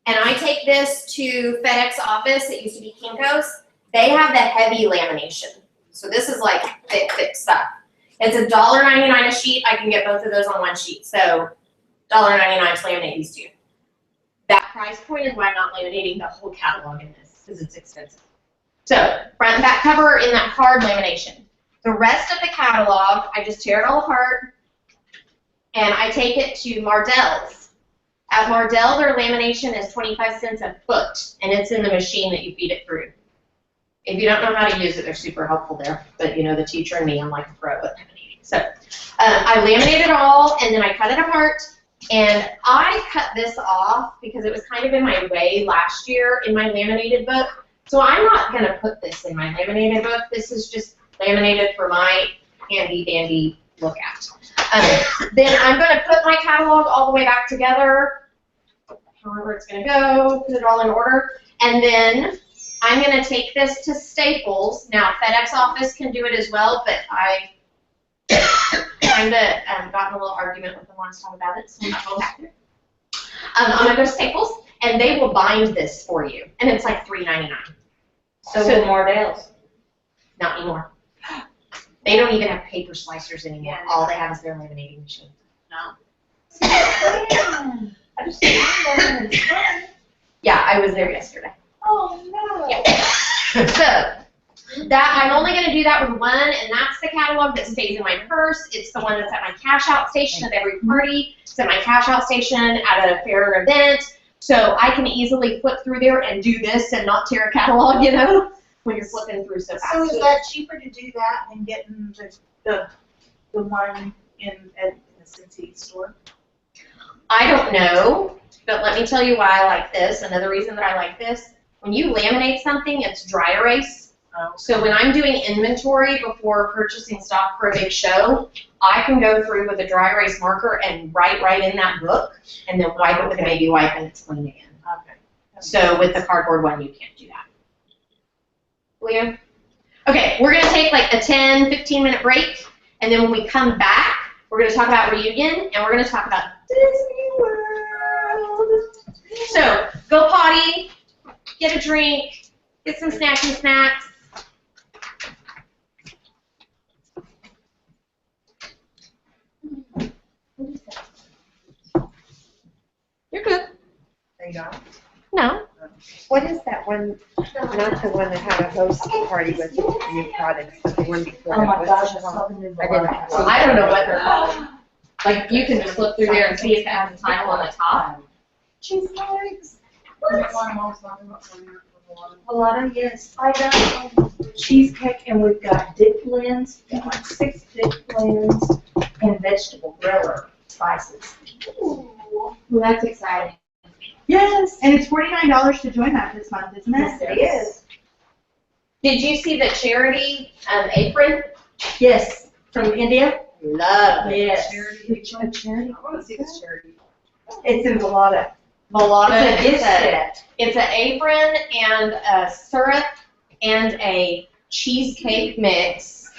and I take this to FedEx office. It used to be Kinko's. They have the heavy lamination. So this is like thick stuff. It's $1.99 a sheet. I can get both of those on one sheet. So $1.99 to laminate these two. That price point is why I'm not laminating the whole catalog in this, because it's expensive. So front and back cover are in that hard lamination. The rest of the catalog, I just tear it all apart, and I take it to Mardell's. At Mardell, their lamination is 25 cents a foot, and it's in the machine that you feed it through. If you don't know how to use it, they're super helpful there. But you know, the teacher and me, I'm like a pro at laminating. So I laminate it all, and then I cut it apart. And I cut this off because it was kind of in my way last year in my laminated book. So I'm not going to put this in my laminated book. This is just laminated for my handy dandy look at. Then I'm going to put my catalog all the way back together, however it's going to go, put it all in order. And then I'm gonna take this to Staples. Now FedEx office can do it as well, but I kinda got in a little argument with them last time about it, so I'm not going back there. I'm gonna go to Staples and they will bind this for you, and it's like $3.99. So will Mardell's. Not anymore. They don't even have paper slicers anymore. All they have is their laminating machine. I just Yeah, I was there yesterday. Oh, no. So, that, I'm only gonna do that with one, and that's the catalog that stays in my purse. It's the one that's at my cash out station at every party. It's at my cash out station at a fair or event. So I can easily flip through there and do this and not tear a catalog, you know, when you're flipping through so fast. So is that cheaper to do that than getting the one at the Scentsy store? I don't know, but let me tell you why I like this. Another reason that I like this, when you laminate something, it's dry erase. So when I'm doing inventory before purchasing stock for a big show, I can go through with a dry erase marker and write right in that book, and then wipe it with a baby wipe and it's clean again. Okay. So with the cardboard one, you can't do that. Leo? Okay, we're gonna take like a 10, 15-minute break, and then when we come back, we're gonna talk about Reunion, and we're gonna talk about Disney World. So, go potty, get a drink, get some snacky snacks. You're good. Are you not? No. What is that one, not the one that had a host party with new products, but the one before that? What's it called? I don't know what they're called. Like, you can just look through there and see if it has a title on the top. Cheesecakes. Mulatto, yes. I got cheesecake and we've got dip blends, like 6 dip blends and vegetable griller spices. Well, that's exciting. Yes, and it's $49 to join that this month, isn't it? Yes, it is. Did you see the charity apron Yes. from India? Love it. Yes. A charity? I wanna see this charity. It's in Mulatto. Mulatto. It's a gift set. It's an apron and a syrup and a cheesecake mix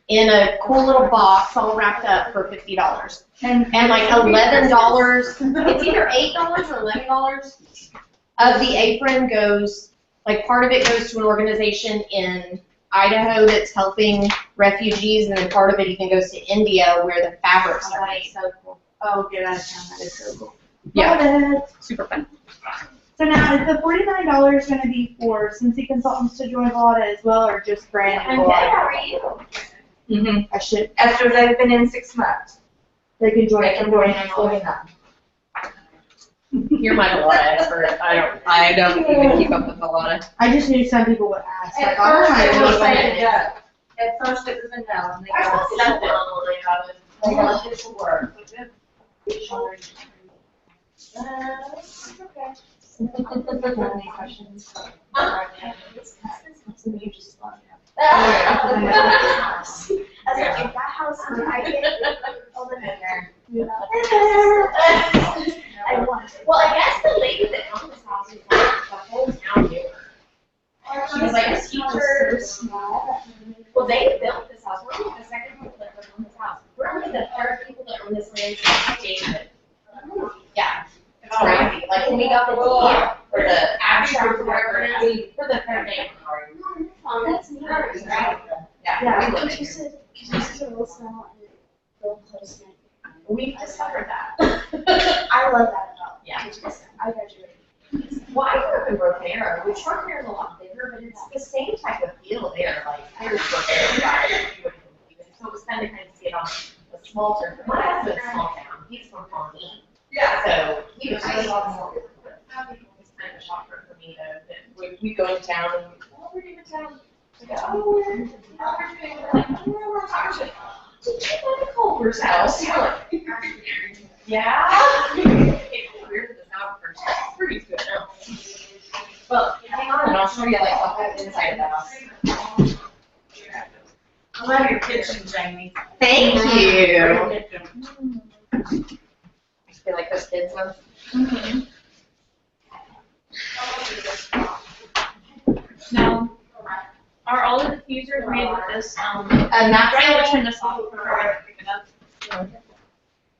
in a cool little box all wrapped up for $50. And like $11, it's either $8 or $11 of the apron goes, like part of it goes to an organization in Idaho that's helping refugees, and then part of it even goes to India where the fabrics are made. So cool. Oh, get out of town, that is so cool. Yeah. Love it. Super fun. So now, is the $49 gonna be for Scentsy consultants to join Mulatto as well, or just brand I'm new good, Mulatto? how are you? Mm-hmm. I should, After they've been in 6 months, they can join. they can join in $49. You're my Mulatto expert. I don't even keep up with Mulatto. I just knew some people would ask, like, At I first, don't it know was what a it is. no. At first, it was a no, and they got something. They got this word. Any questions? I was like, if that house was I get, I'll live in there. I want it. Well, I guess the lady that owned this house was like, the whole town knew her. She was like a teacher. Well, they built this house. We're only the second people that own this house. We're only the third people that own this land since David. Yeah. It's crazy. Like when we got the deed for the abstract or whatever it is, we're the third name. That's nice, right? Yeah, we live in Could you here. sit a little smell and real close knit? We've discovered that. I love that about. Yeah. I graduated. Well, I grew up in Broken Arrow, which Broken Arrow's a lot bigger, but it's the same type of feel there. Like, there's Broken Arrow guys, so it was kind of see it on a small town. My husband's small town. He's from Pawnee. Yeah. So he was just a lot more. It's kind of a shocker for me though. That we go to town and we're in town. We go, oh, we're doing like, we're talking. Did you go to Culver's house? You're like, yeah. It's weird that this house first. We're used to it now. Well, hang on and I'll show you like the whole inside of the house. I love your kitchen, Jamie. Thank you. I feel like those kids ones. No. Are all of the diffusers made with this, And I'm that's trying to the turn this off before I pick it up.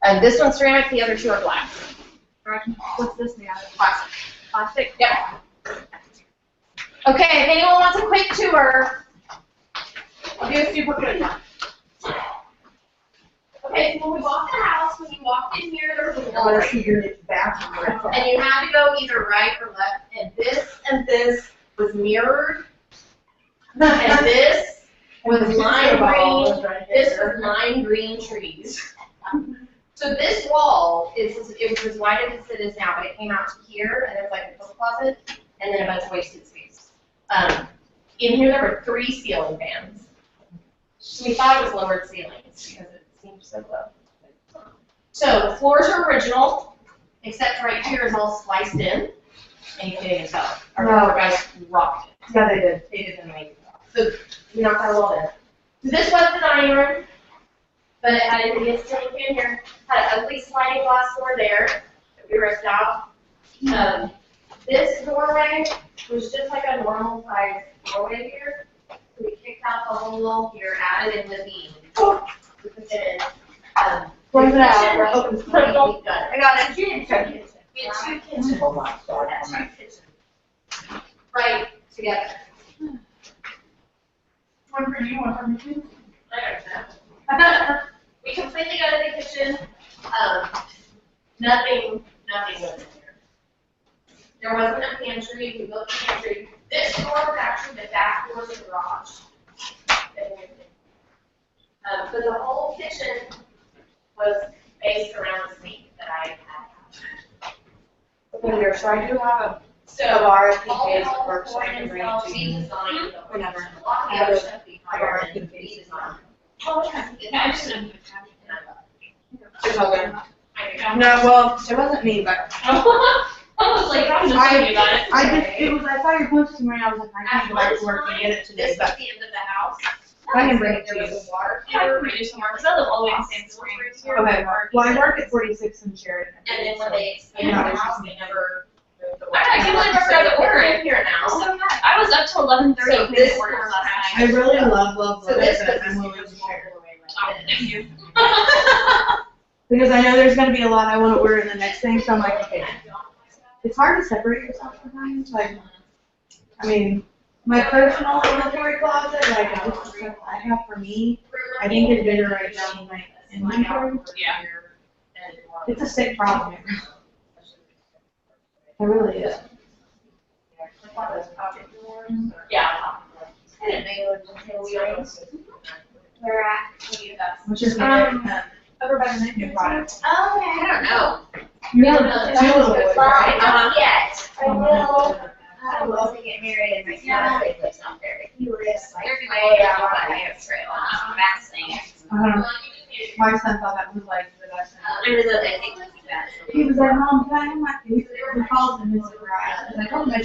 and this one's ceramic, the other two are black. What's this made out of? Plastic. Plastic? Yep. Okay, if anyone wants a quick tour, I'll do a super quick one. Okay, so when we bought the house, when you walked in here, there was a wall right here. And you had to go either right or left, and this was mirrored. And this was lime green, this was lime green trees. So this wall it was as wide as it is now, but it came out to here, and there was like a coat closet, and then a bunch of wasted space. In here, there were 3 ceiling fans. We thought it was lowered ceilings because it seemed so low. So the floors are original, except right here is all spliced in, and you can't even tell. Our guys rocked it. Yeah, they did. They did an amazing job. So we knocked out a wall there. So this was the dining room, but it had a ceiling fan here, had an ugly sliding glass door there that we ripped out. This doorway was just like a normal size doorway here. So we kicked out the hole here, added in the beam. We put it in. Close it out. We're open. I got it. We had 2 kitchens. Right together. One for you, one for me too. We completely gutted the kitchen. Nothing was in here. There wasn't a pantry. We built the pantry. This door was actually the back door of the garage. But the whole kitchen was based around the sink that I had. Okay, here, so I do have a So RFP all page the works, so I flooring can bring and it stuff, to we you. designed, Whenever. a lot of the other stuff we hired and we designed. Oh, okay. Yeah, I just didn't have It's all good. I No, well, it wasn't me, but I was like, I'm just telling you about it. I saw your post this morning, I was like, I can't go back to work and get it today, This was but the end of the house. I can bring it to There you. was a water Yeah, I heater. can bring you some more, because I live all the way in San Spring. Okay, well, I work at 46 in Sheridan. And then when they expanded the house, they never moved the I can't believe I forgot to order it. Here now. I was up till 11:30 So when this I ordered was last I night. really love So this it, was but I'm willing to share. Oh, thank you. Because I know there's gonna be a lot I wanna order in the next thing, so I'm like, okay. It's hard to separate yourself sometimes, like, I mean, my personal inventory closet, like, just the stuff I have for me, I think is bigger right now than my inventory. Yeah. It's a sick problem. It really is. Yeah. I didn't know you lived in Taylor Springs. Where at? Which is Over by the Lincoln product. Oh, okay. I don't know. you have two little boys, right? Not yet. I will. I will to get married and my fiance lives out there. He lives like way out on the trail. My son thought that was like the best thing. I don't know that I think that's bad. He was like, Mom, can I have my food? He calls him his surprise. I was like, oh, my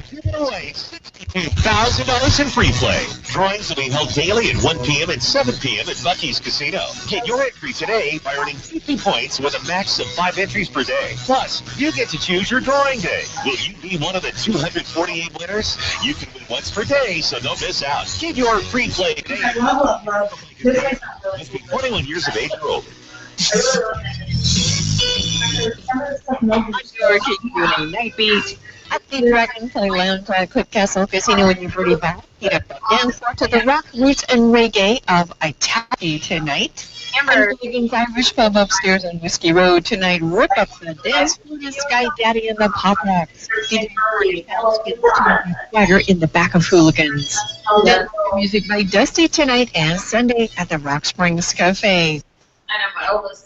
Giving away $1,000 in free play. Drawings will be held daily at 1 p.m. and 7 p.m. at Bucky's Casino. Get your entry today by earning 50 points with a max of 5 entries per day. Plus, you get to choose your drawing day. Will you be one of the 248 winners? You can win once per day, so don't miss out. Get your free play today. love. This is not really. Must be 21 years of age or older. I'm Georgie Rooney, Night Beach, at the Dragonfly Lounge at Cliff Castle Casino in Newbury Valley. Get up and dance to the rock, roots, and reggae of Itaki tonight. And Gilligan's Irish Pub upstairs on Whiskey Road tonight. Rip up the dance floor to Sky Daddy and the Pop Rocks. DJ Swagger in the back of Hooligans. Music by Dusty tonight and Sunday at the Rock Springs Cafe.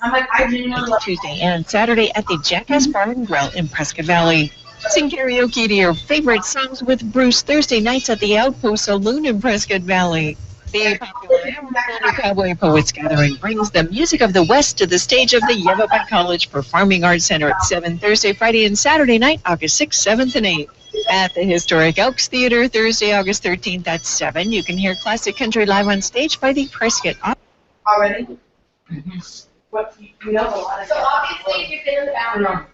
like, I genuinely love Tuesday and Saturday at the Jackass Bar and Grill in Prescott Valley. Sing karaoke to your favorite songs with Bruce Thursday nights at the Outpost Saloon in Prescott Valley. The popular Cowboy Poets Gathering brings the music of the West to the stage of the Yavapai College Performing Arts Center at 7 Thursday, Friday, and Saturday night, August 6th, 7th, and 8th. At the Historic Elks Theater, Thursday, August 13th at 7, you can hear classic country live on stage by the Prescott. already. What, you know a lot of So stuff. obviously, if you've been in the bathroom,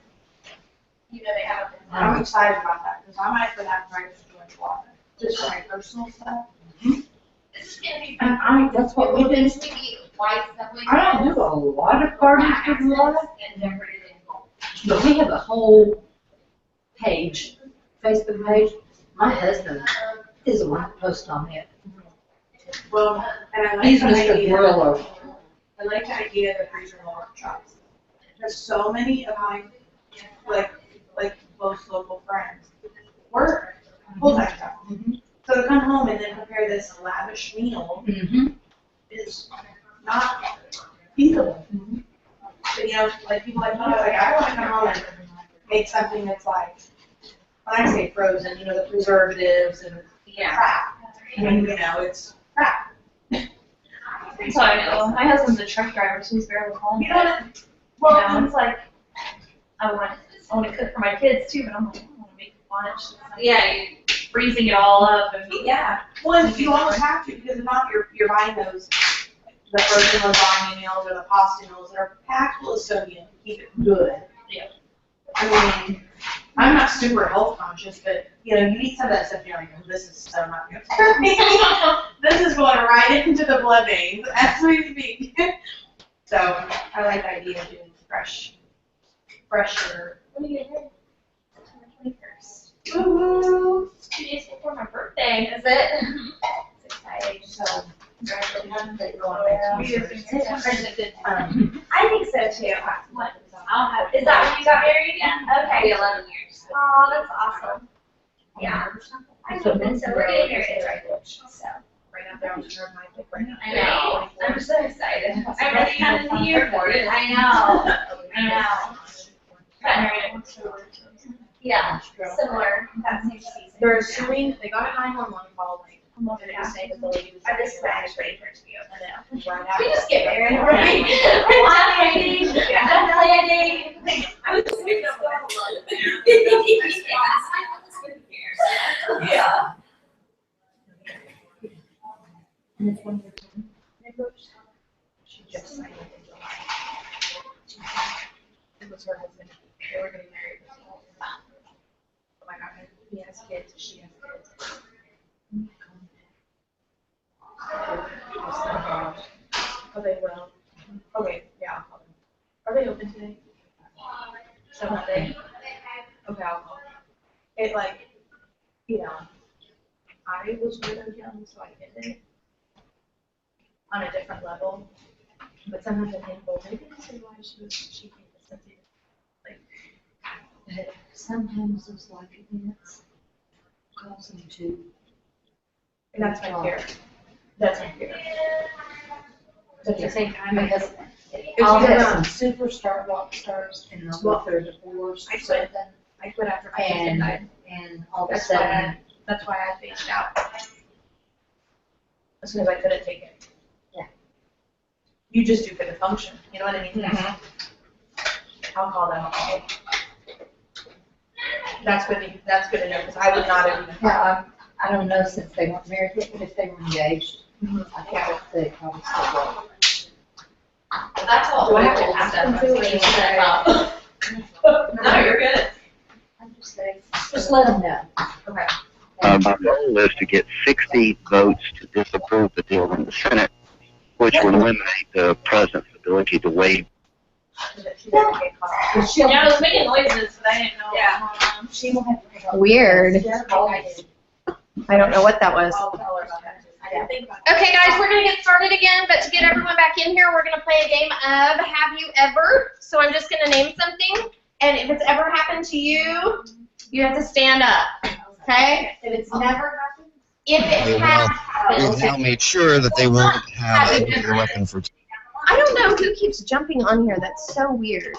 you know they have. I'm excited about that, because I might put that right to join Just for my personal stuff. This is gonna be. And that's what we did. I don't do a lot of parties with love, but we have a whole page, Facebook page. My husband is the one that posts on it. Well, and I like He's the Mr. idea. Grillo. I like the idea of the freezer workshops. There's so many of my, like close local friends work full-time job. So to come home and then prepare this lavish meal is not feasible. But, you know, like people like me, like I want to come home and make something that's like, when I say frozen, you know, the preservatives and crap. I mean, you know, it's crap. So I know, my husband's a truck driver, so he's barely home. You know what? Well, it's like, I want to cook for my kids too, but I'm like, I want to make lunch. Yeah, you're freezing it all up and. Yeah, well, and you almost have to, because if not, you're buying those, the frozen lasagna meals or the pasta meals that are packed full of sodium to keep it good. Yeah. I mean, I'm not super health conscious, but, you know, you eat some of that stuff, you're like, oh, this is so not good for me. This is going right into the blood veins as we speak. So, I like the idea of doing fresher. What are you gonna do? 21st. Woo-hoo! 2 days before my birthday, is it? It's exciting, so. Congratulations. I think so too. What? I'll have. Is that when you got married? Yeah. Okay. 11 years. Oh, that's awesome. Yeah. I love it. So we're getting married right now. So. Right out there on the turn, my pick right now. I know. I'm so excited. I'm ready to come to the airport. I know. Got married at yeah, similar, that same season. They're assuming, they got a 911 call, like, and it was saying that the lady was. I'm just ready for it to be over. I know. Right We out. just get married, right? Planning, planning. I was just waiting Yeah. She just signed it in July. It was her husband, they were getting married this fall. Oh my God, he has kids, she has kids. Oh, they will. Okay, yeah, I'll call them. Are they open today? Something. Okay, I'll call them. It like, you know, I was widowed young, so I get it on a different level. But sometimes I think, well, maybe this is why she came to Scentsy. Like, Sometimes those life events cause them to. and that's my fear. That's my fear. But at the same time, Because it's I'll either have some superstar rock stars and they'll go through a divorce or something. I quit after my husband died. And all of a That's why sudden, that's why I phased out. As soon as I couldn't take it. Yeah. You just do for the function, you know what I mean? I'll call them, okay? That's good to know, because I would not have even. yeah, I don't know since they weren't married yet, but if they were engaged, I think they probably still will. That's all. Do I have to ask them to? No, you're good. I'm just saying, just let them know. Okay. My goal is to get 60 votes to disapprove the deal in the Senate, which would eliminate the president's ability to waive. Yeah, I was making noises, but I didn't know. Yeah. She will have to. Weird. I don't know what that was. I'll tell her about that. I didn't think about Okay, guys, we're gonna get started again, but to get everyone back in here, we're gonna play a game of Have You Ever? So I'm just gonna name something, and if it's ever happened to you, you have to stand up, okay? If it's never happened. If it has We've now happened. made sure that they won't have a nuclear weapon for. I don't know who keeps jumping on here, that's so weird.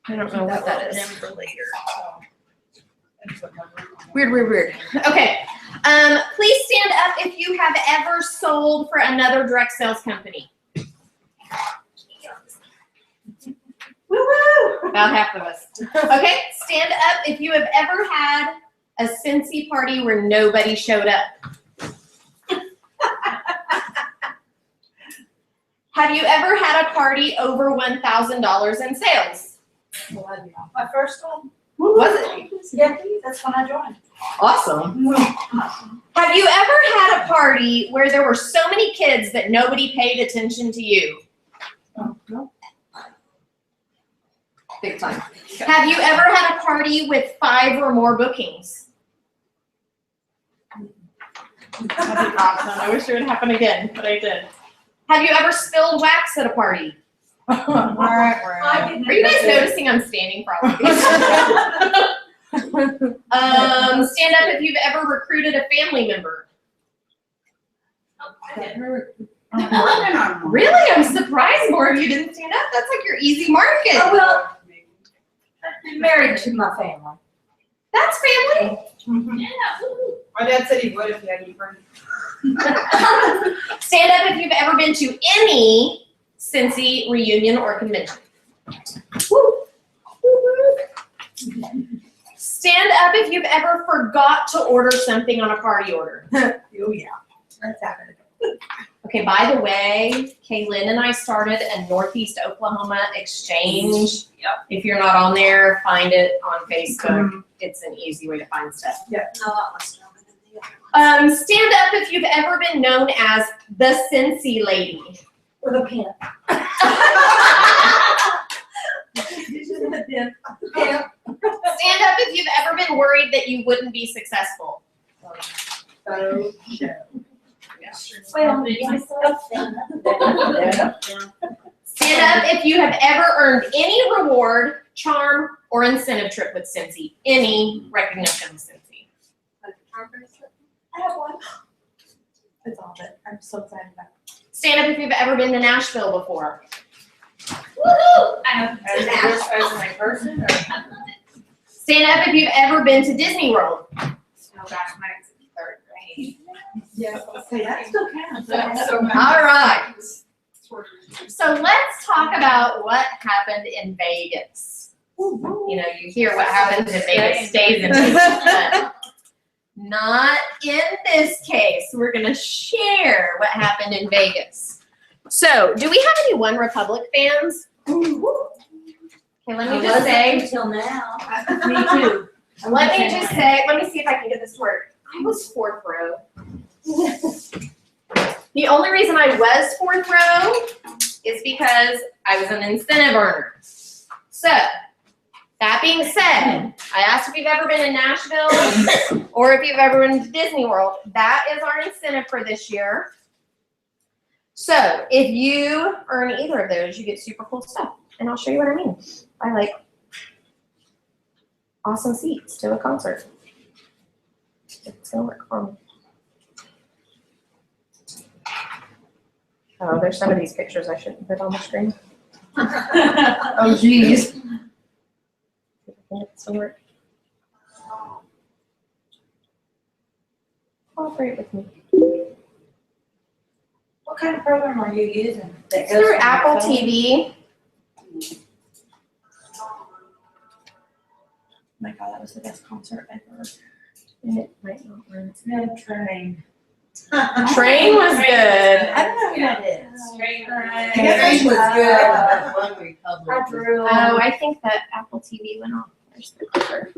I don't know what that is. Weird. Okay. Please stand up if you have ever sold for another direct sales company. Woo-woo! About half of us. Okay, stand up if you have ever had a Scentsy party where nobody showed up. Have you ever had a party over $1,000 in sales? My first one. Was it? Yeah, that's when I joined. Awesome. Have you ever had a party where there were so many kids that nobody paid attention to you? No. Big time. Have you ever had a party with 5 or more bookings? That'd be awesome. I wish it would happen again, but I did. Have you ever spilled wax at a party? Are you guys noticing I'm standing for all of these? Stand up if you've ever recruited a family member. Really? I'm surprised more of you didn't stand up. That's like your easy market. Oh, well, I'm married to my family. That's family. Yeah. My dad said he would if he had any friends. Stand up if you've ever been to any Scentsy reunion or convention. Woo. Stand up if you've ever forgot to order something on a party order. Oh, yeah. That's happened. Okay, by the way, Kaylin and I started a Northeast Oklahoma exchange. Yep. If you're not on there, find it on Facebook. It's an easy way to find stuff. Stand up if you've ever been known as the Scentsy lady. With a pen. Stand up if you've ever been worried that you wouldn't be successful. Well, Stand up if you have ever earned any reward, charm, or incentive trip with Scentsy. Any recognition with Scentsy. I have one. It's all good. I'm so excited about it. Stand up if you've ever been to Nashville before. Woohoo! I know. as my person or? Stand up if you've ever been to Disney World. Oh gosh, mine's in 3rd grade. Yeah, okay, that still counts. All right. So let's talk about what happened in Vegas. You know, you hear what happens in Vegas stays in Vegas. But not in this case. We're going to share what happened in Vegas. So, do we have any One Republic fans? Okay, let me just say. Until now. Me too. Let me just say, let me see if I can get this to work. I was 4th row. The only reason I was 4th row is because I was an incentive earner. So, that being said, I asked if you've ever been to Nashville or if you've ever been to Disney World. That is our incentive for this year. So, if you earn either of those, you get super cool stuff. And I'll show you what I mean. I like awesome seats to a concert. It's gonna work for me. Oh, there's some of these pictures I shouldn't put on the screen. Oh, geez. See if I can get this to work. Cooperate with me. What kind of program are you using? It's through Apple TV. Oh my God, that was the best concert ever. And it might not run. No, Train. Train was good. I don't know who that is. Train. I guess it was good, but One Republic. I drew. Oh, I think that Apple TV went off. There's the clicker.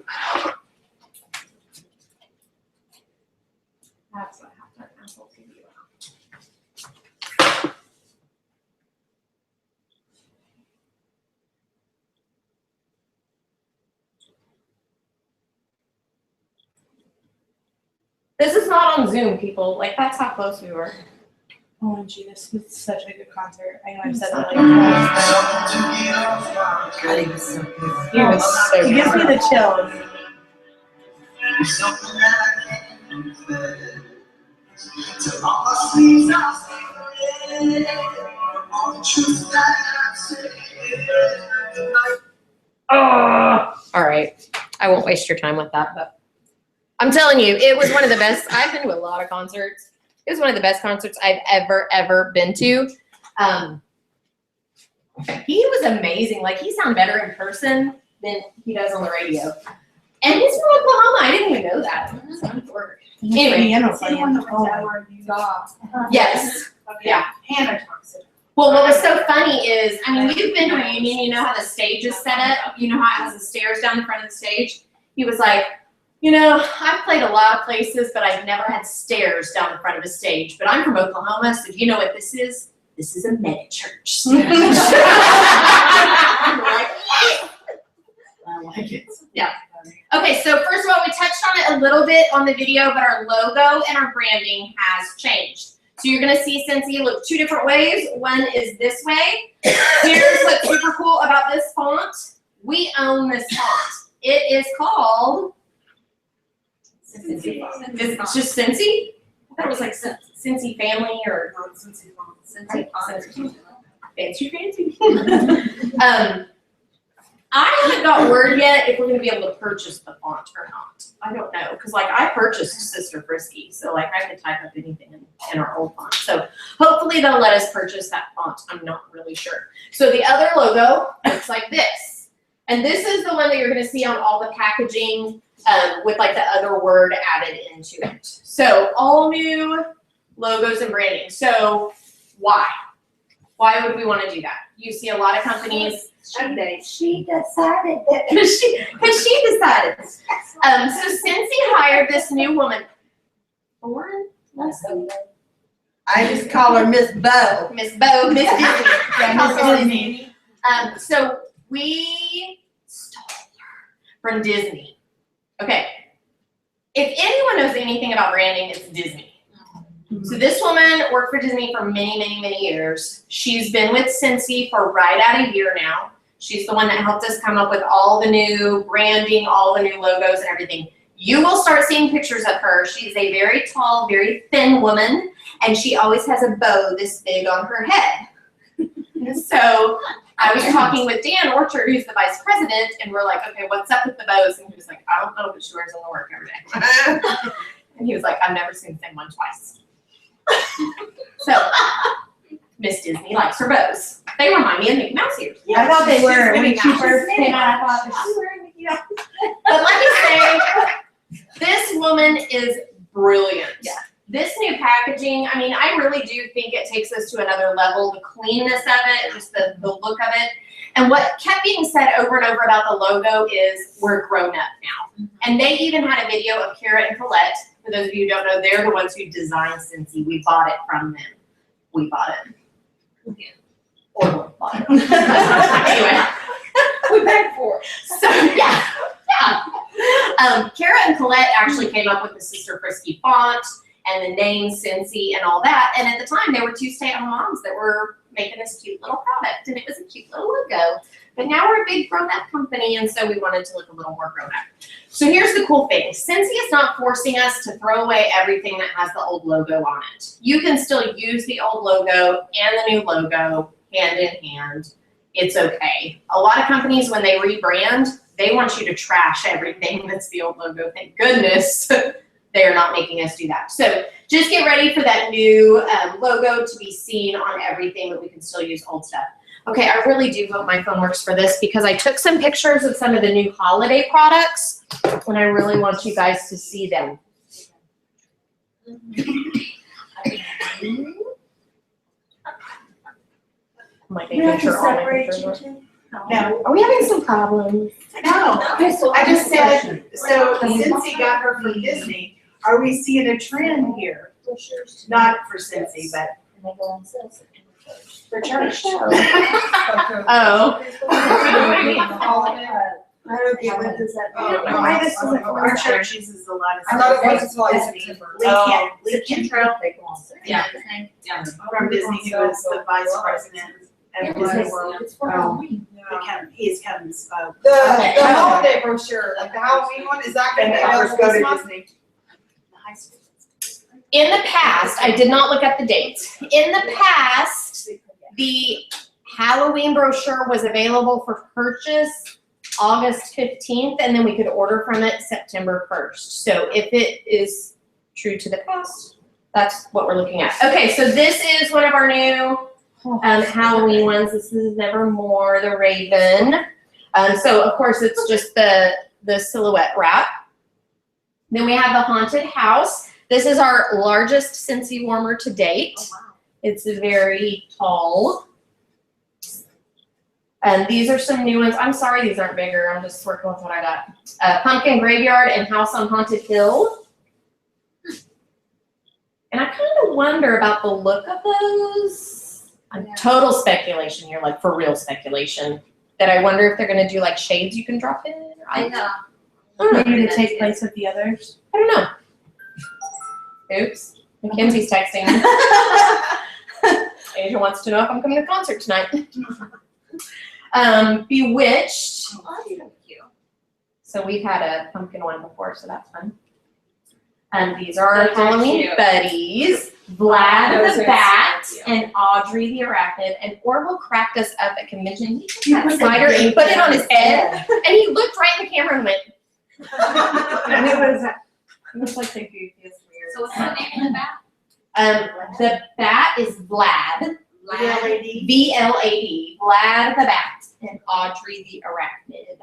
That's what happened. Apple TV went off. This is not on Zoom, people. Like, that's how close we were. OMG, this was such a good concert. I know I've said that like twice. I think it's so good. It was so It gives me the chills. All right. I won't waste your time with that, but I'm telling you, it was one of the best. I've been to a lot of concerts. It was one of the best concerts I've ever been to. He was amazing. Like, he sounded better in person than he does on the radio. And he's from Oklahoma. I didn't even know that. Anyway. Piano See the one that went down where you saw. Yes. Okay. Yeah. Hannah talks it. Well, what was so funny is, I mean, you've been to Reunion, you know how the stage is set up, you know how it has the stairs down the front of the stage? He was like, you know, I've played a lot of places, but I've never had stairs down the front of a stage. But I'm from Oklahoma, so do you know what this is? This is a mega church. I like it. Yeah. Okay, so first of all, we touched on it a little bit on the video, but our logo and our branding has changed. So you're gonna see Scentsy look two different ways. One is this way. Here's what's super cool about this font. We own this font. It is called Scentsy. It's just Scentsy? I thought it was like Scentsy Family or Scentsy Font. Fancy. I haven't got word yet if we're gonna be able to purchase the font or not. I don't know, because like I purchased Sister Frisky, so like I could type up anything in our old font. So hopefully they'll let us purchase that font. I'm not really sure. So the other logo looks like this. And this is the one that you're gonna see on all the packaging with like the other word added into it. So all new logos and branding. So why? Why would we want to do that? You see a lot of companies. She decided that. Because she decided. So Scentsy hired this new woman. Lauren? I just call her Miss Bo. Miss Bo, Miss Disney. Yeah, Miss Disney. So we stole her from Disney. Okay. If anyone knows anything about branding, it's Disney. So this woman worked for Disney for many, many, many years. She's been with Scentsy for right at a year now. She's the one that helped us come up with all the new branding, all the new logos and everything. You will start seeing pictures of her. She's a very tall, very thin woman, and she always has a bow this big on her head. So I was talking with Dan Orchard, who's the vice president, and we're like, okay, what's up with the bows? And he was like, I don't know, but she wears them to work every day. And he was like, I've never seen the same one twice. So, Miss Disney likes her bows. They remind me of Mickey Mouse ears. Yeah, I thought they were. When Mickey she Mouse. first came out, I thought she was wearing Mickey Mouse. But let me say, this woman is brilliant. Yeah. This new packaging, I mean, I really do think it takes us to another level. The cleanness of it, just the look of it. And what kept being said over and over about the logo is we're grown up now. And they even had a video of Kara and Colette. For those of you who don't know, they're the ones who designed Scentsy. We bought it from them. We bought it. Yeah. Or bought it. Anyway. We paid for it. So, yeah. Kara and Colette actually came up with the Sister Frisky font and the name Scentsy and all that. And at the time, they were two stay-at-home moms that were making this cute little product, and it was a cute little logo. But now we're a big grown-up company, and so we wanted to look a little more grown-up. So here's the cool thing. Scentsy is not forcing us to throw away everything that has the old logo on it. You can still use the old logo and the new logo hand in hand. It's okay. A lot of companies, when they rebrand, they want you to trash everything that's the old logo. Thank goodness they are not making us do that. So just get ready for that new logo to be seen on everything, but we can still use old stuff. Okay, I really do hope my phone works for this because I took some pictures of some of the new holiday products and I really want you guys to see them. My picture, all my pictures. No. Are we having some problems? No, I just said, so Scentsy got her from Disney. Are we seeing a trend here? Not for Scentsy, but for church. Oh. I don't get what does that mean. Why this isn't our church uses a lot of. I thought it was like Disney. Lincoln Trail. Yeah. From Disney, who is the vice president of Disney World. He is coming and spoke. The holiday brochure, like the Halloween one, is that gonna be available this month? In the past, I did not look at the dates. In the past, the Halloween brochure was available for purchase August 15th, and then we could order from it September 1st. So if it is true to the past, that's what we're looking at. Okay, so this is one of our new Halloween ones. This is Nevermore, the Raven. So of course it's just the silhouette wrap. Then we have the Haunted House. This is our largest Scentsy warmer to date. It's very tall. And these are some new ones. I'm sorry these aren't bigger. I'm just working with what I got. Pumpkin Graveyard and House on Haunted Hill. And I kind of wonder about the look of those. Total speculation here, like for real speculation. That I wonder if they're going to do like shades you can drop in. I know. Maybe to take place of the others. I don't know. Oops. Mackenzie's texting me. Asia wants to know if I'm coming to concert tonight. Bewitched. Oh, that's so cute. So we've had a pumpkin one before, so that's fun. And these are our Those are Halloween cute. buddies. Vlad Those the are Bat so cute. and Audrey the Arachnid. And Orville cracked us up at convention. He took You that put the spider and date put it on on his his head. And he looked right in the camera and went, And it was, it looks like the goofiest weird. So what's the name of the bat? the bat is Vlad. VLAD. VLAD. Vlad the Bat and Audrey the Arachnid.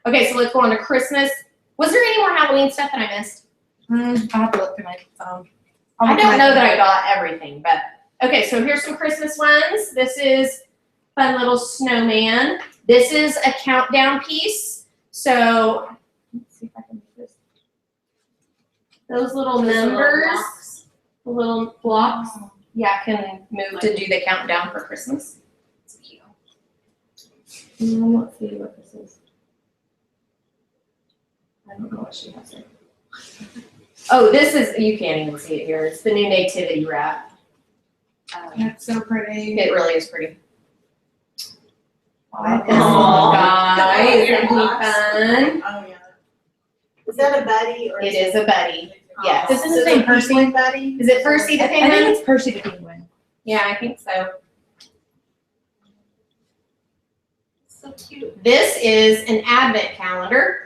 Okay, so let's go on to Christmas. Was there any more Halloween stuff that I missed? I'll have to look through my phone. I don't know that I got everything, but okay, so here's some Christmas ones. This is fun little snowman. This is a countdown piece. So let's see if I can do this. Those little numbers, the little blocks, yeah, can move to do the countdown for Christmas. It's cute. Let's see what this is. I don't know what she has there. Oh, this is, you can't even see it here. It's the new nativity wrap. That's so pretty. It really is pretty. I like This little guy, isn't he fun? Oh, yeah. Is that a buddy or? It is a buddy, yes. This is the same Percy. Buddy? Is it Percy the I think penguin? it's Percy the penguin. Yeah, I think so. So cute. This is an advent calendar.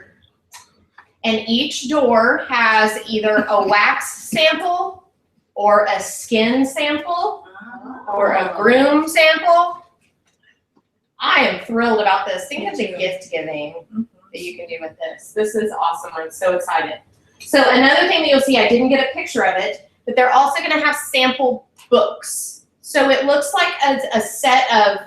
And each door has either a wax sample or a skin sample or a broom sample. I am thrilled about this. Think of the gift giving that you can do with this. This is awesome. I'm so excited. So another thing that you'll see, I didn't get a picture of it, but they're also going to have sample books. So it looks like a set of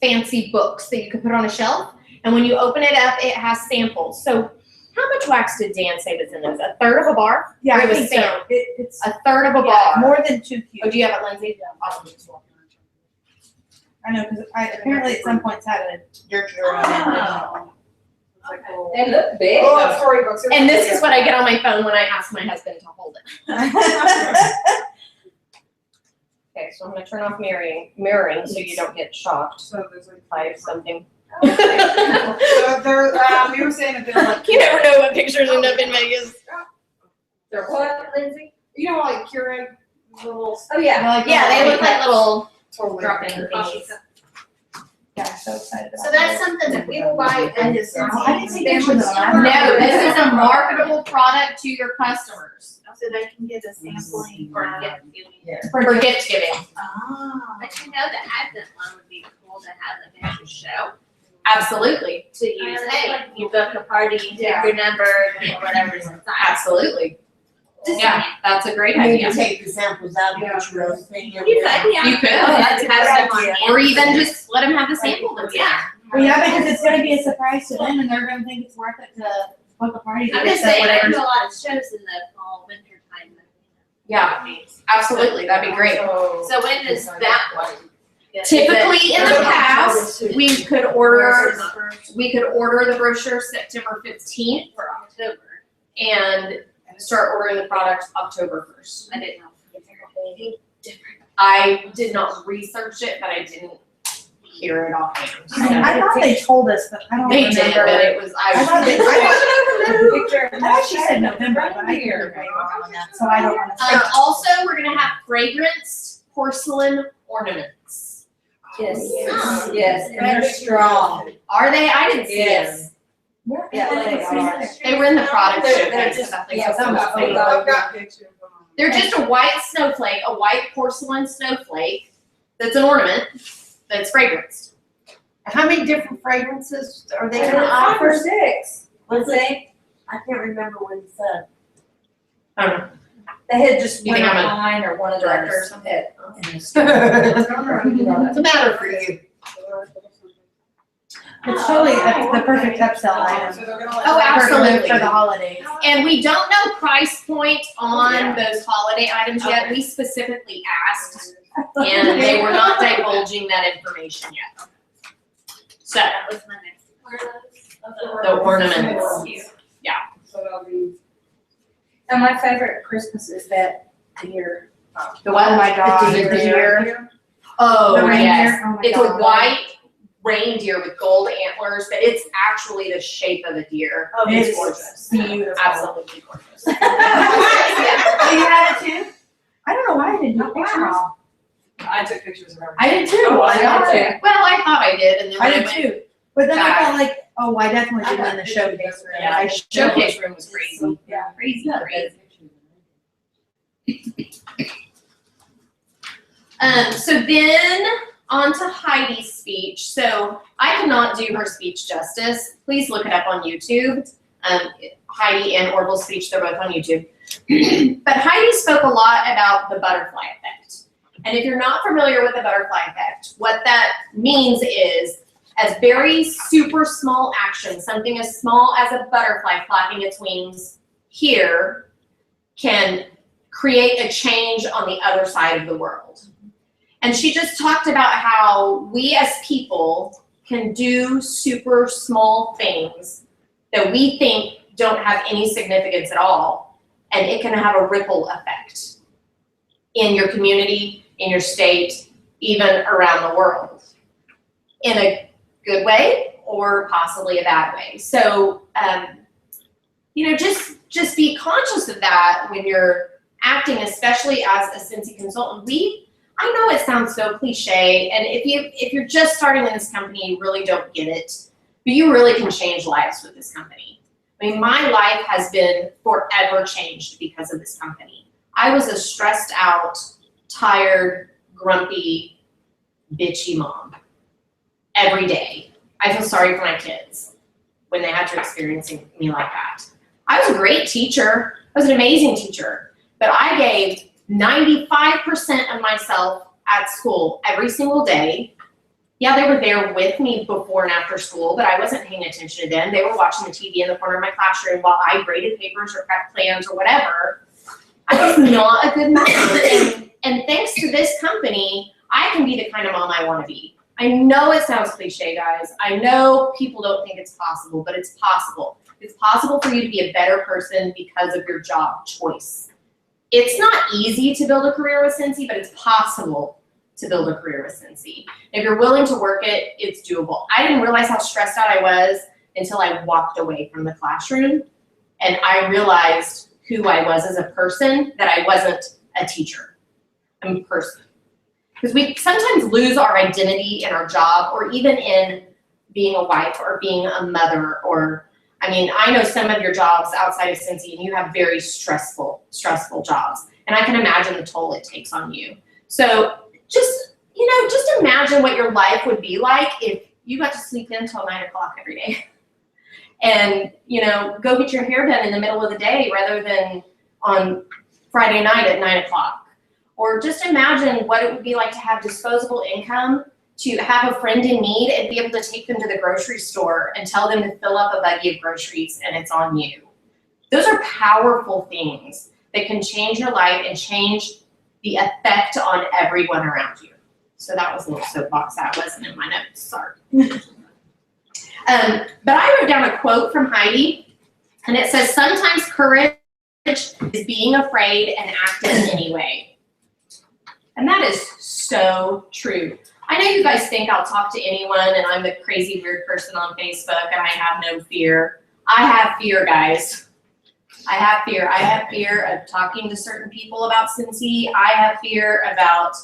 fancy books that you can put on a shelf. And when you open it up, it has samples. So how much wax did Dan say was in those? A third of a bar? Yeah, Or I it was think Sam? so. It's A third of a yeah, bar. more than 2 cubes. Oh, do you have it, Lindsay? Awesome. I know, because I apparently at some points had a dirt drawer on it. They look big. Oh, storybooks. And this is what I get on my phone when I ask my husband to hold it. Okay, so I'm gonna turn off mirroring so you don't get shocked So there's like by something. So they're, you were saying that they're like. You never know what pictures end up in Vegas. They're what, Lindsay? You know, like Keurig little. Oh, yeah. Yeah, they look like little Totally. drop-in thingies. Yeah, I'm so excited about So that's something that we will buy in this. I didn't see pictures of No, them. this is a marketable product to your customers So they can get a sampling. Or gift giving. for gift giving. Ah. But you know, the Advent one would be cool to have an extra show Absolutely, to use. Hey, you book a party, you take your number, get whatever's inside. absolutely. Yeah, that's a great You idea. can take the samples out and put your own thing in You there. could, yeah. You could. Oh, that's a Have good them idea. Or even just let them have the sample that's Yeah. Well, yeah, because it's gonna be a surprise to them and they're gonna think it's worth it to book a party. I'm to just get saying, I whatever. do a lot of shows in the fall, winter time. Yeah, absolutely, that'd be great. So when does that one? Typically, in the past, we could order the brochure September 15th For October. and start ordering the product October 1st. I didn't know. I did not research it, but I didn't hear it offhand. So. I thought they told us, but I don't They remember. did, but it was, I thought they- I I thought she said November, but I hear very wrong on that, so I don't wanna. Also, we're gonna have fragranced porcelain ornaments. Yes, Oh. yes, and they're strong. Are they? I didn't see Yes. them. Yeah, they are. They were in the product They're showcase. just- I think yeah, so. I've got pictures. They're just a white snowflake, a white porcelain snowflake that's an ornament that's fragranced. How many different fragrances are they gonna 5 or offer? 6. What's it? I can't remember what it said. I don't know. They had just You went think I'm a online or one of the director or something. What's the matter for you? It's totally the perfect upsell item. So they're gonna let. Oh, absolutely. For the holidays. And we don't know price point on those holiday items yet. We specifically asked, and they were not divulging that information yet. So, That was my next one. the ornaments. So that'll be. And my favorite Christmas is that deer. The what? Oh my God. The deer. Oh, The reindeer. yes. Oh my It's God. a white reindeer with gold antlers, but it's actually the shape of a deer. Oh, It's it's gorgeous. beautiful. Absolutely gorgeous. Oh, you had it too? I don't know why I didn't take pictures. I took pictures of everything. I did too. Oh, I got did it. too. Well, I thought I did, and then I when did went too. But then I back. felt like, oh, I definitely did in the showcase room. Yeah, I the showcase room was crazy. Yeah. Crazy, crazy. So then on to Heidi's speech. So I cannot do her speech justice. Please look it up on YouTube. Heidi and Orville's speech, they're both on YouTube. But Heidi spoke a lot about the butterfly effect. And if you're not familiar with the butterfly effect, what that means is as very super small action, something as small as a butterfly flapping its wings here can create a change on the other side of the world. And she just talked about how we as people can do super small things that we think don't have any significance at all, and it can have a ripple effect in your community, in your state, even around the world, in a good way or possibly a bad way. So, just be conscious of that when you're acting, especially as a Scentsy consultant. I know it sounds so cliche, and if you're just starting in this company, you really don't get it, but you really can change lives with this company. I mean, my life has been forever changed because of this company. I was a stressed out, tired, grumpy, bitchy mom every day. I feel sorry for my kids when they had to experience me like that. I was a great teacher. I was an amazing teacher, but I gave 95% of myself at school every single day. Yeah, they were there with me before and after school, but I wasn't paying attention to them. They were watching the TV in the corner of my classroom while I graded papers or prepped plans or whatever. I was not a good mother. And thanks to this company, I can be the kind of mom I want to be. I know it sounds cliche, guys. I know people don't think it's possible, but it's possible. It's possible for you to be a better person because of your job choice. It's not easy to build a career with Scentsy, but it's possible to build a career with Scentsy. If you're willing to work it, it's doable. I didn't realize how stressed out I was until I walked away from the classroom, and I realized who I was as a person, that I wasn't a teacher. I'm a person. Because we sometimes lose our identity in our job, or even in being a wife or being a mother, or I know some of your jobs outside of Scentsy, and you have very stressful jobs. And I can imagine the toll it takes on you. So just imagine what your life would be like if you got to sleep in until 9 o'clock every day. And, go get your hair done in the middle of the day rather than on Friday night at 9 o'clock. Or just imagine what it would be like to have disposable income, to have a friend in need and be able to take them to the grocery store and tell them to fill up a buggy of groceries, and it's on you. Those are powerful things that can change your life and change the effect on everyone around you. So that was a little soapbox. That wasn't in my notes, sorry. But I wrote down a quote from Heidi, and it says, "Sometimes courage is being afraid and acting anyway." And that is so true. I know you guys think I'll talk to anyone and I'm the crazy weird person on Facebook and I have no fear. I have fear, guys. I have fear. I have fear of talking to certain people about Scentsy. I have fear about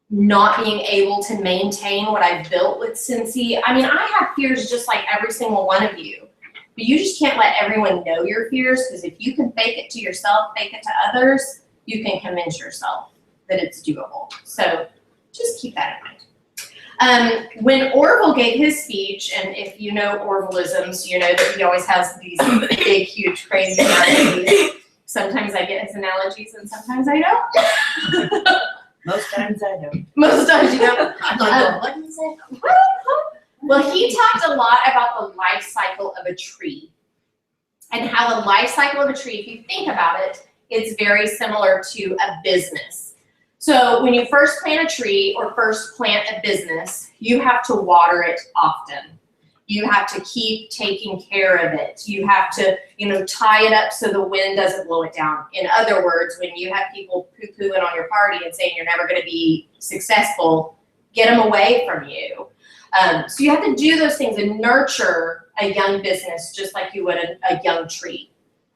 not being able to maintain what I've built with Scentsy. I have fears just like every single one of you. But you just can't let everyone know your fears, because if you can fake it to yourself, fake it to others, you can convince yourself that it's doable. So just keep that in mind. When Orville gave his speech, and if you know Orvilleisms, you know that he always has these big, huge, crazy niceties. Sometimes I get his analogies and sometimes I don't. Most times I don't. Most times you don't. I'm like, what is it? Well, he talked a lot about the life cycle of a tree and how the life cycle of a tree, if you think about it, it's very similar to a business. So when you first plant a tree or first plant a business, you have to water it often. You have to keep taking care of it. You have to, tie it up so the wind doesn't blow it down. In other words, when you have people poo-pooing on your party and saying you're never going to be successful, get them away from you. So you have to do those things and nurture a young business just like you would a young tree.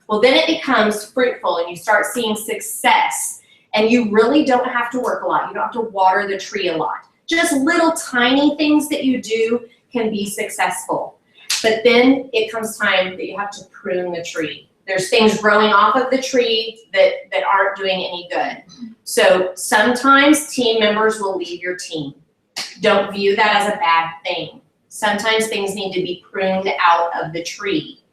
Well, then it becomes fruitful and you start seeing success and you really don't have to work a lot. You don't have to water the tree a lot. Just little tiny things that you do can be successful. But then it comes time that you have to prune the tree. There's things growing off of the tree that aren't doing any good. So sometimes team members will leave your team. Don't view that as a bad thing. Sometimes things need to be pruned out of the tree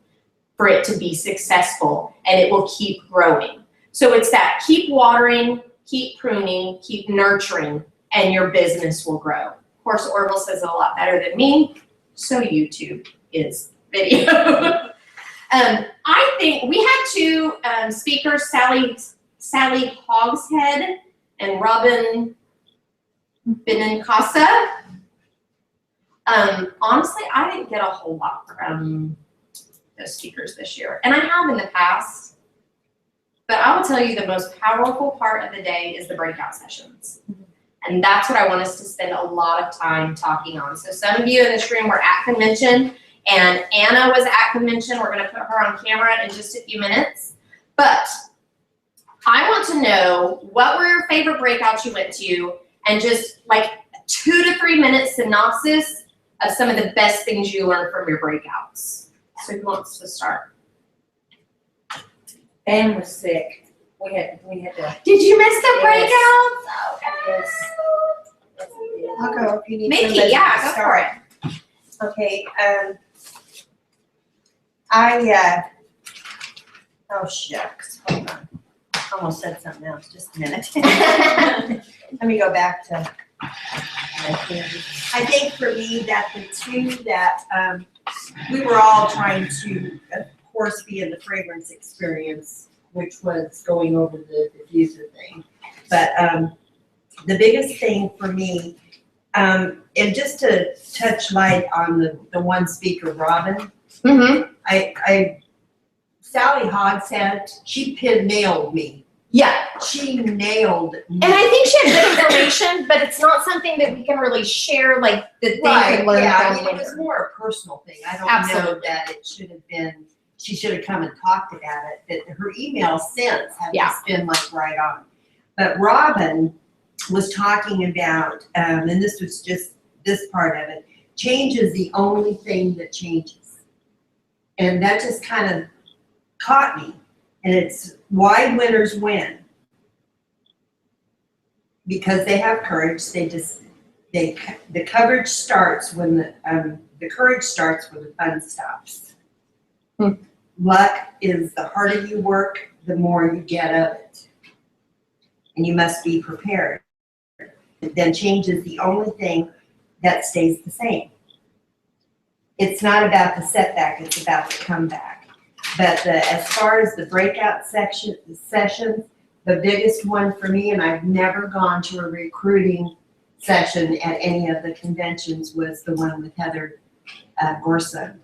for it to be successful, and it will keep growing. So it's that keep watering, keep pruning, keep nurturing, and your business will grow. Of course, Orville says it a lot better than me, so YouTube is video. I think we had two speakers, Sally Hogshead and Robin Benincasa. Honestly, I didn't get a whole lot from those speakers this year, and I have in the past. But I will tell you the most powerful part of the day is the breakout sessions. And that's what I want us to spend a lot of time talking on. So some of you in this room were at convention, and Anna was at convention. We're going to put her on camera in just a few minutes. But I want to know what were your favorite breakouts you went to, and just like 2 to 3 minute synopsis of some of the best things you learned from your breakouts. So who wants to start? Pam was sick. We had to. Did you miss the breakouts? Yes. I'll go if you need Mickey, somebody yeah, to go start. for it. Okay, oh shucks, hold on. I almost said something else, just a minute. Let me go back to my thing. I think for me that the two that, we were all trying to, of course, be in the fragrance experience, which was going over the diffuser thing. But the biggest thing for me, and just to touch light on the one speaker, Robin, Sally Hogshead, she nailed me. Yeah. She nailed me. And I think she had good information, but it's not something that we can really share, like, that they can learn yeah, from it was later. more a personal thing. I don't Absolutely. know that it should have been, she should have come and talked about it, but her email since have Yeah. just been like right on. But Robin was talking about, and this was just this part of it, change is the only thing that changes. And that just kind of caught me. And it's why winners win. Because they have courage, the courage starts when the courage starts when the fun stops. Luck is the harder you work, the more you get of it. And you must be prepared. Then change is the only thing that stays the same. It's not about the setback, it's about the comeback. But as far as the breakout sessions, the biggest one for me, and I've never gone to a recruiting session at any of the conventions, was the one with Heather Gorsuch.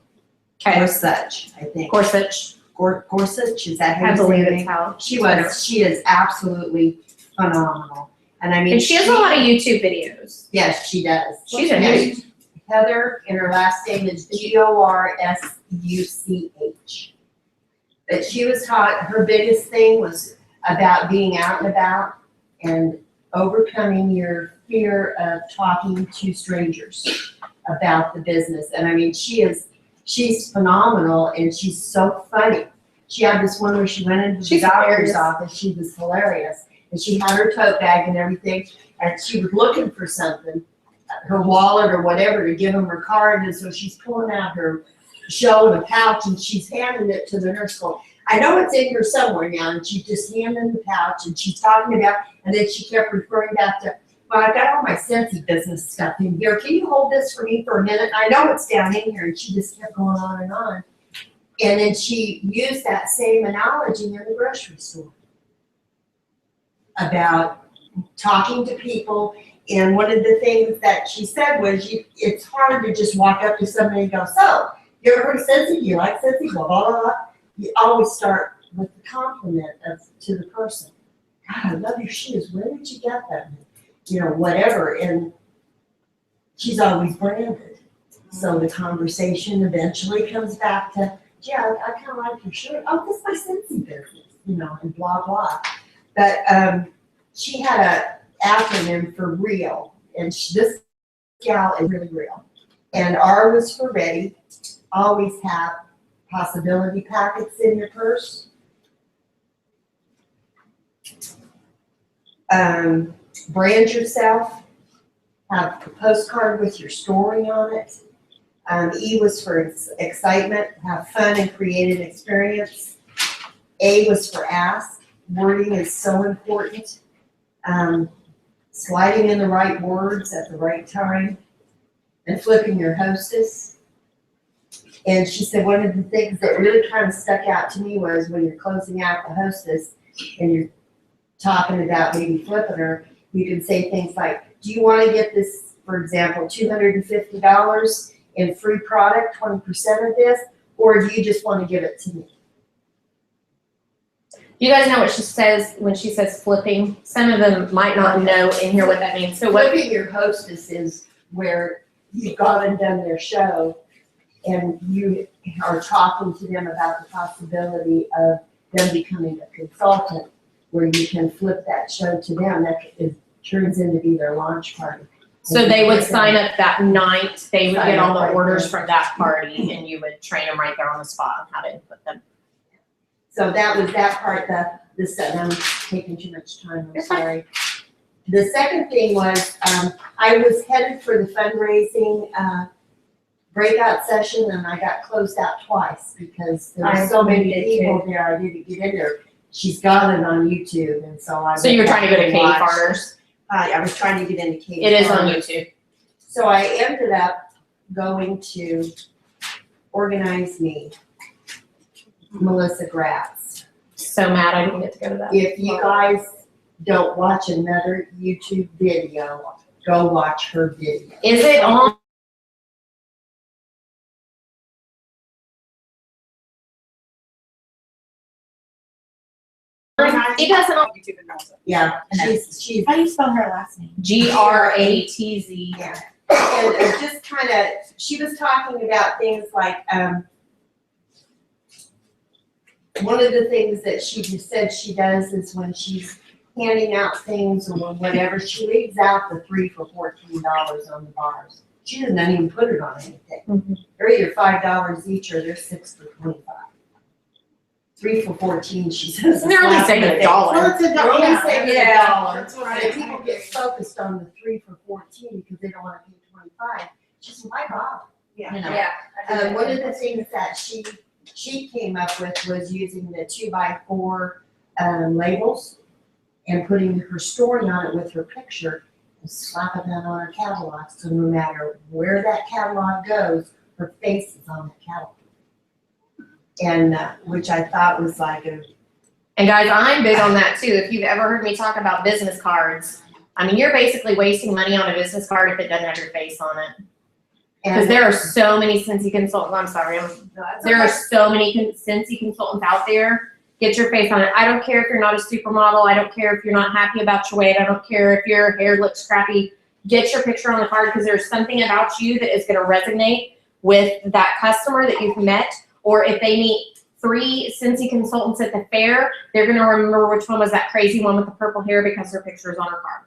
Okay. Gorsuch, I think. Gorsuch. Gorsuch, is that how I you say believe her it's name? how. She is absolutely phenomenal. And I mean, And she has a lot of YouTube videos. Yes, she does. She's a hoot. Heather, and her last name is Gorsuch. But she was taught, her biggest thing was about being out and about and overcoming your fear of talking to strangers about the business. And I mean, she's phenomenal and she's so funny. She had this one where she went into the doctor's office, she was hilarious. And she had her tote bag and everything, and she was looking for something, her wallet or whatever, to give them her card. And so she's pulling out her shell in a pouch and she's handing it to the nurse going, I know it's in here somewhere now, and she just handed in the pouch, and she's talking about, and then she kept referring back to, well, I've got all my Scentsy business stuff in here. Can you hold this for me for a minute? I know it's down in here, and she just kept going on and on. And then she used that same analogy in the grocery store about talking to people. And one of the things that she said was, it's hard to just walk up to somebody and go, so, you ever heard of Scentsy? Do you like Scentsy? Blah, blah, blah. You always start with the compliment to the person. God, I love your shoes. Where did you get them? You know, whatever. And she's always branded. So the conversation eventually comes back to, yeah, I kind of like your shirt. Oh, this is my Scentsy business, you know, and blah, blah. But she had a acronym for real, and this gal is really real. And R was for ready. Always have possibility packets in your purse. Brand yourself. Have a postcard with your story on it. E was for excitement. Have fun and create an experience. A was for ask. Wording is so important. Sliding in the right words at the right time. And flipping your hostess. And she said one of the things that really kind of stuck out to me was when you're closing out the hostess and you're talking about maybe flipping her, you can say things like, do you want to get this, for example, $250 in free product, 20% of this, or do you just want to give it to me? You guys know what she says when she says flipping? Some of them might not know in here what that means. So what? Flipping your hostess is where you've gone and done their show and you are talking to them about the possibility of them becoming a consultant, where you can flip that show to them. That turns into be their launch party. So they would sign up that night, they would get all the orders from that party, and you would train them right there on the spot on how to input them. So that was that part, I'm taking too much time, I'm sorry. The second thing was, I was headed for the fundraising breakout session, and I got closed out twice because there were so many people there, I didn't get in there. She's got it on YouTube, and so So you were trying to go to Katie Farner's? I was trying to get into Katie It is on Farner's. YouTube. So I ended up going to Organize Me, Melissa Gratz. So mad I didn't get to go to that. If you guys don't watch another YouTube video, go watch her video. Is it on? It doesn't on YouTube and also. Yeah, she's. How do you spell her last name? GRATZ. Yeah. And just kind of, she was talking about things like, one of the things that she just said she does is when she's handing out things or whatever, she leaves out the 3 for $14 on the bars. She doesn't even put it on anything. Mm-hmm. They're either $5 each or they're 6 for $25. 3 for 14, she says. And they're only saving $1. Well, it's a They're only dollar. saving Yeah, $1. that's what I And people get focused on the 3 for 14 because they don't want to pay 25. Just why bother? Yeah. You know? Yeah. One of the things that she came up with was using the 2x4 labels and putting her story on it with her picture and slapping that on her catalog. So no matter where that catalog goes, her face is on the catalog. And which I thought was like a. And guys, I'm big on that too. If you've ever heard me talk about business cards, I mean, you're basically wasting money on a business card if it doesn't have your face on it. Because there are so many Scentsy consultants, I'm sorry, there are so many Scentsy consultants out there. Get your face on it. I don't care if you're not a supermodel. I don't care if you're not happy about your weight. I don't care if your hair looks crappy. Get your picture on the card because there's something about you that is going to resonate with that customer that you've met. Or if they meet 3 Scentsy consultants at the fair, they're going to remember which one was that crazy one with the purple hair because her picture is on her card.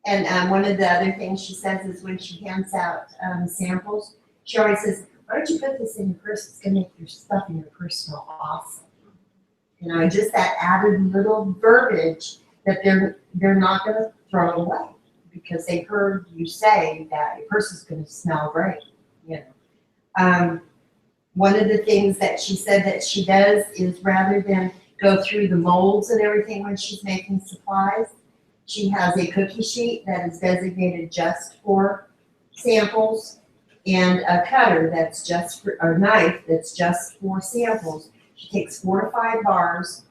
And one of the other things she says is when she hands out samples, she always says, why don't you put this in your purse? It's going to make your stuff in your purse smell awesome. You know, just that added little verbiage that they're not going to throw away because they heard you say that your purse is going to smell great, you know. one of the things that she said that she does is rather than go through the molds and everything when she's making supplies, she has a cookie sheet that is designated just for samples and a cutter that's just for, or knife that's just for samples. She takes 4 to 5 bars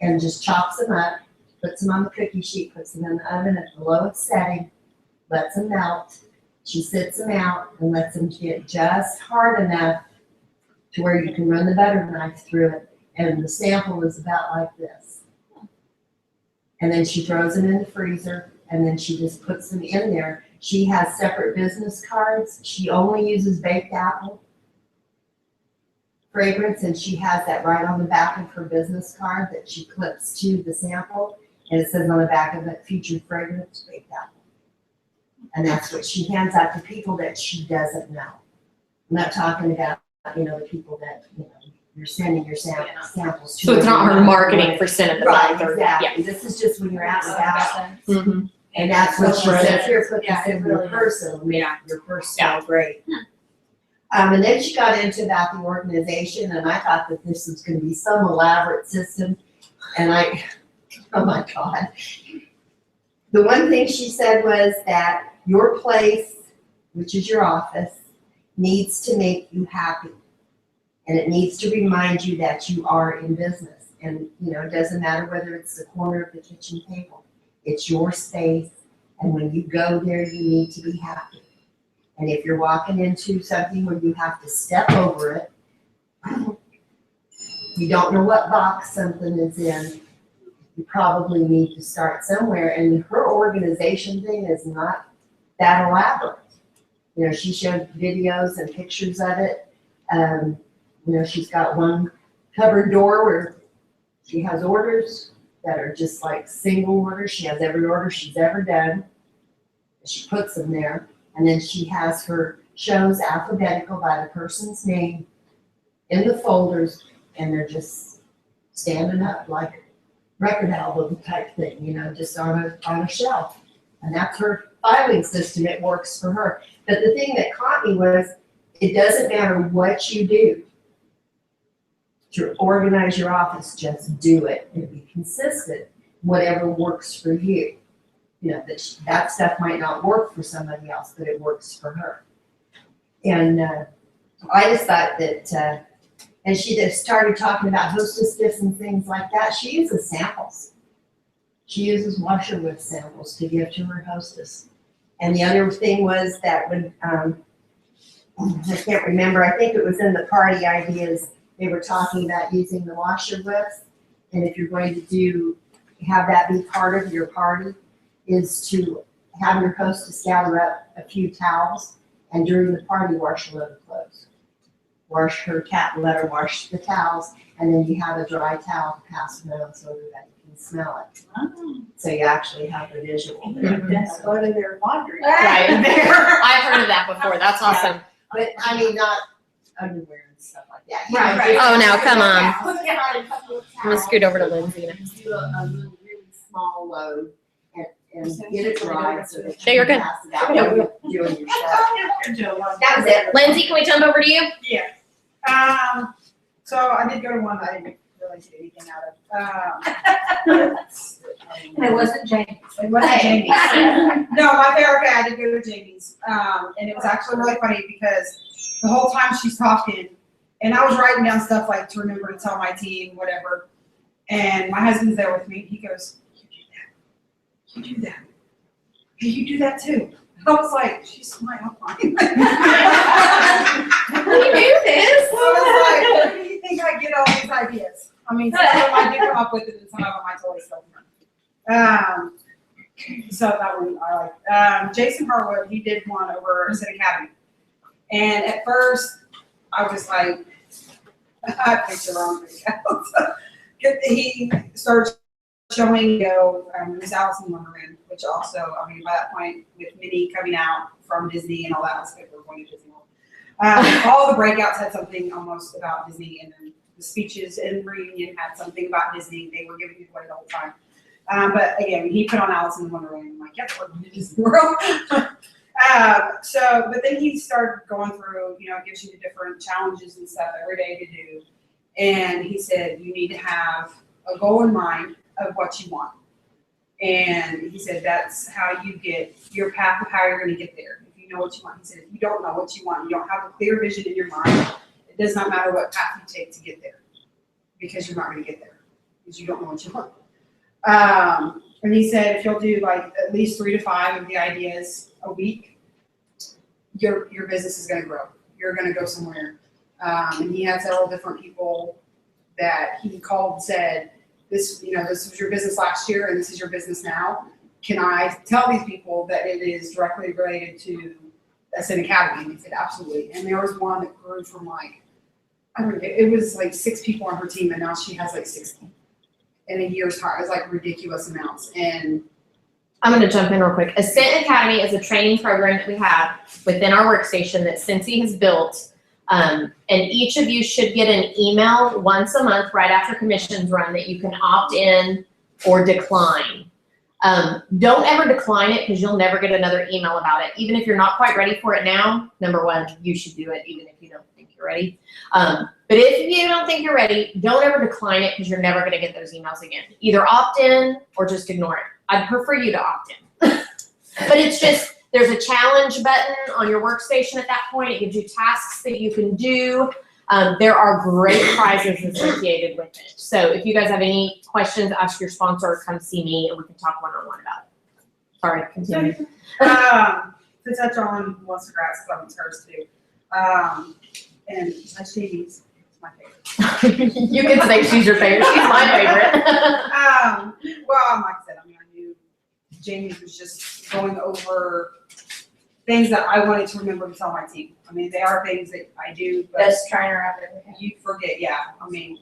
and just chops them up, puts them on the cookie sheet, puts them in the oven at the lowest setting, lets them melt. She sits them out and lets them get just hard enough to where you can run the butter knife through it. And the sample is about like this. And then she throws them in the freezer, and then she just puts them in there. She has separate business cards. She only uses baked apple fragrance, and she has that right on the back of her business card that she clips to the sample. And it says on the back of it, featured fragrance, baked apple. And that's what she hands out to people that she doesn't know. I'm not talking about, the people that, you're sending your samples to. So it's not her marketing for Scent of the Right, Month or, exactly. This is just when you're out and about. Mhm. And that's what she says here, put Yeah, this it in your really purse, it'll make your purse smell great. Hmm. And then she got into about the organization, and I thought that this was gonna be some elaborate system, and oh my God. The one thing she said was that your place, which is your office, needs to make you happy. And it needs to remind you that you are in business. And, it doesn't matter whether it's the corner of the kitchen table. It's your space, and when you go there, you need to be happy. And if you're walking into something where you have to step over it, you don't know what box something is in, you probably need to start somewhere. And her organization thing is not that elaborate. She showed videos and pictures of it. She's got one cupboard door where she has orders that are just like single orders. She has every order she's ever done. She puts them there. And then she has her shows alphabetical by the person's name in the folders, and they're just standing up like record album type thing, just on a shelf. And that's her filing system. It works for her. But the thing that caught me was, it doesn't matter what you do to organize your office, just do it and be consistent, whatever works for you. That stuff might not work for somebody else, but it works for her. And I just thought that, and she just started talking about hostess gifts and things like that. She uses samples. She uses washer with samples to give to her hostess. And the other thing was that when, I can't remember, I think it was in the party ideas, they were talking about using the washer whips. And if you're going to have that be part of your party, is to have your hostess gather up a few towels, and during the party, wash a load of clothes. Wash her cat, let her wash the towels, and then you have a dry towel to pass around so that you can smell it. Oh. So you actually have the visual. That's part of their laundry. Right there. I've heard of that before. That's awesome. But I mean, not underwear and stuff like that. Right. Oh, now, come on. Put it on a couple of I'm gonna scoot over to Lindsay now. Do a really small load and get it dry so that Okay, you're good. pass it out when you're doing your stuff. That was it. Lindsay, can we jump over to you? Yeah. So I did go to one that I didn't really get anything out of. And it wasn't Jamie's. It wasn't Jamie's. No, my therapist, I did go to Jamie's. And it was actually really funny because the whole time she's talking, and I was writing down stuff like to remember to tell my team, whatever. And my husband's there with me. He goes, "You do that. Hey, you do that too." I was like, she's my outline. We do this. I was like, where do you think I get all these ideas? I mean, some of them I do come up with it, and some of them I totally steal from. So that one I like. Jason Harwood, he did one over at City Academy. And at first, I was like, I picked the wrong thing. He started showing, Miss Alice in Wonderland, which also, I mean, by that point, with Minnie coming out from Disney and all that, I was like, we're going to Disney World. All the breakouts had something almost about Disney, and then the speeches in Reunion had something about Disney. They were giving it away the whole time. But again, he put on Alice in Wonderland. I'm like, yep, we're going to Disney World. But then he started going through, it gives you the different challenges and stuff every day to do. And he said, you need to have a goal in mind of what you want. And he said, that's how you get your path of how you're going to get there. If you know what you want. He said, if you don't know what you want, you don't have a clear vision in your mind, it does not matter what path you take to get there, because you're not going to get there because you don't know what you want. And he said, if you'll do like at least 3 to 5 of the ideas a week, your business is going to grow. You're going to go somewhere. And he had several different people that he called and said, this was your business last year and this is your business now. Can I tell these people that it is directly related to Ascent Academy? And he said, absolutely. And there was one that grew from like, I don't know, it was like 6 people on her team, and now she has like 60 in a year's time. It was like ridiculous amounts. And I'm going to jump in real quick. Ascent Academy is a training program that we have within our workstation that Scentsy has built. And each of you should get an email once a month right after commissions run that you can opt in or decline. Don't ever decline it, because you'll never get another email about it. Even if you're not quite ready for it now, number one, you should do it even if you don't think you're ready. But if you don't think you're ready, don't ever decline it, because you're never going to get those emails again. Either opt in or just ignore it. I'd prefer you to opt in. But it's just, there's a challenge button on your workstation at that point. It gives you tasks that you can do. There are great prizes associated with it. So if you guys have any questions, ask your sponsor or come see me and we can talk one-on-one about it. Sorry, continue. To touch on Melissa Grass, because I was hers too. And Jamie's my favorite. You can say she's your favorite. She's my favorite. Well, like I said, I knew Jamie was just going over things that I wanted to remember to tell my team. They are things that I do, but Best trainer I've ever had. you forget. Yeah,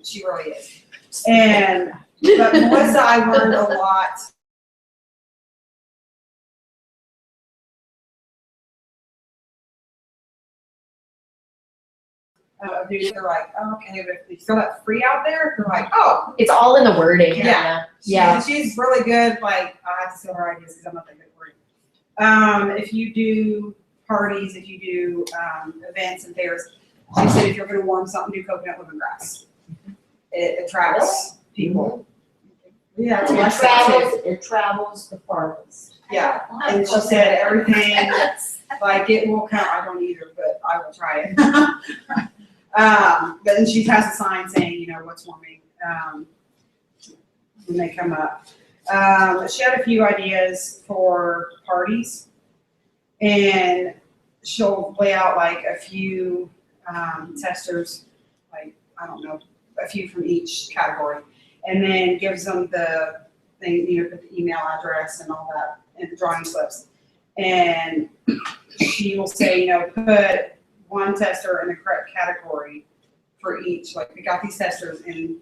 she really is. But Melissa, I learned a lot. They're like, oh, okay, but if you feel that free out there, they're like, oh. It's all in the wording. Yeah. Yeah. She's really good. Like, I have to steal her ideas because I'm not that good at wording. If you do parties, if you do events and fairs, she said if you're going to warm something, do coconut lemongrass. It attracts people. Yeah, It travels the farthest. Yeah, and she said everything, like it will count. I don't either, but I will try it. But then she has a sign saying, what's warming when they come up. She had a few ideas for parties, and she'll lay out like a few testers, like, I don't know, a few from each category, and then gives them the thing, put the email address and all that, and the drawing slips. And she will say, put one tester in the correct category for each. Like, we got these testers, and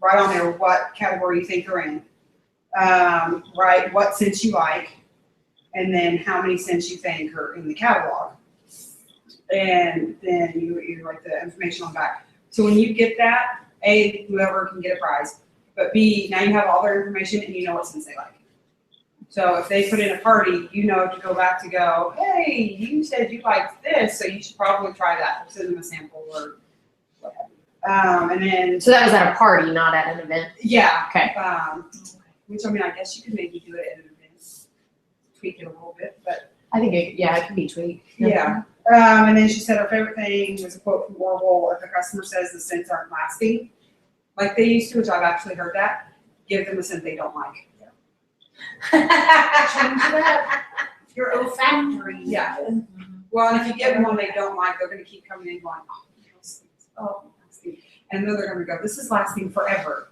write on there what category you think they're in. Write what scents you like, and then how many scents you think are in the catalog. And then you write the information on the back. So when you get that, A, whoever can get a prize, but B, now you have all their information and you know what scents they like. So if they put in a party, to go back to go, hey, you said you liked this, so you should probably try that. Or send them a sample or whatever. And then. So that was at a party, not at an event? Yeah. Okay. Which, I guess you could maybe do it at an event, tweak it a little bit, but. I think it can be tweaked. Yeah. And then she said her favorite thing was a quote from Orville: if the customer says the scents aren't lasting like they used to, which I've actually heard that, give them a scent they don't like. Change it up. Your olfactory. Yeah. Well, and if you give them one they don't like, they're going to keep coming in going, oh, lasting. And then they're going to go, this is lasting forever.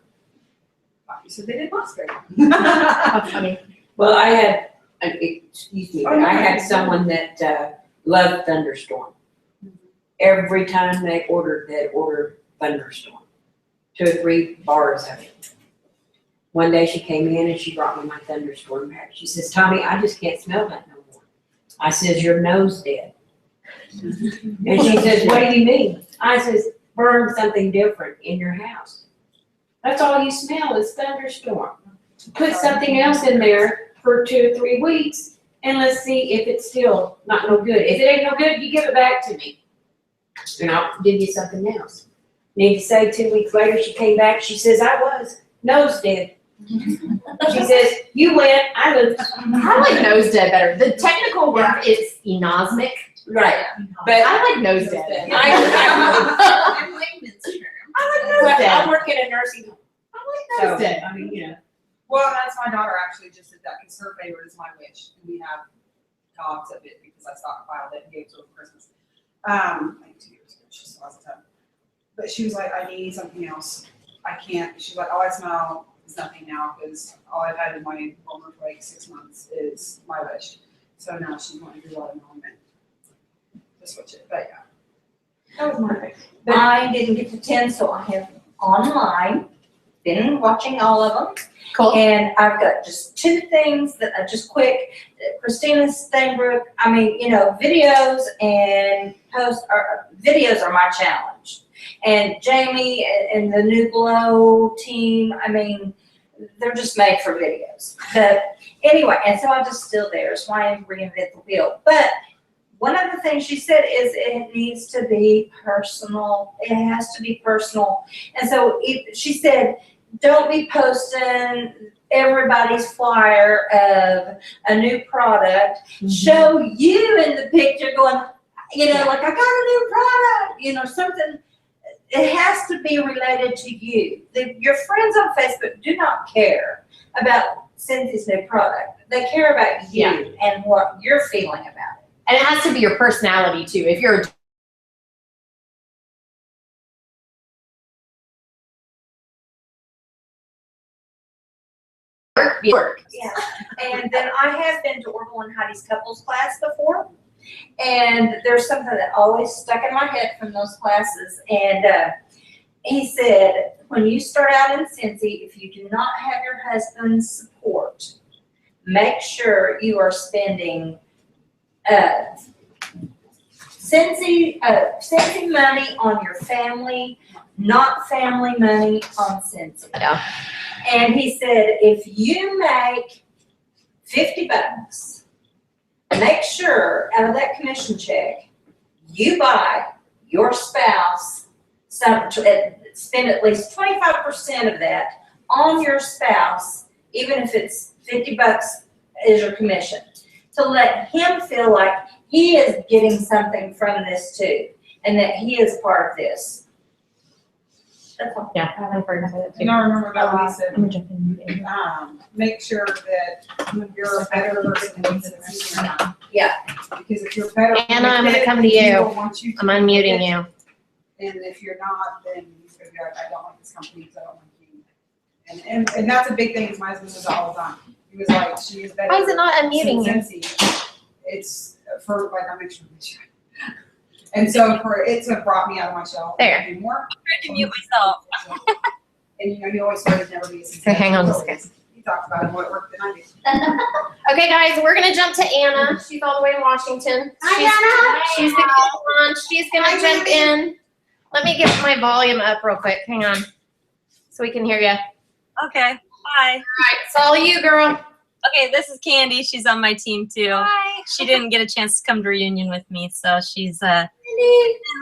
You said they didn't last very long. That's funny. Well, I had, excuse me, but I had someone that loved Thunderstorm. Every time they'd order Thunderstorm. 2 or 3 bars of it. One day she came in and she brought me my Thunderstorm back. She says, Tommy, I just can't smell that no more. I says, your nose dead. And she says, what do you mean? I says, burn something different in your house. That's all you smell is Thunderstorm. Put something else in there for 2 or 3 weeks and let's see if it's still not no good. If it ain't no good, you give it back to me. And I'll give you something else. Need to say 2 weeks later, she came back, she says, I was nose dead. She says, you went, I lose. I like nose dead better. The technical word is enosmic. Right, but I like nose dead. I'm layman's term. but I'm working in a nursing home. I like nose dead. I mean, you know. Well, that's my daughter actually just did that because her favorite is my wish. And we have cogs of it because I stockpiled it and gave it to her for Christmas. Like 2 years ago, she still has a ton. But she was like, I need something else. I can't. She's like, all I smell is nothing now because all I've had in my home for like 6 months is my wish. So now she's wanting to do a lot of movement to switch it. But yeah. That was my pick. I didn't get to 10, so I have online, been watching all of them. Cool. And I've got just 2 things that are just quick. Christina Stainbrook, I mean, you know, videos and videos are my challenge. And Jamie and the New Glow team, I mean, they're just made for videos. But anyway, and so I just still there. It's why I reinvent the wheel. But one of the things she said is it needs to be personal. It has to be personal. And so she said, don't be posting everybody's flyer of a new product. Show you in the picture going, you know, like I got a new product, you know, something. It has to be related to you. Your friends on Facebook do not care about Cynthia's new product. They care about you and what you're feeling about it. And it has to be your personality too. If you're work. Yeah. And then I have been to Orville and Heidi's couples class before. And there's something that always stuck in my head from those classes. And he said, when you start out in Scentsy, if you do not have your husband's support, make sure you are spending Scentsy money on your family, not family money on Scentsy. Yeah. And he said, if you make $50, make sure out of that commission check, you buy your spouse spend at least 25% of that on your spouse, even if it's $50 is your commission, to let him feel like he is getting something from this too, and that he is part of this. That's all. Yeah, I've heard of it too. And I remember that we said, I'm jumping in. make sure that you're a better person than you're not. Yeah. Because if you're better. Anna, I'm gonna come to you. I'm unmuting you. And if you're not, then you're gonna be like, I don't like this company because I don't like you. And that's a big thing, is my husband says all the time. He was like, she is better. Why is it not unmuting you? Scentsy. It's for like, I'll make sure. And so for it to have brought me out of my shell. There. Anymore. I tried to mute myself. And you know, he always said it'd never be a success. Okay, hang on just a second. He talks about what worked and I do. Okay, guys, we're gonna jump to Anna. She's all the way in Washington. She's the kid lunch. She's gonna jump in. Let me get my volume up real quick. Hang on, so we can hear you. Okay. Hi. All right, it's all you, girl. Okay, this is Candy. She's on my team too. Hi. She didn't get a chance to come to reunion with me, so she's in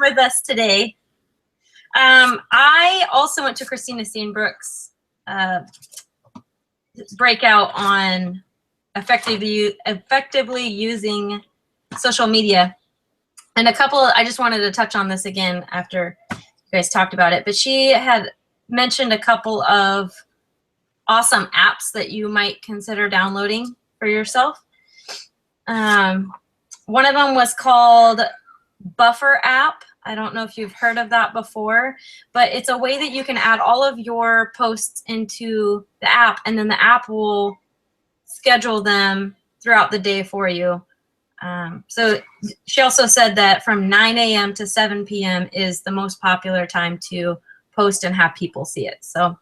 with us today. I also went to Christina Steinbrook's breakout on effectively using social media. And I just wanted to touch on this again after you guys talked about it, but she had mentioned a couple of awesome apps that you might consider downloading for yourself. One of them was called Buffer app. I don't know if you've heard of that before, but it's a way that you can add all of your posts into the app, and then the app will schedule them throughout the day for you. So she also said that from 9 a.m. to 7 p.m. is the most popular time to post and have people see it. So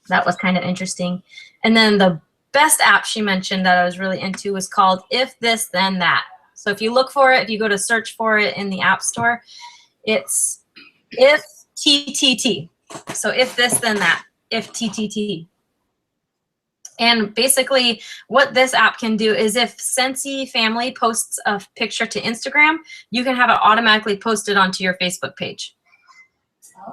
that was kind of interesting. And then the best app she mentioned that I was really into was called If This Then That. So if you look for it, if you go to search for it in the App Store, it's If TTT. So If This Then That, If TTT. And basically what this app can do is if Scentsy Family posts a picture to Instagram, you can have it automatically posted onto your Facebook page.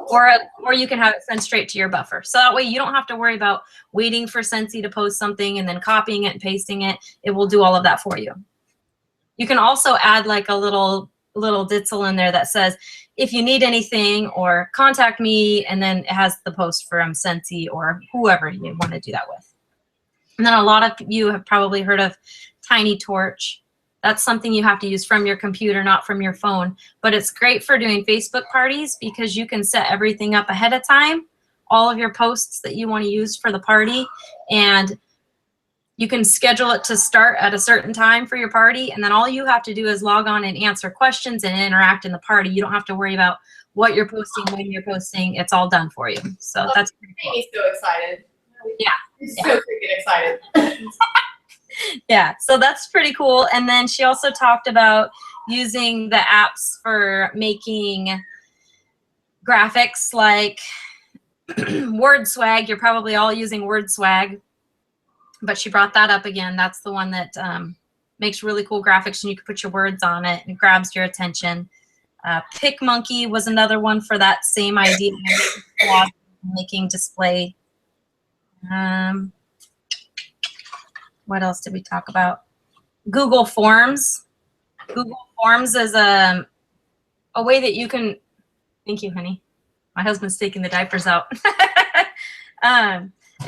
Or you can have it sent straight to your buffer. So that way you don't have to worry about waiting for Scentsy to post something and then copying it and pasting it. It will do all of that for you. You can also add like a little ditzel in there that says, if you need anything or contact me, and then it has the post from Scentsy or whoever you want to do that with. And then a lot of you have probably heard of Tiny Torch. That's something you have to use from your computer, not from your phone. But it's great for doing Facebook parties because you can set everything up ahead of time, all of your posts that you want to use for the party, and you can schedule it to start at a certain time for your party, and then all you have to do is log on and answer questions and interact in the party. You don't have to worry about what you're posting, when you're posting. It's all done for you. So that's pretty cool. Amy's so excited. Yeah. She's so freaking excited. Yeah, so that's pretty cool. And then she also talked about using the apps for making graphics like Word Swag. You're probably all using Word Swag, but she brought that up again. That's the one that makes really cool graphics and you can put your words on it and it grabs your attention. PicMonkey was another one for that same idea, making display. What else did we talk about? Google Forms. Google Forms is a way that you can, thank you, honey. My husband's taking the diapers out.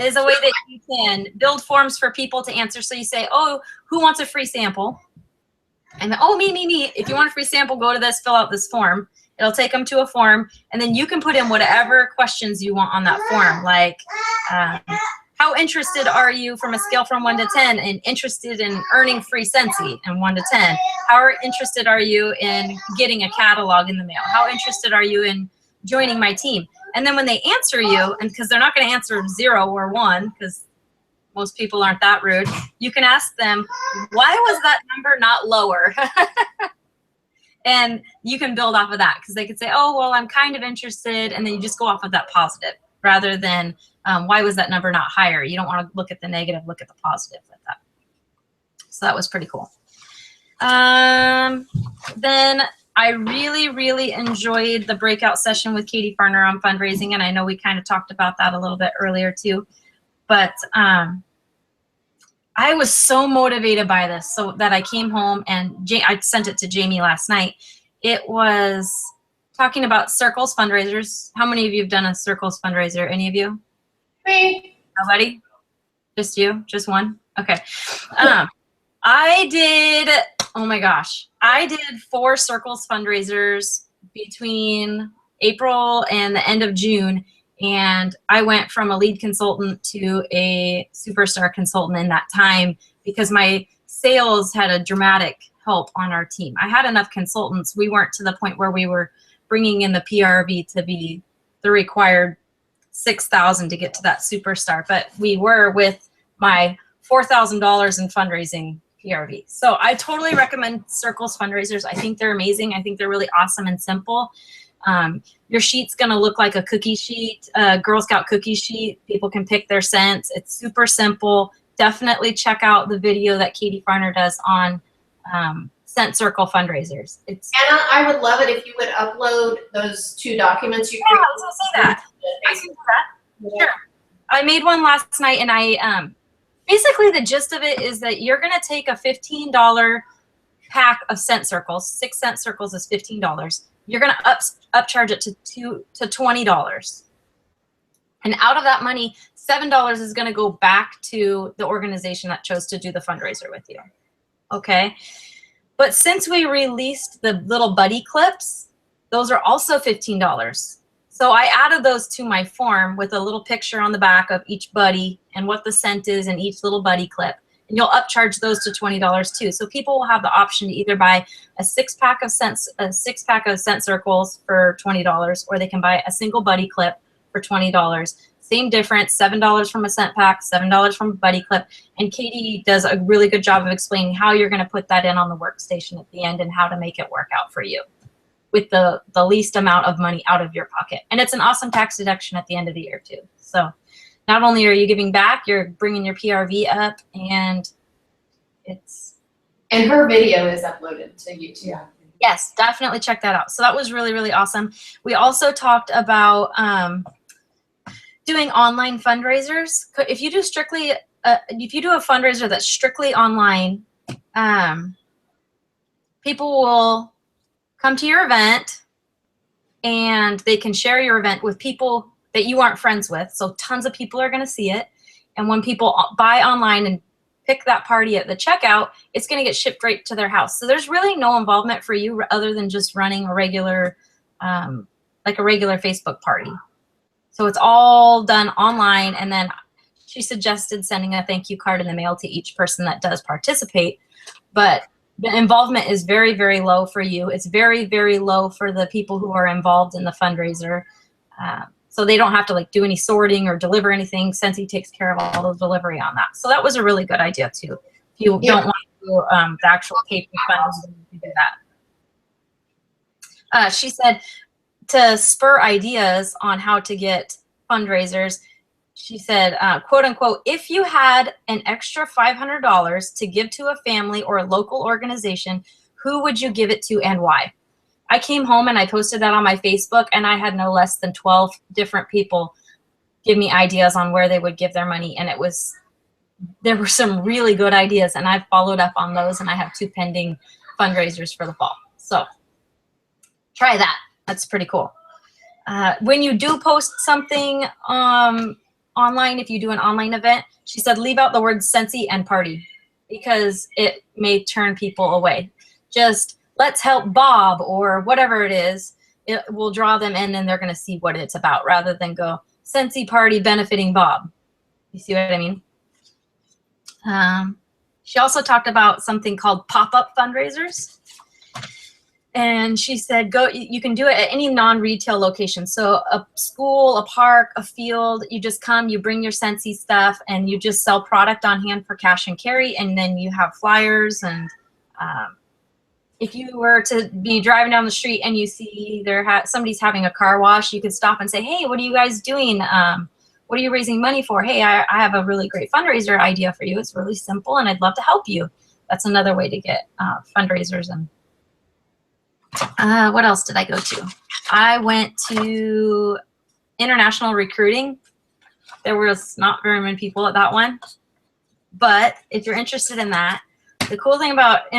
Is a way that you can build forms for people to answer. So you say, oh, who wants a free sample? And then, oh, me. If you want a free sample, go to this, fill out this form. It'll take them to a form, and then you can put in whatever questions you want on that form, like how interested are you from a scale from 1 to 10 and interested in earning free Scentsy and 1 to 10? How interested are you in getting a catalog in the mail? How interested are you in joining my team? And then when they answer you, and because they're not going to answer 0 or 1, because most people aren't that rude, you can ask them, why was that number not lower? And you can build off of that because they could say, oh, well, I'm kind of interested. And then you just go off of that positive rather than why was that number not higher? You don't want to look at the negative, look at the positive with that. So that was pretty cool. Then I really enjoyed the breakout session with Katie Farner on fundraising. And I know we kind of talked about that a little bit earlier too. But I was so motivated by this so that I came home and I sent it to Jamie last night. It was talking about Circles fundraisers. How many of you have done a Circles fundraiser? Any of you? Me. Nobody? Just you? Just one? Okay. I did, oh my gosh. I did 4 Circles fundraisers between April and the end of June. And I went from a lead consultant to a superstar consultant in that time because my sales had a dramatic help on our team. I had enough consultants. We weren't to the point where we were bringing in the PRV to be the required 6,000 to get to that superstar, but we were with my $4,000 in fundraising PRV. So I totally recommend Circles fundraisers. I think they're amazing. I think they're really awesome and simple. Your sheet's gonna look like a cookie sheet, a Girl Scout cookie sheet. People can pick their scents. It's super simple. Definitely check out the video that Katie Farner does on Scent Circle fundraisers. It's Anna, I would love it if you would upload those 2 documents you yeah, created. I was gonna say that. I can do that. Sure. I made one last night, and I basically the gist of it is that you're gonna take a $15 pack of Scent Circles. 6 Scent Circles is $15. You're gonna upcharge it to $20. And out of that money, $7 is gonna go back to the organization that chose to do the fundraiser with you. Okay? But since we released the little buddy clips, those are also $15. So I added those to my form with a little picture on the back of each buddy and what the scent is in each little buddy clip. And you'll upcharge those to $20 too. So people will have the option to either buy a 6-pack of Scent Circles for $20, or they can buy a single buddy clip for $20. Same difference, $7 from a scent pack, $7 from a buddy clip. And Katie does a really good job of explaining how you're going to put that in on the workstation at the end and how to make it work out for you with the least amount of money out of your pocket. And it's an awesome tax deduction at the end of the year too. So not only are you giving back, you're bringing your PRV up, and it's. And her video is uploaded to YouTube. Yeah. Yes, definitely check that out. So that was really, really awesome. We also talked about doing online fundraisers. If you do if you do a fundraiser that's strictly online, people will come to your event and they can share your event with people that you aren't friends with. So tons of people are going to see it. And when people buy online and pick that party at the checkout, it's going to get shipped right to their house. So there's really no involvement for you other than just running a regular, like a regular Facebook party. So it's all done online. And then she suggested sending a thank you card in the mail to each person that does participate. But the involvement is very, very low for you. It's very, very low for the people who are involved in the fundraiser. So they don't have to like do any sorting or deliver anything. Scentsy takes care of all the delivery on that. So that was a really good idea too. If you don't want to do the actual paper funds, you can do that. She said to spur ideas on how to get fundraisers, she said, quote unquote, if you had an extra $500 to give to a family or a local organization, who would you give it to and why? I came home and I posted that on my Facebook, and I had no less than 12 different people give me ideas on where they would give their money. And there were some really good ideas, and I've followed up on those, and I have 2 pending fundraisers for the fall. So try that. That's pretty cool. When you do post something online, if you do an online event, she said leave out the words Scentsy and party because it may turn people away. Just let's help Bob or whatever it is. It will draw them in, and they're going to see what it's about rather than go Scentsy party benefiting Bob. You see what I mean? She also talked about something called pop-up fundraisers. And she said, you can do it at any non-retail location. So a school, a park, a field, you just come, you bring your Scentsy stuff, and you just sell product on hand for cash and carry. And then you have flyers. And if you were to be driving down the street and you see somebody's having a car wash, you could stop and say, hey, what are you guys doing? What are you raising money for? Hey, I have a really great fundraiser idea for you. It's really simple, and I'd love to help you. That's another way to get fundraisers. And what else did I go to? I went to international recruiting. There was not very many people at that one. But if you're interested in that, the cool thing about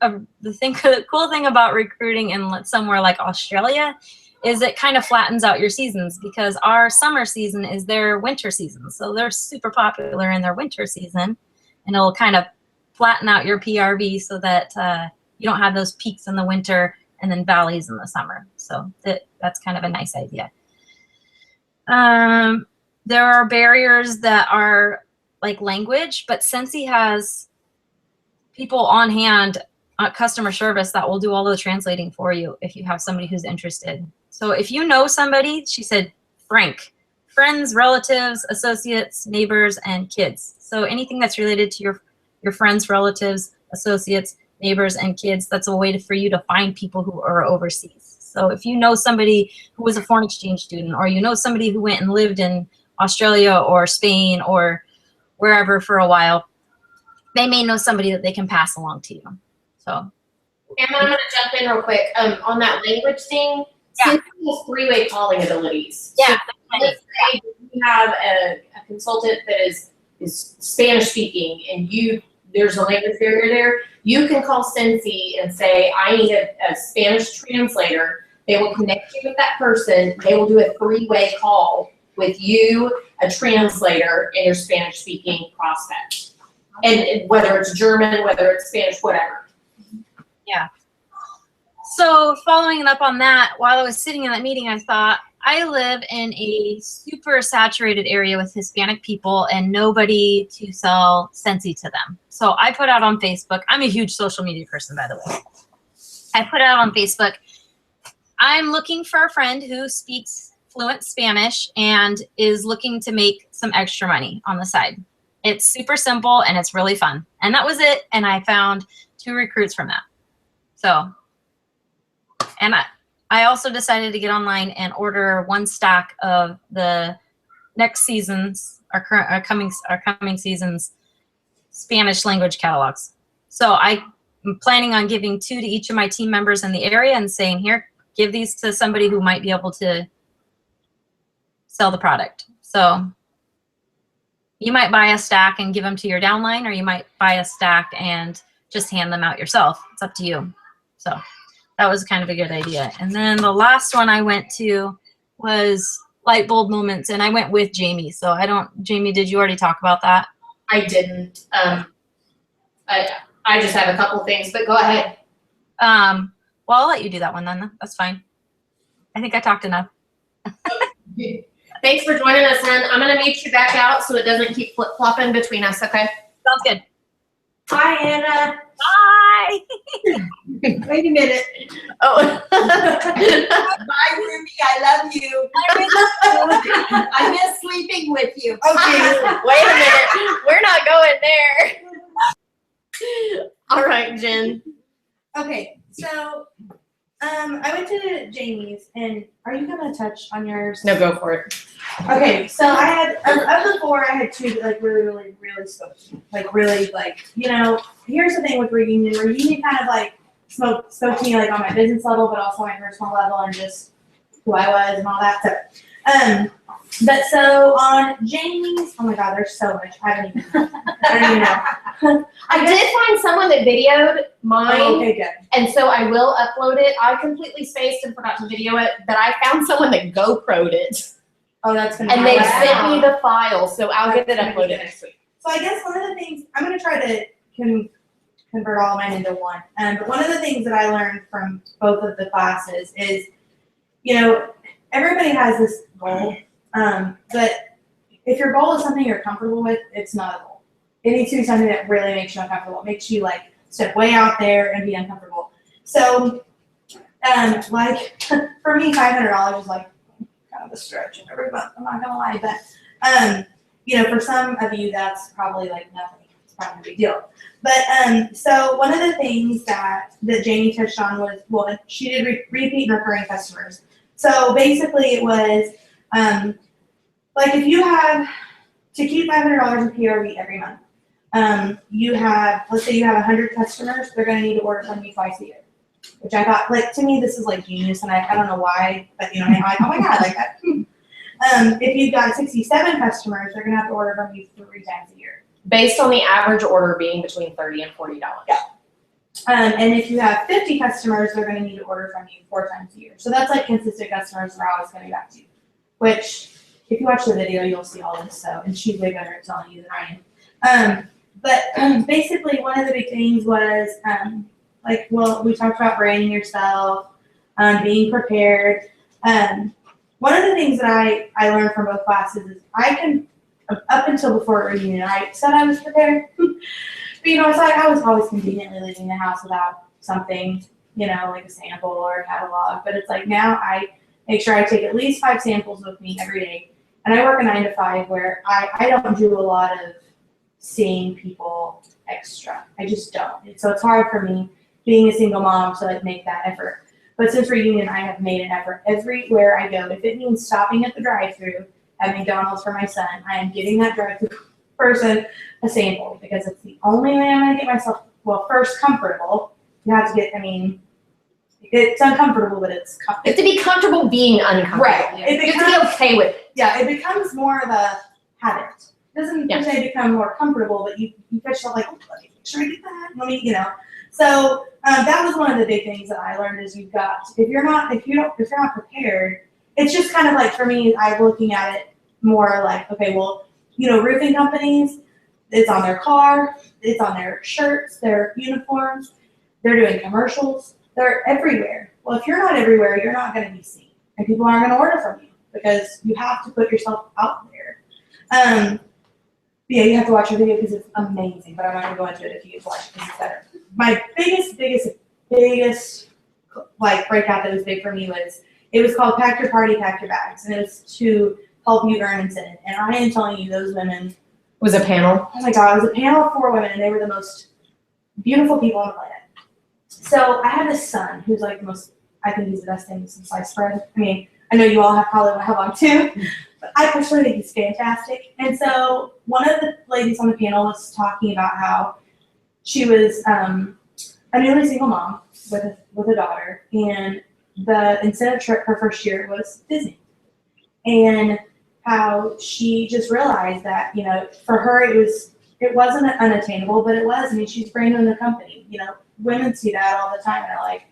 cool thing about recruiting in somewhere like Australia is it kind of flattens out your seasons, because our summer season is their winter season. So they're super popular in their winter season, and it'll kind of flatten out your PRV so that you don't have those peaks in the winter and then valleys in the summer. So that's kind of a nice idea. There are barriers that are like language, but Scentsy has people on hand, customer service, that will do all the translating for you if you have somebody who's interested. So if you know somebody, she said, Frank, friends, relatives, associates, neighbors, and kids. So anything that's related to your friends, relatives, associates, neighbors, and kids, that's a way for you to find people who are overseas. So if you know somebody who was a foreign exchange student, or you know somebody who went and lived in Australia or Spain or wherever for a while, they may know somebody that they can pass along to you. So, Emma, I'm going to jump in real quick on that language thing. Scentsy has 3-way calling abilities. Yeah. So let's say you have a consultant that is Spanish speaking, and there's a language barrier there. You can call Scentsy and say, I need a Spanish translator. They will connect you with that person. They will do a 3-way call with you, a translator, and your Spanish speaking prospect. And whether it's German, whether it's Spanish, whatever. Yeah. So following up on that, while I was sitting in that meeting, I thought, I live in a super saturated area with Hispanic people and nobody to sell Scentsy to them. So I put out on Facebook, I'm a huge social media person, by the way. I put out on Facebook, I'm looking for a friend who speaks fluent Spanish and is looking to make some extra money on the side. It's super simple and it's really fun. And that was it. And I found 2 recruits from that. So, and I also decided to get online and order 1 stack of the next season's, our coming season's Spanish language catalogs. So I'm planning on giving 2 to each of my team members in the area and saying, here, give these to somebody who might be able to sell the product. So you might buy a stack and give them to your downline, or you might buy a stack and just hand them out yourself. It's up to you. So that was kind of a good idea. And then the last one I went to was light bulb moments, and I went with Jamie. So Jamie, did you already talk about that? I didn't. I just have a couple things, but go ahead. Well, I'll let you do that one then. That's fine. I think I talked enough. Thanks for joining us, Hen. I'm gonna mute you back out so it doesn't keep flip-flopping between us, okay? Sounds good. Hi, Anna. Bye. Wait a minute. Oh. Bye, Ruby. I love you. I miss sleeping with you. Okay. Wait a minute. We're not going there. All right, Jen. Okay, so I went to Jamie's, and are you gonna touch on yours? No, go for it. Okay, so I had of the 4, I had 2 that like really spoke to me. Like really like, you know, here's the thing with Reunion. Reunion kind of like spoke to me like on my business level, but also my personal level and just who I was and all that stuff. But so on Jamie's, oh my God, there's so much. I don't even know. I did find someone that videoed mine. Oh, okay, good. And so I will upload it. I completely spaced and forgot to video it, but I found someone that GoPro'd it. Oh, that's gonna be And they wow. sent me the file, so I'll get it uploaded next week. So I guess one of the things, I'm gonna try to convert all of mine into one. But one of the things that I learned from both of the classes is, you know, everybody has this goal, but if your goal is something you're comfortable with, it's not a goal. It needs to be something that really makes you uncomfortable. It makes you like step way out there and be uncomfortable. So, like for me, $500 is like kind of a stretch every month. I'm not gonna lie, but you know, for some of you, that's probably like nothing. It's probably a big deal. But so one of the things that Jamie touched on was, well, she did repeat and recurring customers. So basically, it was like if you have to keep $500 in PRV every month. You have, let's say you have 100 customers, they're going to need to order from you twice a year, which I thought, like, to me, this is like genius, and I don't know why, but you know, I'm like, oh my God, like that. If you've got 67 customers, they're going to have to order from you 3 times a year. Based on the average order being between $30 and $40. Yeah. And if you have 50 customers, they're going to need to order from you 4 times a year. So that's like consistent customers are always coming back to you, which if you watch the video, you'll see all this. So, and she's way better at telling you than I am. But basically, one of the big things was, like, well, we talked about branding yourself, being prepared. One of the things that I learned from both classes is I can, up until before Reunion, I said I was prepared. But, you know, it's like I was always conveniently leaving the house without something, you know, like a sample or a catalog. But it's like now I make sure I take at least 5 samples with me every day. And I work a 9 to 5 where I don't do a lot of seeing people extra. I just don't. And so it's hard for me being a single mom to like make that effort. But since Reunion, I have made an effort everywhere I go. If it means stopping at the drive-thru at McDonald's for my son, I am giving that drive-thru person a sample because it's the only way I'm going to get myself, well, first comfortable. You have to get, I mean, it's uncomfortable, but it's comfortable. You have to be comfortable being uncomfortable. Right. Yeah. You have to be okay with it. Yeah, it becomes more of a habit. It doesn't per se become more comfortable, but you get yourself like, oh, let me make sure I get that. Let me, you know. So that was one of the big things that I learned is you've got, if you're not prepared, it's just kind of like for me, I'm looking at it more like, okay, well, you know, roofing companies, it's on their car, it's on their shirts, their uniforms, they're doing commercials, they're everywhere. Well, if you're not everywhere, you're not going to be seen, and people aren't going to order from you because you have to put yourself out there. Yeah, you have to watch your video because it's amazing, but I'm not going to go into it if you get to watch it because it's better. My biggest like breakout that was big for me was, it was called Pack Your Party, Pack Your Bags, and it was to help you earn incentive. And I am telling you, those women. Was a panel? Oh my God, it was a panel of 4 women, and they were the most beautiful people on the planet. So I have this son who's like the most, I think he's the best thing since sliced bread. I mean, I know you all have probably have one too, I personally think he's fantastic. And so one of the ladies on the panel was talking about how she was a newly single mom with a daughter, and the incentive trip her first year was Disney. And how she just realized that, you know, for her it wasn't unattainable, but it was. I mean, she's brand new in the company. You know, women see that all the time and they're like,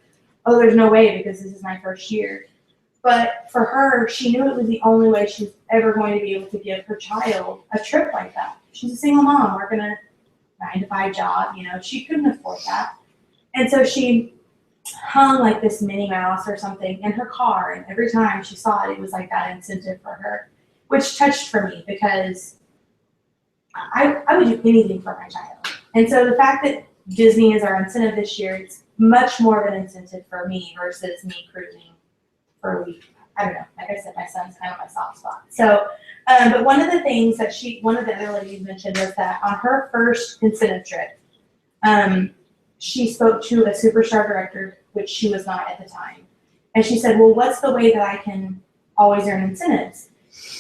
oh, there's no way because this is my first year. But for her, she knew it was the only way she was ever going to be able to give her child a trip like that. She's a single mom working a 9-to-5 job, you know, she couldn't afford that. And so she hung like this Minnie Mouse or something in her car, and every time she saw it, it was like that incentive for her, which touched for me because I would do anything for my child. And so the fact that Disney is our incentive this year, it's much more of an incentive for me versus me cruising for a week. I don't know. Like I said, my son's kind of my soft spot. So, but one of the things that one of the other ladies mentioned was that on her first incentive trip, she spoke to a superstar director, which she was not at the time. And she said, well, what's the way that I can always earn incentives?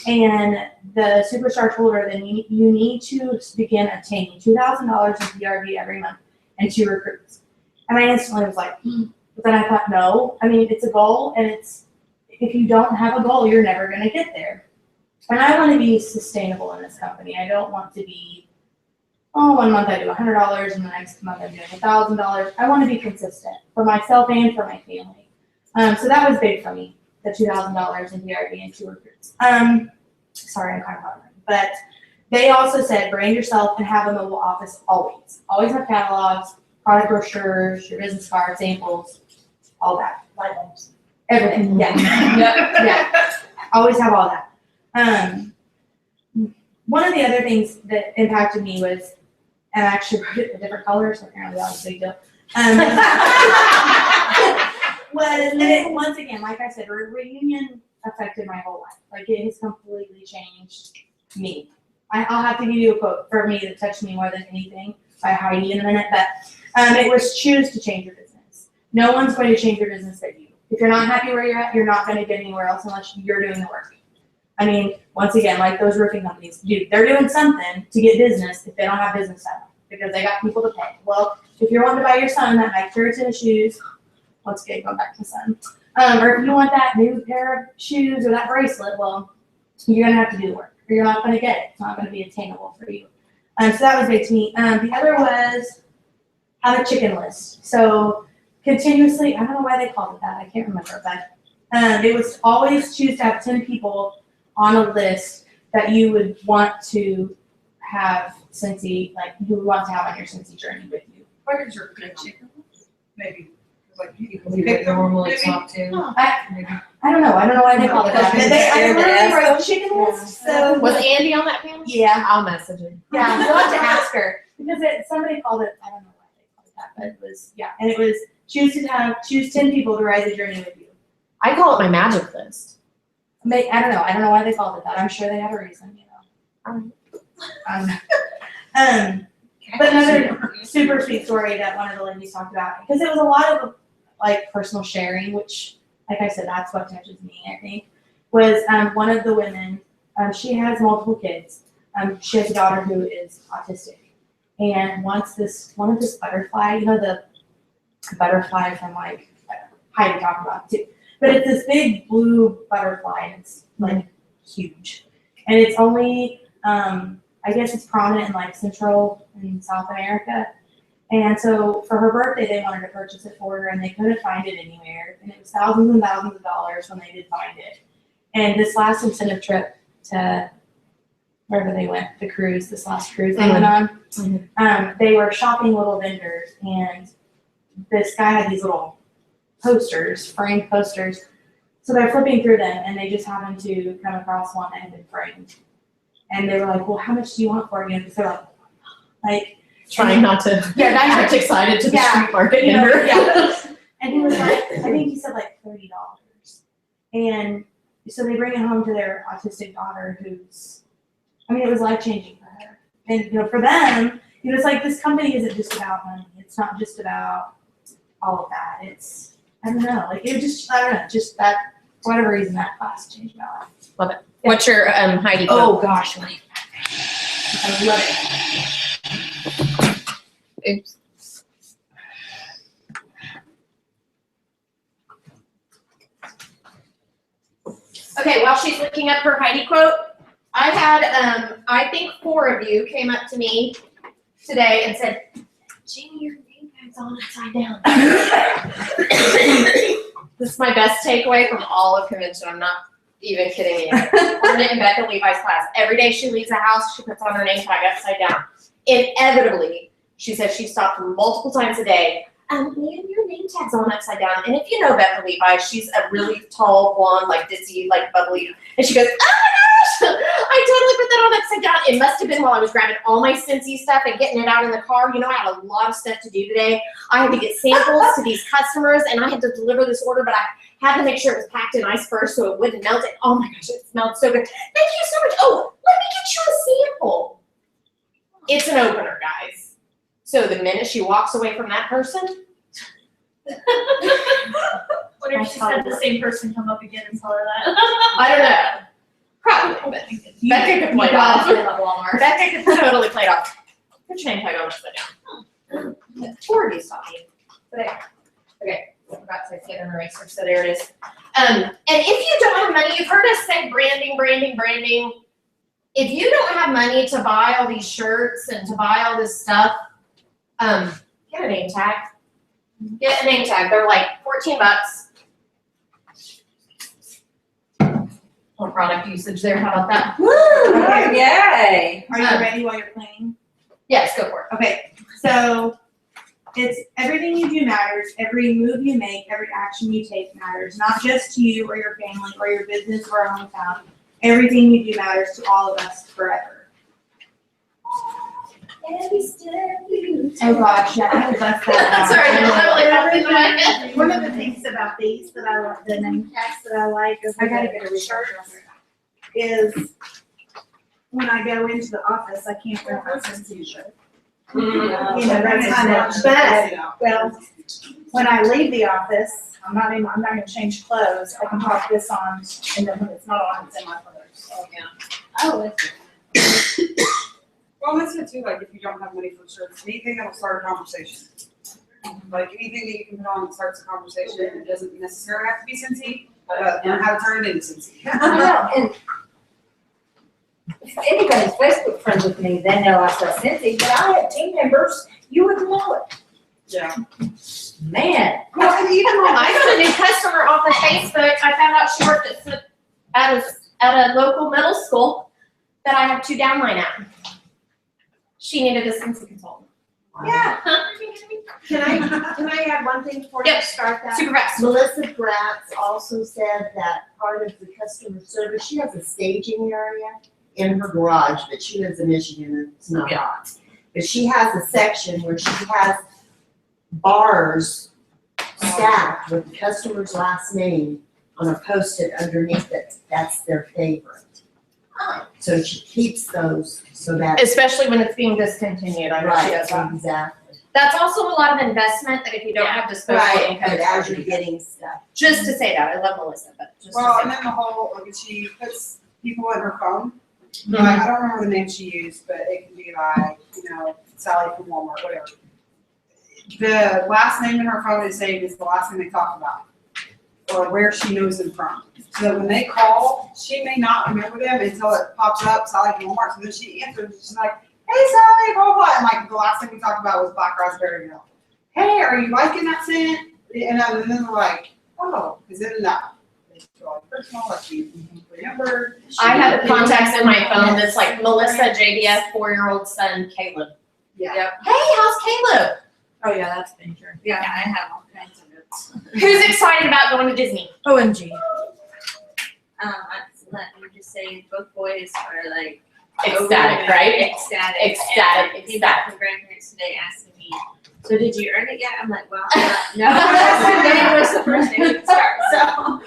And the superstar told her, then you need to begin obtaining $2,000 in PRV every month and 2 recruits. And I instantly was like, but then I thought, no, I mean, it's a goal, and if you don't have a goal, you're never going to get there. And I want to be sustainable in this company. I don't want to be, oh, one month I do $100 and the next month I'm doing $1,000. I want to be consistent for myself and for my family. So that was big for me, the $2,000 in PRV and 2 recruits. Sorry, I'm kind of hungry. But they also said brand yourself and have a mobile office always. Always have catalogs, product brochures, your business cards, samples, all that. Everything, yeah. Yeah. Always have all that. One of the other things that impacted me was, and I actually wrote it in different colors, so apparently that was a big deal. And it, once again, like I said, reunion affected my whole life. Like, it has completely changed me. I'll have to give you a quote for me that touched me more than anything by Heidi in a minute, but it was choose to change your business. No one's going to change your business but you. If you're not happy where you're at, you're not going to get anywhere else unless you're doing the work. I mean, once again, like those roofing companies, dude, they're doing something to get business if they don't have business set up because they got people to pay. Well, if you're wanting to buy your son that Nike Tour tennis shoes, once again, going back to son, or if you want that new pair of shoes or that bracelet, well, you're going to have to do the work or you're not going to get it. It's not going to be attainable for you. So that was big to me. The other was have a chicken list. So continuously, I don't know why they called it that. I can't remember, but it was always choose to have 10 people on a list that you would want to have Scentsy, like you would want to have on your Scentsy journey with you. What is your good chicken list? Maybe. Like you They normally talk to. I don't know. I don't know why they called it that. I remember they wrote chicken list. So Was Andy on that panel? Yeah. I'll message him. Yeah, we'll have to ask her because somebody called it. I don't know why they called it that, but it was and it was choose 10 people to ride the journey with you. I call it my magic list. I don't know. I don't know why they called it that. I'm sure they have a reason, you know. But another super sweet story that one of the ladies talked about, because it was a lot of like personal sharing, which, like I said, that's what touches me, I think, was one of the women, she has multiple kids. She has a daughter who is autistic. And one of this butterfly, you know, the butterfly from like, Heidi talked about too. But it's this big blue butterfly, and it's like huge. And it's only, I guess it's prominent in like Central and South America. And so for her birthday, they wanted to purchase it for her, and they couldn't find it anywhere. And it was thousands and thousands of dollars when they did find it. And this last incentive trip to wherever they went, the cruise, this last cruise they went on, they were shopping little vendors, and this guy had these little posters, framed posters. So they're flipping through them, and they just happened to come across one that had been framed. And they were like, well, how much do you want for it? Because they're like, Trying not to act excited to the street market vendor. And he was like, I think he said like $30. And so they bring it home to their autistic daughter who's, I mean, it was life-changing for her. And, you know, for them, you know, it's like this company isn't just about money. It's not just about all of that. It's, I don't know, like it just, I don't know, just that, for whatever reason, that class changed my life. Love it. What's your Heidi Oh quote? gosh, wait. I love it. Oops. Okay, while she's looking up her Heidi quote, I had, I think 4 of you came up to me today and said, Jamie, your name tag's on upside down. This is my best takeaway from all of convention. I'm not even kidding you. Learned it in Becca Levi's class. Every day she leaves the house, she puts on her name tag upside down. Inevitably, she says she stopped multiple times a day. Man, your name tag's on upside down. And if you know Becca Levi, she's a really tall, blonde, like ditzy, like bubbly. And she goes, oh my gosh, I totally put that on upside down. It must have been while I was grabbing all my Scentsy stuff and getting it out in the car. You know, I had a lot of stuff to do today. I had to get samples to these customers, and I had to deliver this order, but I had to make sure it was packed in ice first so it wouldn't melt it. Oh my gosh, it smelled so good. Thank you so much. Oh, let me get you a sample. It's an opener, guys. So the minute she walks away from that person, What if she had the same person come up again and tell her that? I don't know. Probably, but Becca could play it off. Walmart. Becca could totally play it off. Put your name tag on upside down. 4 of you saw me. Okay, I forgot to get an eraser, so there it is. And if you don't have money, you've heard us say branding, branding, branding. If you don't have money to buy all these shirts and to buy all this stuff, get a name tag. Get a name tag. They're like $14. More product usage there. How about that? Woo! Okay. Yay. Are you ready while you're playing? Yes, go for it. Okay, so it's everything you do matters. Every move you make, every action you take matters. Not just to you or your family or your business or hometown. Everything you do matters to all of us forever. Oh gosh, yeah, I would bust that Sorry, out. I'm like, One of the things about these that I like, the name tags that I like is I gotta get a shirt is when I go into the office, I can't wear my Scentsy shirt. You know, that's kind of, but, well, when I leave the office, I'm not gonna change clothes, I can pop this on, and then when it's not on, it's in my clothes, so. Oh, well, that's it too, like if you don't have money for shirts, anything that'll start a conversation. Like anything that you can put on that starts a conversation, it doesn't necessarily have to be Scentsy, but learn how to turn it into Scentsy. I know, and if anybody's Facebook friends with me, they know I sell Scentsy, but I have team members, you wouldn't know it. Yeah. Man. Well, and even when I got a new customer off of Facebook, I found out she worked at a local middle school that I have 2 downline at. She needed a Scentsy consultant. Yeah. Can I add one thing before you start that? Super fast. Melissa Bratz also said that part of the customer service, she has a staging area in her garage, but she lives in Michigan and it's not hot. But she has a section where she has bars stacked with the customer's last name on a post-it underneath it. That's their favorite. So she keeps those so that. Especially when it's being discontinued. I know she does that. Exactly. That's also a lot of investment that if you don't have disposable income. But as you're getting stuff. Just to say that, I love Melissa, but just Well, to and say then the whole, like, she puts people in her phone. Mhm. Like, I don't remember the name she used, but it can be like, you know, Sally from Walmart, whatever. The last name in her phone is saved as the last thing they talk about, or where she knows them from. So that when they call, she may not remember them until it pops up, Sally from Walmart. So then she answers, she's like, hey, Sally, blah, blah, blah. And like the last thing we talked about was black raspberry milk. Hey, are you liking that scent? And then they're like, oh, is it enough? It's really personal, like you remember. I have contacts in my phone that's like Melissa, JDF, 4-year-old son, Caleb. Yeah. Yep. Hey, how's Caleb? Oh yeah, that's major. Yeah, I have all kinds of it. Who's excited about going to Disney? OMG. Let me just say, both boys are like Ecstatic, right? Ecstatic. Ecstatic, And came back from grandparents today asking me, so did you earn it yet? I'm like, well, no. Today was the first day we could start, so.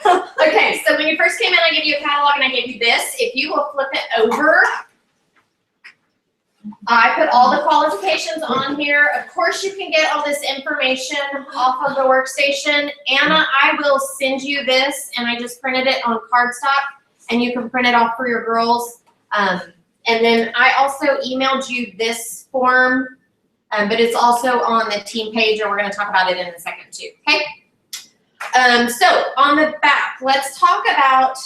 Okay, so when you first came in, I gave you a catalog and I gave you this. If you will flip it over, I put all the qualifications on here. Of course, you can get all this information off of the workstation. Anna, I will send you this, and I just printed it on cardstock. and you can print it off for your girls. And then I also emailed you this form, but it's also on the team page, and we're going to talk about it in a second too. Okay. So on the back, let's talk about.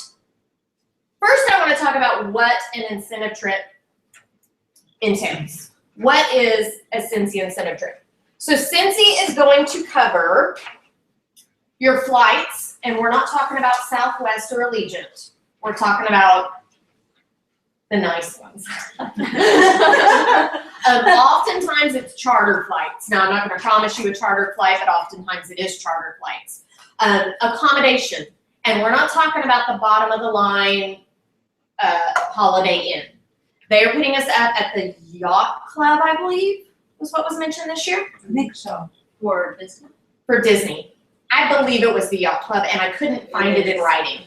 First, I want to talk about what an incentive trip entails. What is a Scentsy incentive trip? So Scentsy is going to cover your flights, and we're not talking about Southwest or Allegiant. We're talking about the nice ones. Oftentimes it's charter flights. Now, I'm not going to promise you a charter flight, but oftentimes it is charter flights. Accommodation, and we're not talking about the bottom of the line Holiday Inn. They are putting us up at the Yacht Club, I believe, was what was mentioned this year. I think so. For Disney. For Disney. I believe it was the Yacht Club, and I couldn't find it in writing.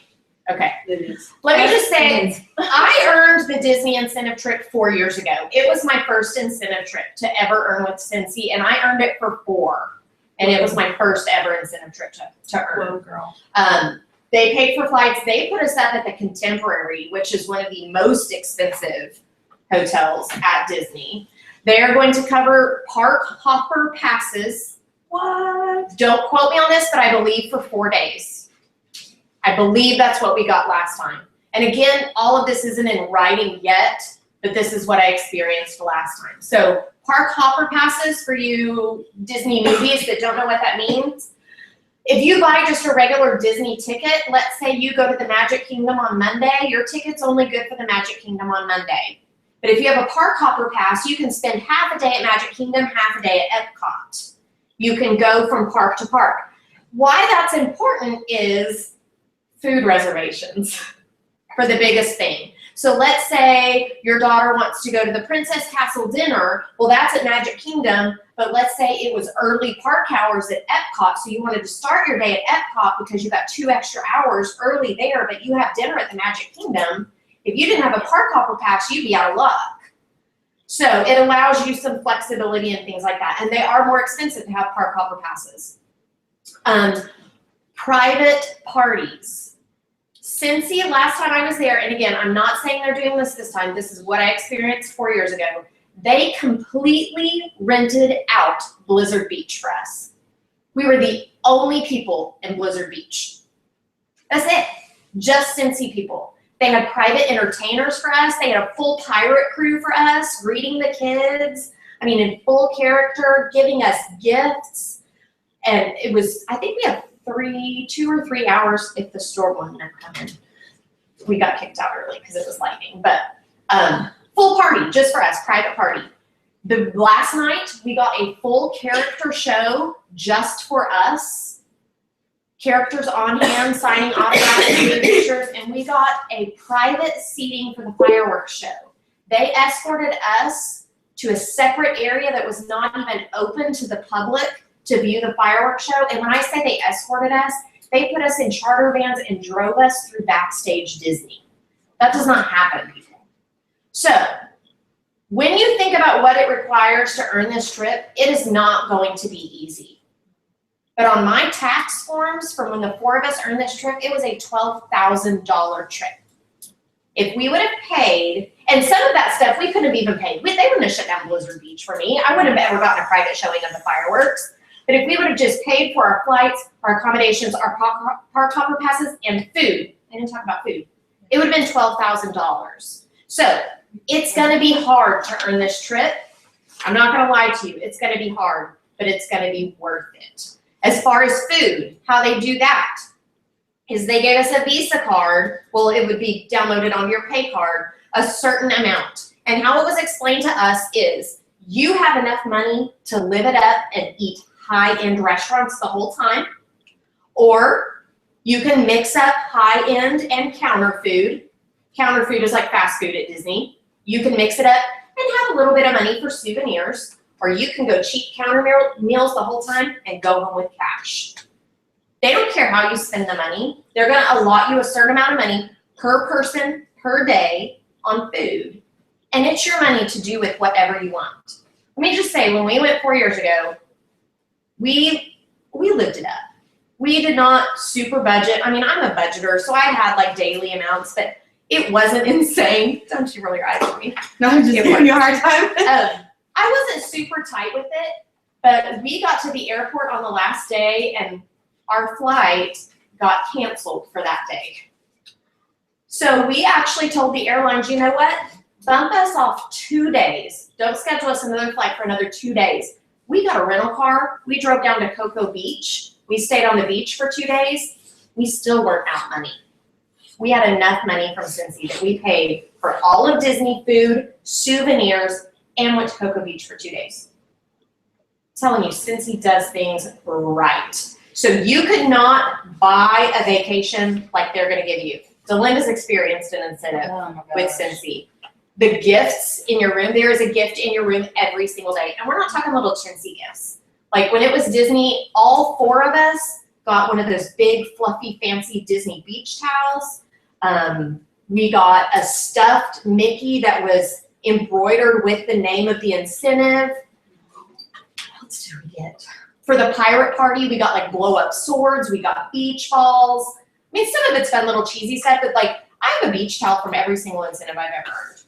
Okay. It is. Let me just say, I earned the Disney incentive trip 4 years ago. It was my first incentive trip to ever earn with Scentsy, and I earned it for 4. And it was my first ever incentive trip to earn. Whoa, girl. They paid for flights. They put us up at the Contemporary, which is one of the most expensive hotels at Disney. They are going to cover park hopper passes. What? Don't quote me on this, but I believe for 4 days. I believe that's what we got last time. And again, all of this isn't in writing yet, but this is what I experienced last time. So park hopper passes for you Disney movies that don't know what that means. If you buy just a regular Disney ticket, let's say you go to the Magic Kingdom on Monday, your ticket's only good for the Magic Kingdom on Monday. But if you have a park hopper pass, you can spend half a day at Magic Kingdom, half a day at Epcot. You can go from park to park. Why that's important is food reservations for the biggest thing. So let's say your daughter wants to go to the Princess Castle dinner. Well, that's at Magic Kingdom, but let's say it was early park hours at Epcot, so you wanted to start your day at Epcot because you got 2 extra hours early there, but you have dinner at the Magic Kingdom. If you didn't have a park hopper pass, you'd be out of luck. So it allows you some flexibility and things like that, and they are more expensive to have park hopper passes. Private parties. Scentsy, last time I was there, and again, I'm not saying they're doing this time. This is what I experienced 4 years ago. They completely rented out Blizzard Beach for us. We were the only people in Blizzard Beach. That's it. Just Scentsy people. They had private entertainers for us. They had a full pirate crew for us, greeting the kids. I mean, in full character, giving us gifts. And it was, I think we had 2 or 3 hours if the storm wouldn't have come in. We got kicked out early because it was lightning, but full party just for us, private party. The last night we got a full character show just for us. Characters on hand, signing autographs, taking pictures, and we got a private seating for the fireworks show. They escorted us to a separate area that was not even open to the public to view the fireworks show. And when I say they escorted us, they put us in charter vans and drove us through backstage Disney. That does not happen, people. So when you think about what it requires to earn this trip, it is not going to be easy. But on my tax forms from when the 4 of us earned this trip, it was a $12,000 trip. If we would have paid, and some of that stuff we couldn't have even paid. They wouldn't have shut down Blizzard Beach for me. I wouldn't have ever gotten a private showing of the fireworks. But if we would have just paid for our flights, our accommodations, our park hopper passes, and food, I didn't talk about food, it would have been $12,000. So it's going to be hard to earn this trip. I'm not going to lie to you. It's going to be hard, but it's going to be worth it. As far as food, how they do that is they gave us a Visa card. Well, it would be downloaded on your pay card, a certain amount. And how it was explained to us is you have enough money to live it up and eat high-end restaurants the whole time, or you can mix up high-end and counter food. Counter food is like fast food at Disney. You can mix it up and have a little bit of money for souvenirs, or you can go cheap counter meals the whole time and go home with cash. They don't care how you spend the money. They're going to allot you a certain amount of money per person, per day on food, and it's your money to do with whatever you want. Let me just say, when we went 4 years ago, we lived it up. We did not super budget. I mean, I'm a budgeter, so I had like daily amounts, but It wasn't insane. Don't you roll your eyes at me. No, I'm just It giving you a hard works. time. I wasn't super tight with it, but we got to the airport on the last day and our flight got canceled for that day. So we actually told the airlines, you know what? Bump us off 2 days. Don't schedule us another flight for another 2 days. We got a rental car. We drove down to Cocoa Beach. We stayed on the beach for 2 days. We still weren't out money. We had enough money from Scentsy that we paid for all of Disney food, souvenirs, and went to Cocoa Beach for 2 days. I'm telling you, Scentsy does things right. So you could not buy a vacation like they're gonna give you. Delinda's experienced an incentive with Scentsy. The gifts in your room, there is a gift in your room every single day. And we're not talking little chintzy gifts. Like when it was Disney, all 4 of us got one of those big, fluffy, fancy Disney beach towels. We got a stuffed Mickey that was embroidered with the name of the incentive. What else did we get? For the pirate party, we got like blow up swords. We got beach balls. I mean, some of it's fun little cheesy stuff, but like I have a beach towel from every single incentive I've ever earned.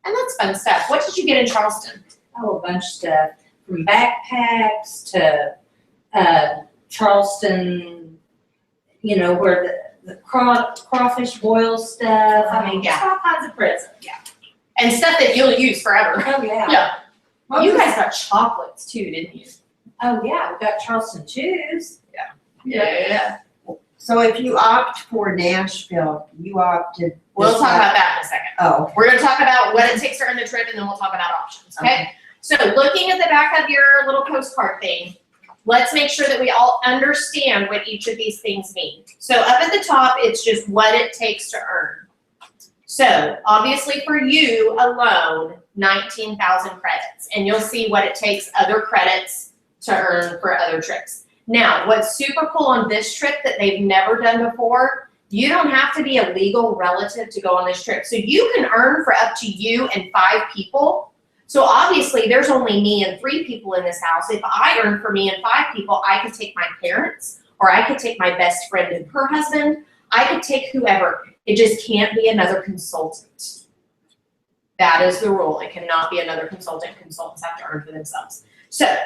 And that's fun stuff. What did you get in Charleston? Oh, a bunch of stuff, from backpacks to Charleston, you know, where the crawfish boil stuff. I mean, just all kinds of presents. Yeah. And stuff that you'll use forever. Oh, yeah. Yeah. You guys got chocolates too, didn't you? Oh, yeah, we got Charleston Chews. Yeah. So if you opt for Nashville, you opted. We'll talk about that in a second. Oh. We're gonna talk about what it takes to earn the trip and then we'll talk about options, okay? So looking at the back of your little postcard thing, let's make sure that we all understand what each of these things mean. So up at the top, it's just what it takes to earn. So obviously for you alone, 19,000 credits, and you'll see what it takes other credits to earn for other trips. Now, what's super cool on this trip that they've never done before, you don't have to be a legal relative to go on this trip. So you can earn for up to you and 5 people. So obviously there's only me and 3 people in this house. If I earn for me and 5 people, I could take my parents, or I could take my best friend and her husband. I could take whoever. It just can't be another consultant. That is the rule. It cannot be another consultant. Consultants have to earn for themselves. So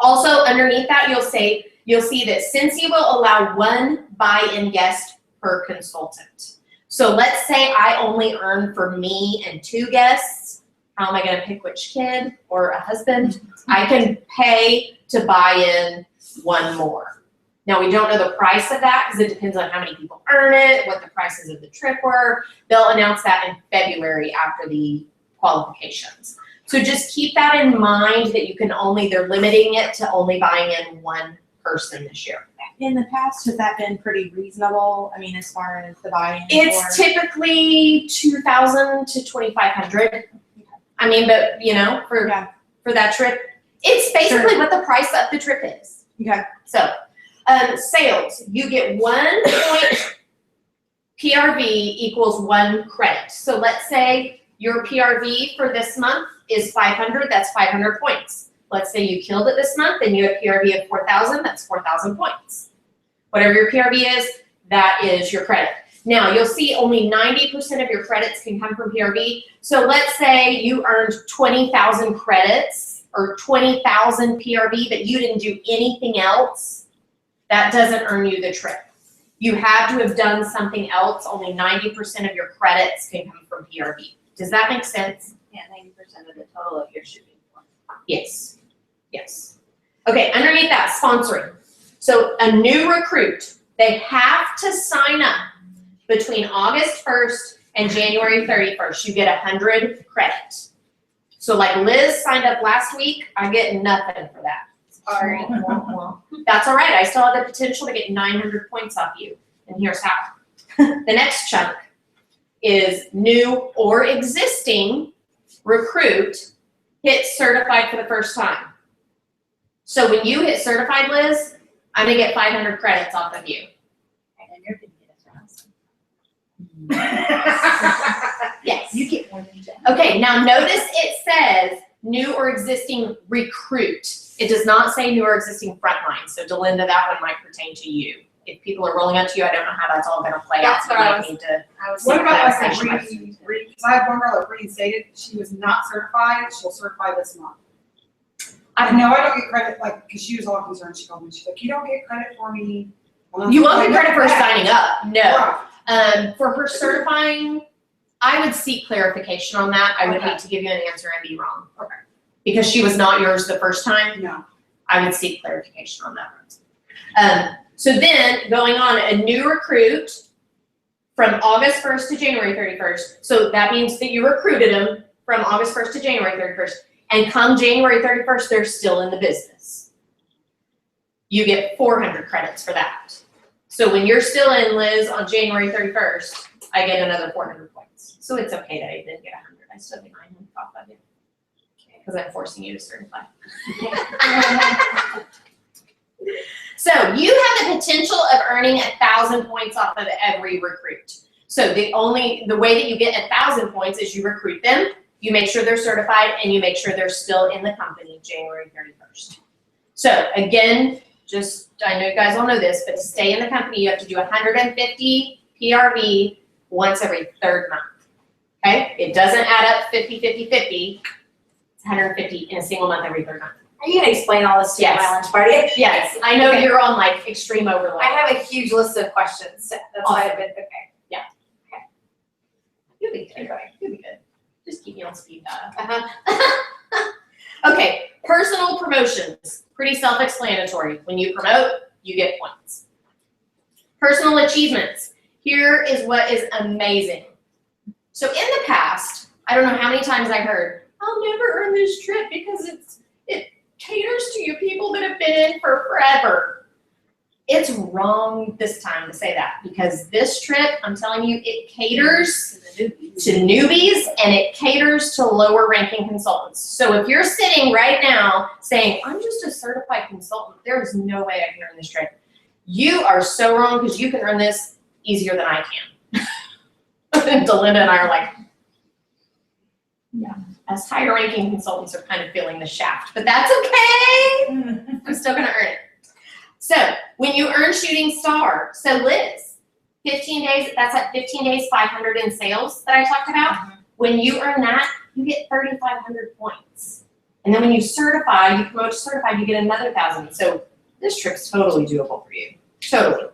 also underneath that, you'll see that Scentsy will allow 1 buy-in guest per consultant. So let's say I only earn for me and 2 guests. How am I gonna pick which kid or a husband? I can pay to buy in 1 more. Now we don't know the price of that because it depends on how many people earn it, what the prices of the trip were. They'll announce that in February after the qualifications. So just keep that in mind that you can only, they're limiting it to only buying in 1 person this year. In the past, has that been pretty reasonable? I mean, as far as the buy-in? It's typically 2,000 to 2,500. I mean, but you know, for that trip, it's basically what the price of the trip is. Okay. So, sales, you get 1 point PRV equals 1 credit. So let's say your PRV for this month is 500, that's 500 points. Let's say you killed it this month and you have PRV of 4,000, that's 4,000 points. Whatever your PRV is, that is your credit. Now, you'll see only 90% of your credits can come from PRV. So let's say you earned 20,000 credits or 20,000 PRV, but you didn't do anything else. That doesn't earn you the trip. You have to have done something else. Only 90% of your credits can come from PRV. Does that make sense? Yeah, 90% of the total of your shipping. Yes. Yes. Okay, underneath that, sponsoring. So a new recruit, they have to sign up between August 1st and January 31st. You get 100 credits. So like Liz signed up last week, I get nothing for that. Sorry. That's all right. I still have the potential to get 900 points off you. And here's how. The next chunk is new or existing recruit hit certified for the first time. So when you hit certified, Liz, I'm gonna get 500 credits off of you. And you're gonna get a Yes. You get more than that. Okay, now notice it says new or existing recruit. It does not say new or existing frontline. So Delinda, that one might pertain to you. if people are rolling up to you, I don't know how that's all gonna play out. That's So what I you was- need to. What about like a clarification. because I have one girl that reinstated, she was not certified, she'll certify this month. I know I don't get credit, like, because she was all concerned, she called me, she's like, you don't get credit for me. You won't get credit for signing up, no. Right. For her certifying, I would seek clarification on that. I would Okay. hate to give you an answer and be wrong. Okay. Because she was not yours the first time. No. I would seek clarification on that. So then, going on, a new recruit from August 1st to January 31st. So that means that you recruited them from August 1st to January 31st. And come January 31st, they're still in the business. You get 400 credits for that. So when you're still in, Liz, on January 31st, I get another 400 points. So it's okay that I didn't get 100. I still get 900 off of it. Because I'm forcing you to certify. So you have the potential of earning 1,000 points off of every recruit. So the way that you get 1,000 points is you recruit them, you make sure they're certified, and you make sure they're still in the company January 31st. So again, I know you guys all know this, but to stay in the company, you have to do 150 PRV once every third month. Okay? It doesn't add up 50, 50, 50. It's 150 in a single month every third month. Are you gonna explain all this to me at my lunch party? Yes, I know you're on like extreme overload. I have a huge list of questions. That's why I've been, okay. Yeah. Okay. You'll be good. You'll be good. Just keep me on speed dial. Okay, personal promotions. Pretty self-explanatory. When you promote, you get points. Personal achievements. Here is what is amazing. So in the past, I don't know how many times I heard, I'll never earn this trip because it caters to you people that have been in for forever. It's wrong this time to say that because this trip, I'm telling you, it caters to newbies and it caters to lower ranking consultants. So if you're sitting right now saying, I'm just a certified consultant, there is no way I can earn this trip. You are so wrong because you can earn this easier than I can. Delinda and I are like, yeah, us higher ranking consultants are kind of feeling the shaft, but that's okay. I'm still gonna earn it. So when you earn shooting star, so Liz, 15 days, that's at 15 days, 500 in sales that I talked about. When you earn that, you get 3,500 points. And then when you certify, you promote to certified, you get another 1,000. So this trip's totally doable for you, totally.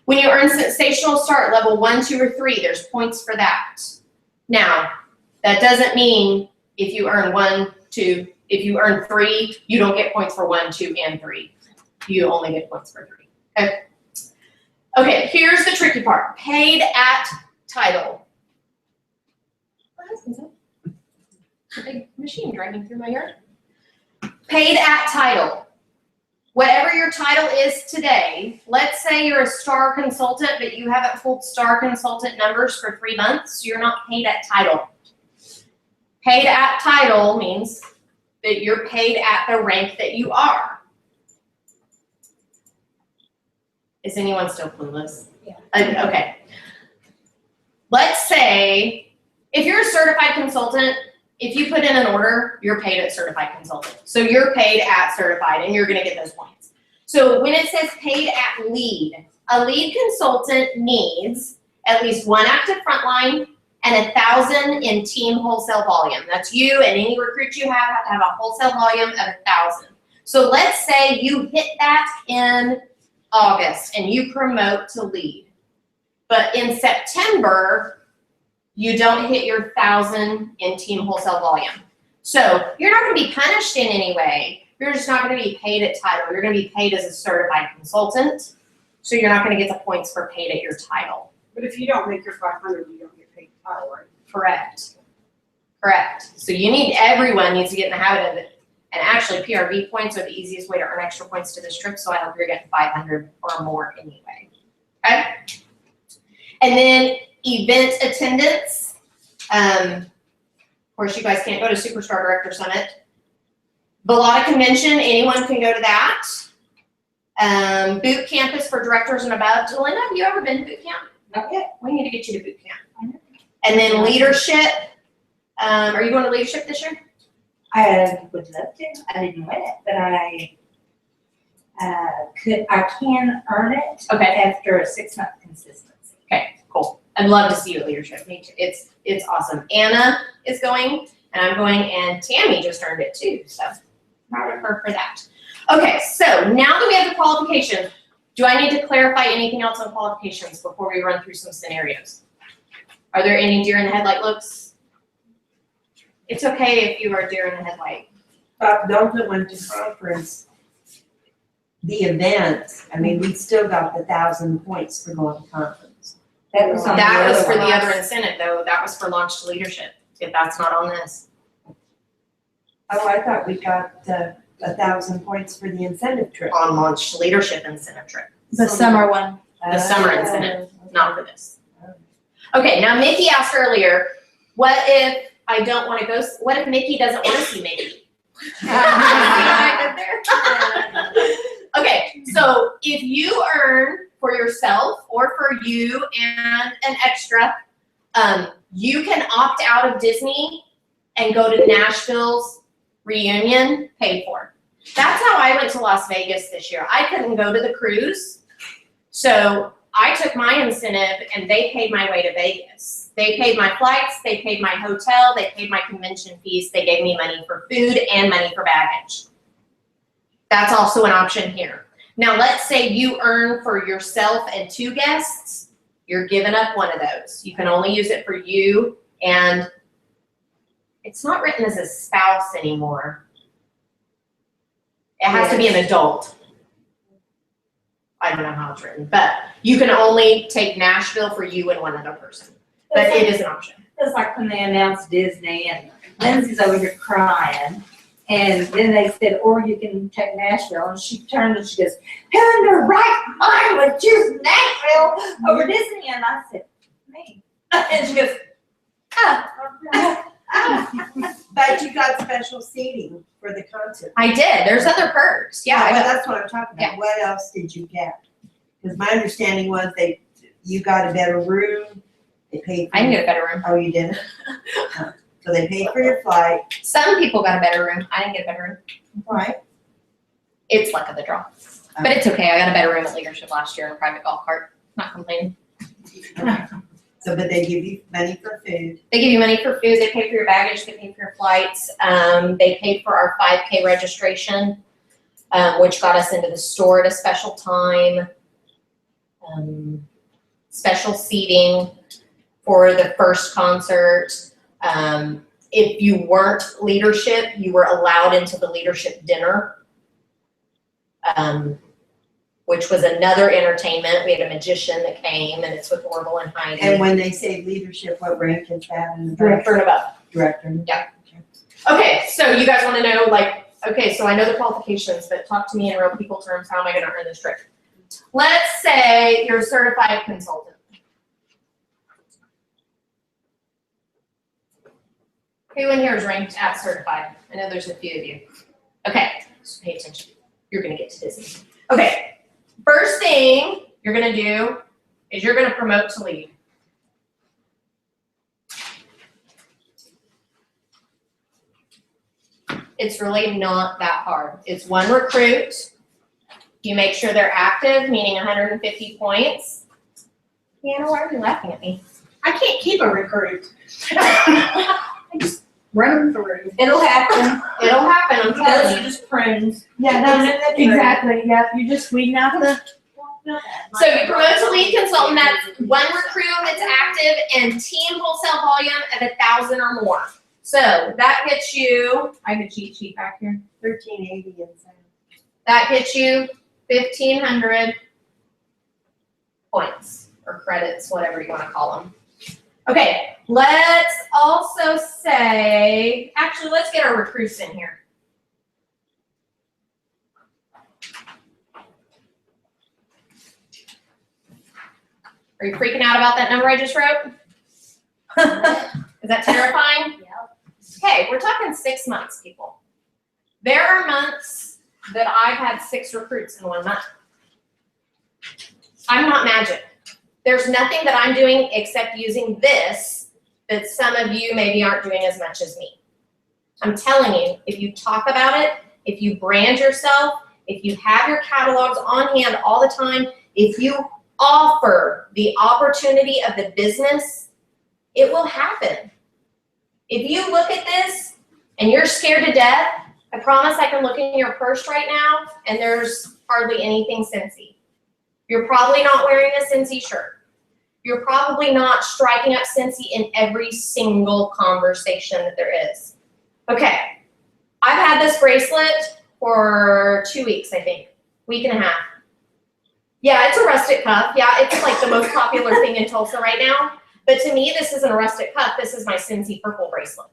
When you earn sensational start, level 1, 2, or 3, there's points for that. Now, that doesn't mean if you earn 1, 2, if you earn 3, you don't get points for 1, 2, and 3. You only get points for 3. Okay. Okay, here's the tricky part. Paid at title. A big machine driving through my yard. Paid at title. Whatever your title is today, let's say you're a star consultant, but you haven't pulled star consultant numbers for 3 months, you're not paid at title. Paid at title means that you're paid at the rank that you are. Is anyone still clueless? Yeah. Okay. Let's say if you're a certified consultant, if you put in an order, you're paid at certified consultant. So you're paid at certified and you're gonna get those points. So when it says paid at lead, a lead consultant needs at least 1 active frontline and 1,000 in team wholesale volume. That's you and any recruit you have to have a wholesale volume of 1,000. So let's say you hit that in August and you promote to lead. But in September, you don't hit your 1,000 in team wholesale volume. So you're not gonna be punished in any way. You're just not gonna be paid at title. You're gonna be paid as a certified consultant. So you're not gonna get the points for paid at your title. But if you don't make your 500, you don't get paid title, right? Correct. Correct. So everyone needs to get in the habit of it. And actually, PRV points are the easiest way to earn extra points to this trip, so I hope you're getting 500 or more anyway. Okay? And then event attendance. Of course, you guys can't go to Superstar Director Summit. Balata Convention, anyone can go to that. Boot camp is for directors and above. Delinda, have you ever been to boot camp? Not yet. We need to get you to boot camp. And then leadership. Are you going to leadership this year? I would love to. I didn't win it, but I can earn it. Okay. After a 6-month consistency. Okay, cool. I'd love to see you at leadership. Me too. It's awesome. Anna is going, and I'm going, and Tammy just earned it too. So proud of her for that. Okay, so now that we have the qualifications, do I need to clarify anything else on qualifications before we run through some scenarios? Are there any deer in the headlight looks? It's okay if you are deer in the headlight. Delta went to conference. The event, I mean, we still got the 1,000 points for going to conference. That was on That the was other for the one. other incentive though. That was for launch to leadership. If that's not on this. Oh, I thought we got 1,000 points for the incentive trip. On launch to leadership incentive trip. The summer one. The summer incentive, not for this. Okay, now Mickey asked earlier, what if I don't want to go, what if Mickey doesn't want to see Mickey? Okay, so if you earn for yourself or for you and an extra, you can opt out of Disney and go to Nashville's reunion paid for. That's how I went to Las Vegas this year. I couldn't go to the cruise, so I took my incentive and they paid my way to Vegas. They paid my flights, they paid my hotel, they paid my convention fees, they gave me money for food and money for baggage. That's also an option here. Now let's say you earn for yourself and 2 guests, you're giving up one of those. You can only use it for you, and it's not written as a spouse anymore. It has to be an adult. I don't know how it's written, but you can only take Nashville for you and one other person. But it is an option. It's like when they announced Disney and Lindsay's over here crying. And then they said, or you can take Nashville. And she turned and she goes, who in their right mind would choose Nashville over Disney? And I said, me. And she goes, But you got special seating for the concert. I did. There's other perks. Yeah, I Well, got, that's what I'm talking about. What else did you get? Because my understanding was you got a better room. They paid. I didn't get a better room. Oh, you didn't? So they paid for your flight. Some people got a better room. I didn't get a better room. Right. It's luck of the draw. But it's okay. I got a better room at leadership last year in a private golf cart. Not complaining. So, but they give you money for food. They give you money for food. They pay for your baggage. They pay for your flights. They paid for our 5K registration, which got us into the store at a special time. Special seating for the first concert. If you weren't leadership, you were allowed into the leadership dinner, which was another entertainment. We had a magician that came, and it's with Orville and Heidi. And when they say leadership, what rank is that in the Director and above. Director. Yeah. Okay, so you guys want to know, like, okay, so I know the qualifications, but talk to me in real people terms. How am I going to earn this trip? Let's say you're a certified consultant. Who in here is ranked at certified? I know there's a few of you. Okay, so pay attention. You're going to get to Disney. Okay, first thing you're going to do is you're going to promote to lead. It's really not that hard. It's one recruit. You make sure they're active, meaning 150 points. Deanna, why are you laughing at me? I can't keep a recruit. I just run them through. It'll happen. It'll happen. I'm telling those you. are just prunes. Yeah, that's exactly. Yeah, you just weeding out the. So you promote to lead consultant, that's one recruit that's active and team wholesale volume of 1,000 or more. So that gets you, I have a cheat sheet back here. 1380 inside. That gets you 1,500 points or credits, whatever you want to call them. Okay, let's also say, actually, let's get our recruits in here. Are you freaking out about that number I just wrote? Is that terrifying? Yep. Okay, we're talking 6 months, people. There are months that I've had 6 recruits in 1 month. I'm not magic. There's nothing that I'm doing except using this that some of you maybe aren't doing as much as me. I'm telling you, if you talk about it, if you brand yourself, if you have your catalogs on hand all the time, if you offer the opportunity of the business, it will happen. If you look at this and you're scared to death, I promise I can look in your purse right now and there's hardly anything Scentsy. You're probably not wearing a Scentsy shirt. You're probably not striking up Scentsy in every single conversation that there is. Okay, I've had this bracelet for 2 weeks, I think, week and a half. Yeah, it's a rustic cuff. Yeah, it's like the most popular thing in Tulsa right now. But to me, this isn't a rustic cuff. This is my Scentsy purple bracelet.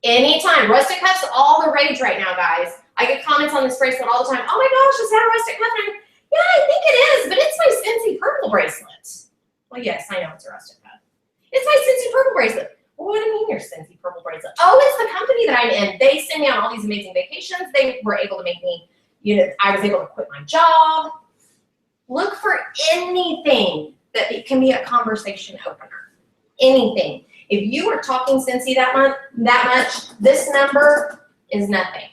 Anytime, rustic cuffs all the rage right now, guys. I get comments on this bracelet all the time. Oh my gosh, is that a rustic cuff? And I'm like, yeah, I think it is, but it's my Scentsy purple bracelet. Well, yes, I know it's a rustic cuff. It's my Scentsy purple bracelet. Well, what do you mean your Scentsy purple bracelet? Oh, it's the company that I'm in. They send me on all these amazing vacations. They were able to make me, I was able to quit my job. Look for anything that can be a conversation opener. Anything. If you are talking Scentsy that much, this number is nothing.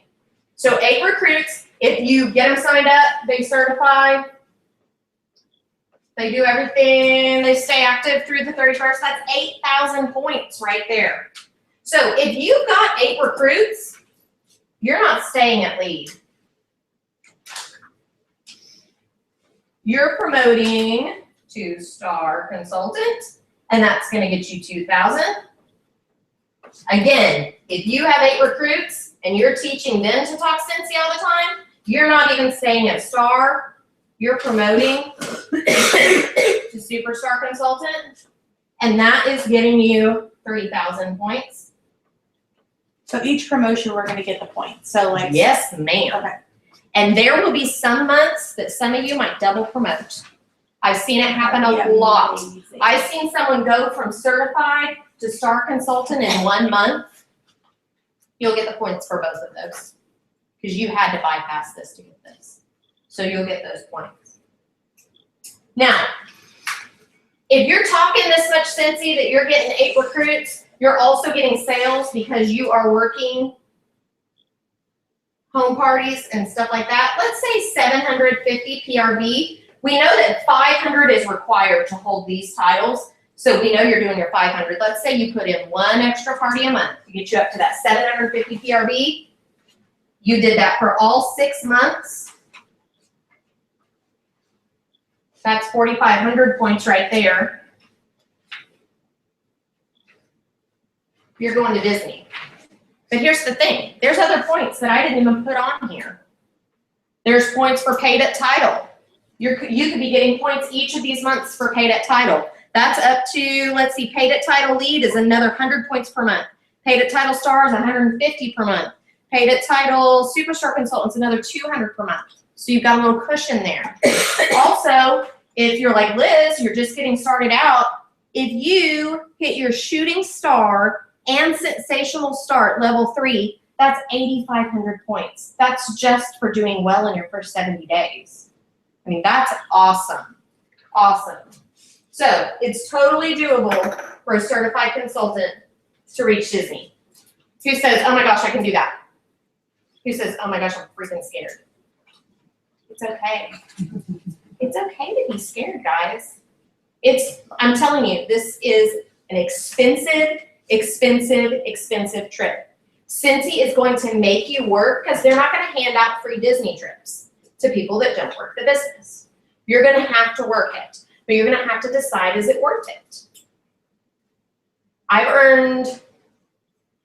So 8 recruits, if you get them signed up, they certify, they do everything, they stay active through the 31st, that's 8,000 points right there. So if you've got 8 recruits, you're not staying at lead. You're promoting to star consultant, and that's gonna get you 2,000. Again, if you have 8 recruits and you're teaching them to talk Scentsy all the time, you're not even staying at star, you're promoting to superstar consultant, and that is getting you 3,000 points. So each promotion, we're gonna get the points. So like. Yes, ma'am. Okay. And there will be some months that some of you might double promote. I've seen it happen a lot. I've seen someone go from certified to star consultant in 1 month. You'll get the points for both of those because you had to bypass this to get this. So you'll get those points. Now, if you're talking this much Scentsy that you're getting 8 recruits, you're also getting sales because you are working home parties and stuff like that. Let's say 750 PRV. We know that 500 is required to hold these titles. So we know you're doing your 500. Let's say you put in 1 extra party a month to get you up to that 750 PRV. You did that for all 6 months. That's 4,500 points right there. You're going to Disney. But here's the thing. There's other points that I didn't even put on here. There's points for paid at title. You could be getting points each of these months for paid at title. That's up to, let's see, paid at title lead is another 100 points per month. Paid at title star is 150 per month. Paid at title superstar consultants another 200 per month. So you've got a little cushion there. Also, if you're like Liz, you're just getting started out, if you hit your shooting star and sensational start level 3, that's 8,500 points. That's just for doing well in your first 70 days. I mean, that's awesome. Awesome. So it's totally doable for a certified consultant to reach Disney. Who says, oh my gosh, I can do that? Who says, oh my gosh, I'm freaking scared? It's okay. It's okay to be scared, guys. I'm telling you, this is an expensive trip. Scentsy is going to make you work because they're not going to hand out free Disney trips to people that don't work the business. You're going to have to work it, but you're going to have to decide, is it worth it? I've earned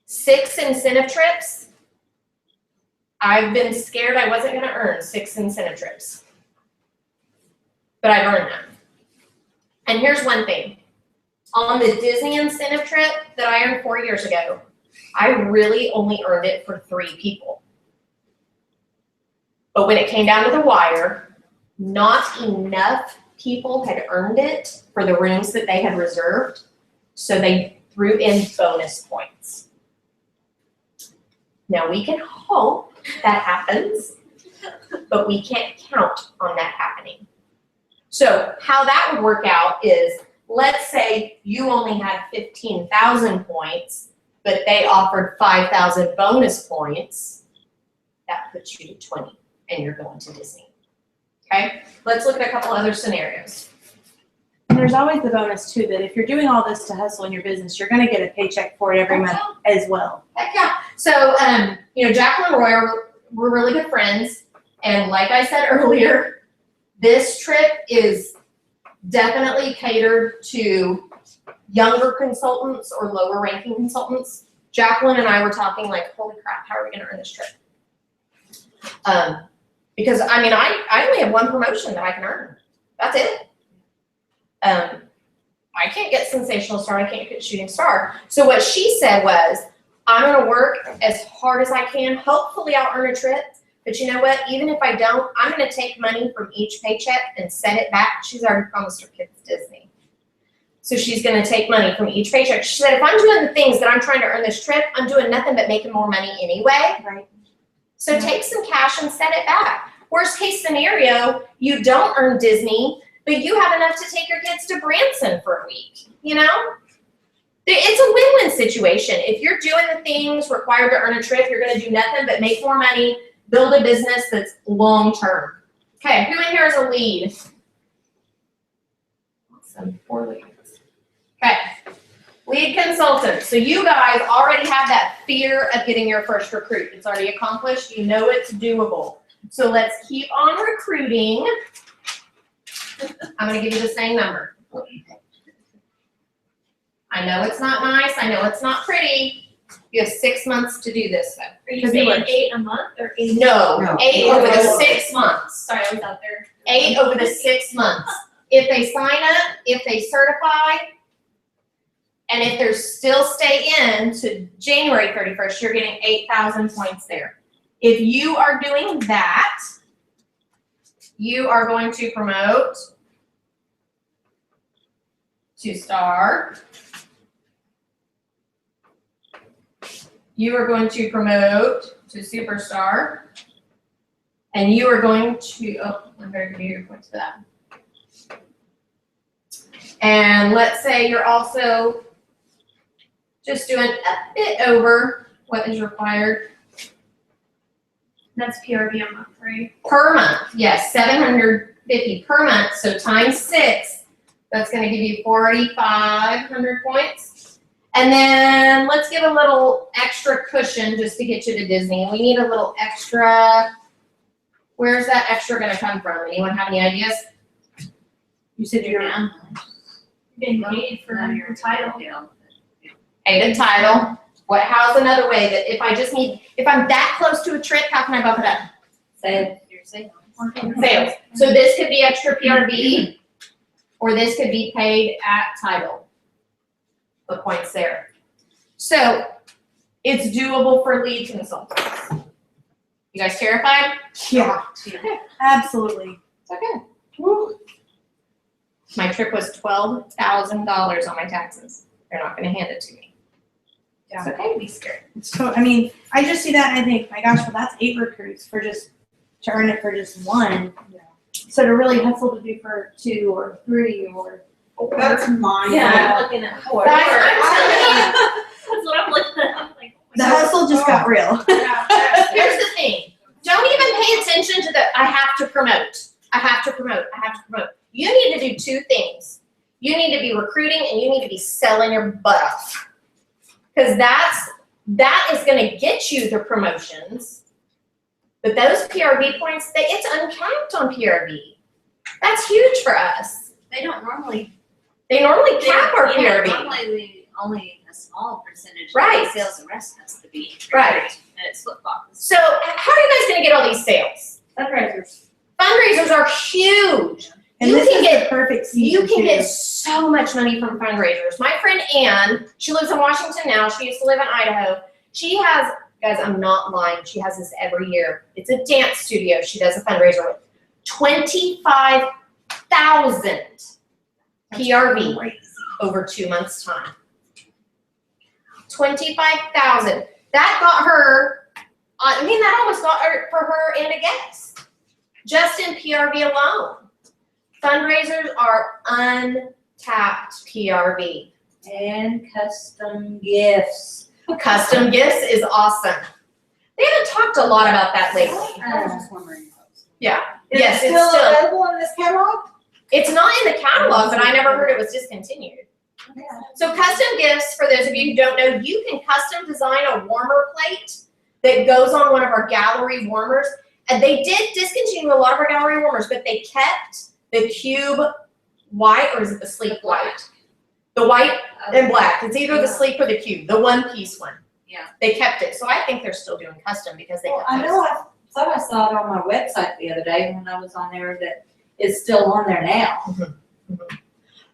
6 incentive trips. I've been scared I wasn't going to earn 6 incentive trips, but I've earned them. And here's one thing. On the Disney incentive trip that I earned 4 years ago, I really only earned it for 3 people. But when it came down to the wire, not enough people had earned it for the rooms that they had reserved, so they threw in bonus points. Now we can hope that happens, but we can't count on that happening. So how that would work out is, let's say you only had 15,000 points, but they offered 5,000 bonus points. That puts you to 20. and you're going to Disney. Okay, let's look at a couple other scenarios. And there's always the bonus too, that if you're doing all this to hustle in your business, you're gonna get a paycheck for it every month as well. Heck yeah. So, Jacqueline and Roy we're really good friends. And like I said earlier, this trip is definitely catered to younger consultants or lower ranking consultants. Jacqueline and I were talking like, holy crap, how are we gonna earn this trip? Because I only have one promotion that I can earn. That's it. I can't get sensational star, I can't get shooting star. So what she said was, I'm gonna work as hard as I can. Hopefully I'll earn a trip, but you know what? Even if I don't, I'm gonna take money from each paycheck and set it back. She's already promised her kids Disney. So she's gonna take money from each paycheck. She said, if I'm doing the things that I'm trying to earn this trip, I'm doing nothing but making more money anyway. Right. So take some cash and set it back. Worst case scenario, you don't earn Disney, but you have enough to take your kids to Branson for a week, you know? It's a win-win situation. If you're doing the things required to earn a trip, you're gonna do nothing but make more money, build a business that's long-term. Okay, who in here is a lead? Awesome, 4 leads. Okay, lead consultant. So you guys already have that fear of getting your first recruit. It's already accomplished, you know it's doable. So let's keep on recruiting. I'm gonna give you the same number. I know it's not nice, I know it's not pretty. You have 6 months to do this though. Are you saying 8 a month or 8? No, 8 over the 6 months. Sorry, I was out there. 8 over the 6 months. If they sign up, if they certify, and if they still stay in to January 31st, you're getting 8,000 points there. If you are doing that, you are going to promote to star. You are going to promote to superstar. And you are going to, I'm going to give you your points for that. And let's say you're also just doing a bit over what is required. That's PRV a month, right? Per month, yes, 750 per month, so times 6, that's gonna give you 4,500 points. And then let's give a little extra cushion just to get you to Disney. We need a little extra. Where's that extra gonna come from? Anyone have any ideas? You said you're Getting paid for your title. Paid a title. How's another way that if I'm that close to a trip, how can I bump it up? Sales. Sales. So this could be extra PRV, or this could be paid at title. The points there. So it's doable for lead consultants. You guys terrified? Yeah, absolutely. It's okay. Woo. My trip was $12,000 on my taxes. They're not going to hand it to me. It's okay to be scared. So, I just see that and I think, my gosh, well, that's 8 recruits to earn it for just 1. Yeah. So to really hustle to do for 2 or 3 or 4. That's mine. Yeah, I'm looking at 4. Guys, I'm telling you, That's what I'm looking at. I'm like, The hustle just got real. here's the thing. Don't even pay attention to the, I have to promote. I have to promote. I have to promote. You need to do 2 things. You need to be recruiting and you need to be selling your butt off. Because that is going to get you the promotions. But those PRV points, it's uncapped on PRV. That's huge for us. They don't normally. They normally cap our Yeah, PRV. normally only a small percentage of Right. the sales, the rest has to be. Right. And it's flip-flops. So how are you guys going to get all these sales? fundraisers. Fundraisers are huge. And You this can is get the perfect You season can too. get so much money from fundraisers. My friend Ann, she lives in Washington now. She used to live in Idaho. She has, guys, I'm not lying. She has this every year. It's a dance studio she does a fundraiser with. 25,000 PRV over 2 months' time. 25,000. That got her, that almost got her for her and a guest. Just in PRV alone. Fundraisers are untapped PRV. And custom gifts. Custom gifts is awesome. They haven't talked a lot about that lately. I was just wondering. Yeah. Is Yes, it it's still still, available in this catalog? it's not in the catalog, but I never heard it was discontinued. So custom gifts, for those of you who don't know, you can custom design a warmer plate that goes on one of our gallery warmers. And they did discontinue a lot of our gallery warmers, but they kept the cube white, or is it the sleek white? The white and black. It's either the sleek or the cube, the one piece one. Yeah. They kept it. So I think they're still doing custom because they kept I those. know, I thought I saw it on my website the other day when I was on there that it's still on there now.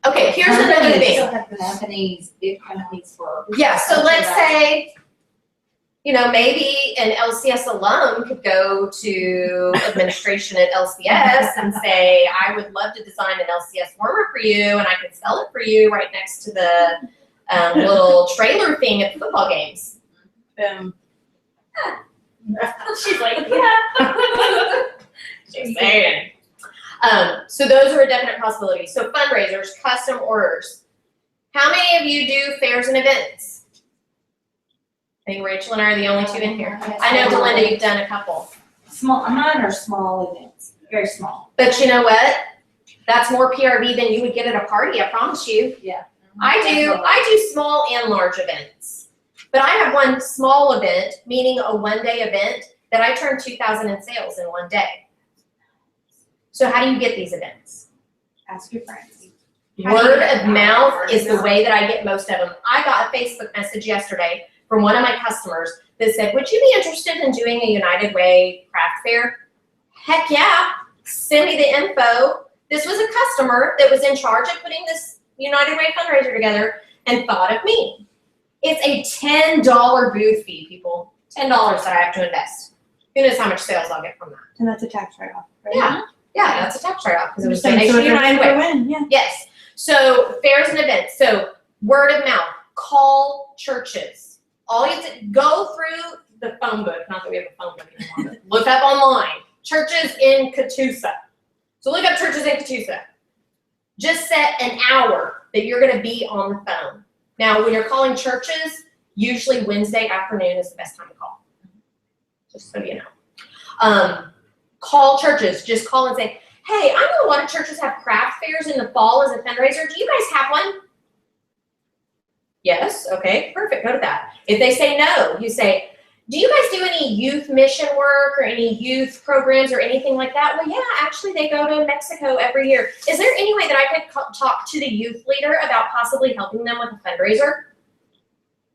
Okay, here's another thing. Still have companies, big companies for. Yeah, so let's say, you know, maybe an LCS alum could go to administration at LCS and say, I would love to design an LCS warmer for you, and I could sell it for you right next to the little trailer thing at the football games. Boom. She's like, yeah. She's saying. So those are a definite possibility. So fundraisers, custom orders. How many of you do fairs and events? I think Rachel and I are the only two in here. I know, Belinda, you've done a couple. Small, mine are small events, very small. But you know what? That's more PRV than you would get at a party, I promise you. Yeah. I do small and large events. But I have one small event, meaning a one-day event, that I turned 2,000 in sales in one day. So how do you get these events? Ask your friends. Word of mouth is the way that I get most of them. I got a Facebook message yesterday from one of my customers that said, would you be interested in doing a United Way craft fair? Heck yeah, send me the info. This was a customer that was in charge of putting this United Way fundraiser together and thought of me. It's a $10 booth fee, people. $10 that I have to invest. Who knows how much sales I'll get from that? And that's a tax write-off, right? Yeah, that's a tax write-off because it was Same donation sort to of United Way. win, yeah. Yes. So fairs and events. So word of mouth. Call churches. All you have to go through the phone book. Not that we have a phone book anymore. But look up online. Churches in Catoosa. So look up churches in Catoosa. Just set an hour that you're going to be on the phone. Now, when you're calling churches, usually Wednesday afternoon is the best time to call. Just so you know. Call churches. Just call and say, hey, I know a lot of churches have craft fairs in the fall as a fundraiser. Do you guys have one? Yes. Okay, perfect. Go to that. If they say no, you say, do you guys do any youth mission work or any youth programs or anything like that? Well, yeah, actually they go to Mexico every year. Is there any way that I could talk to the youth leader about possibly helping them with a fundraiser?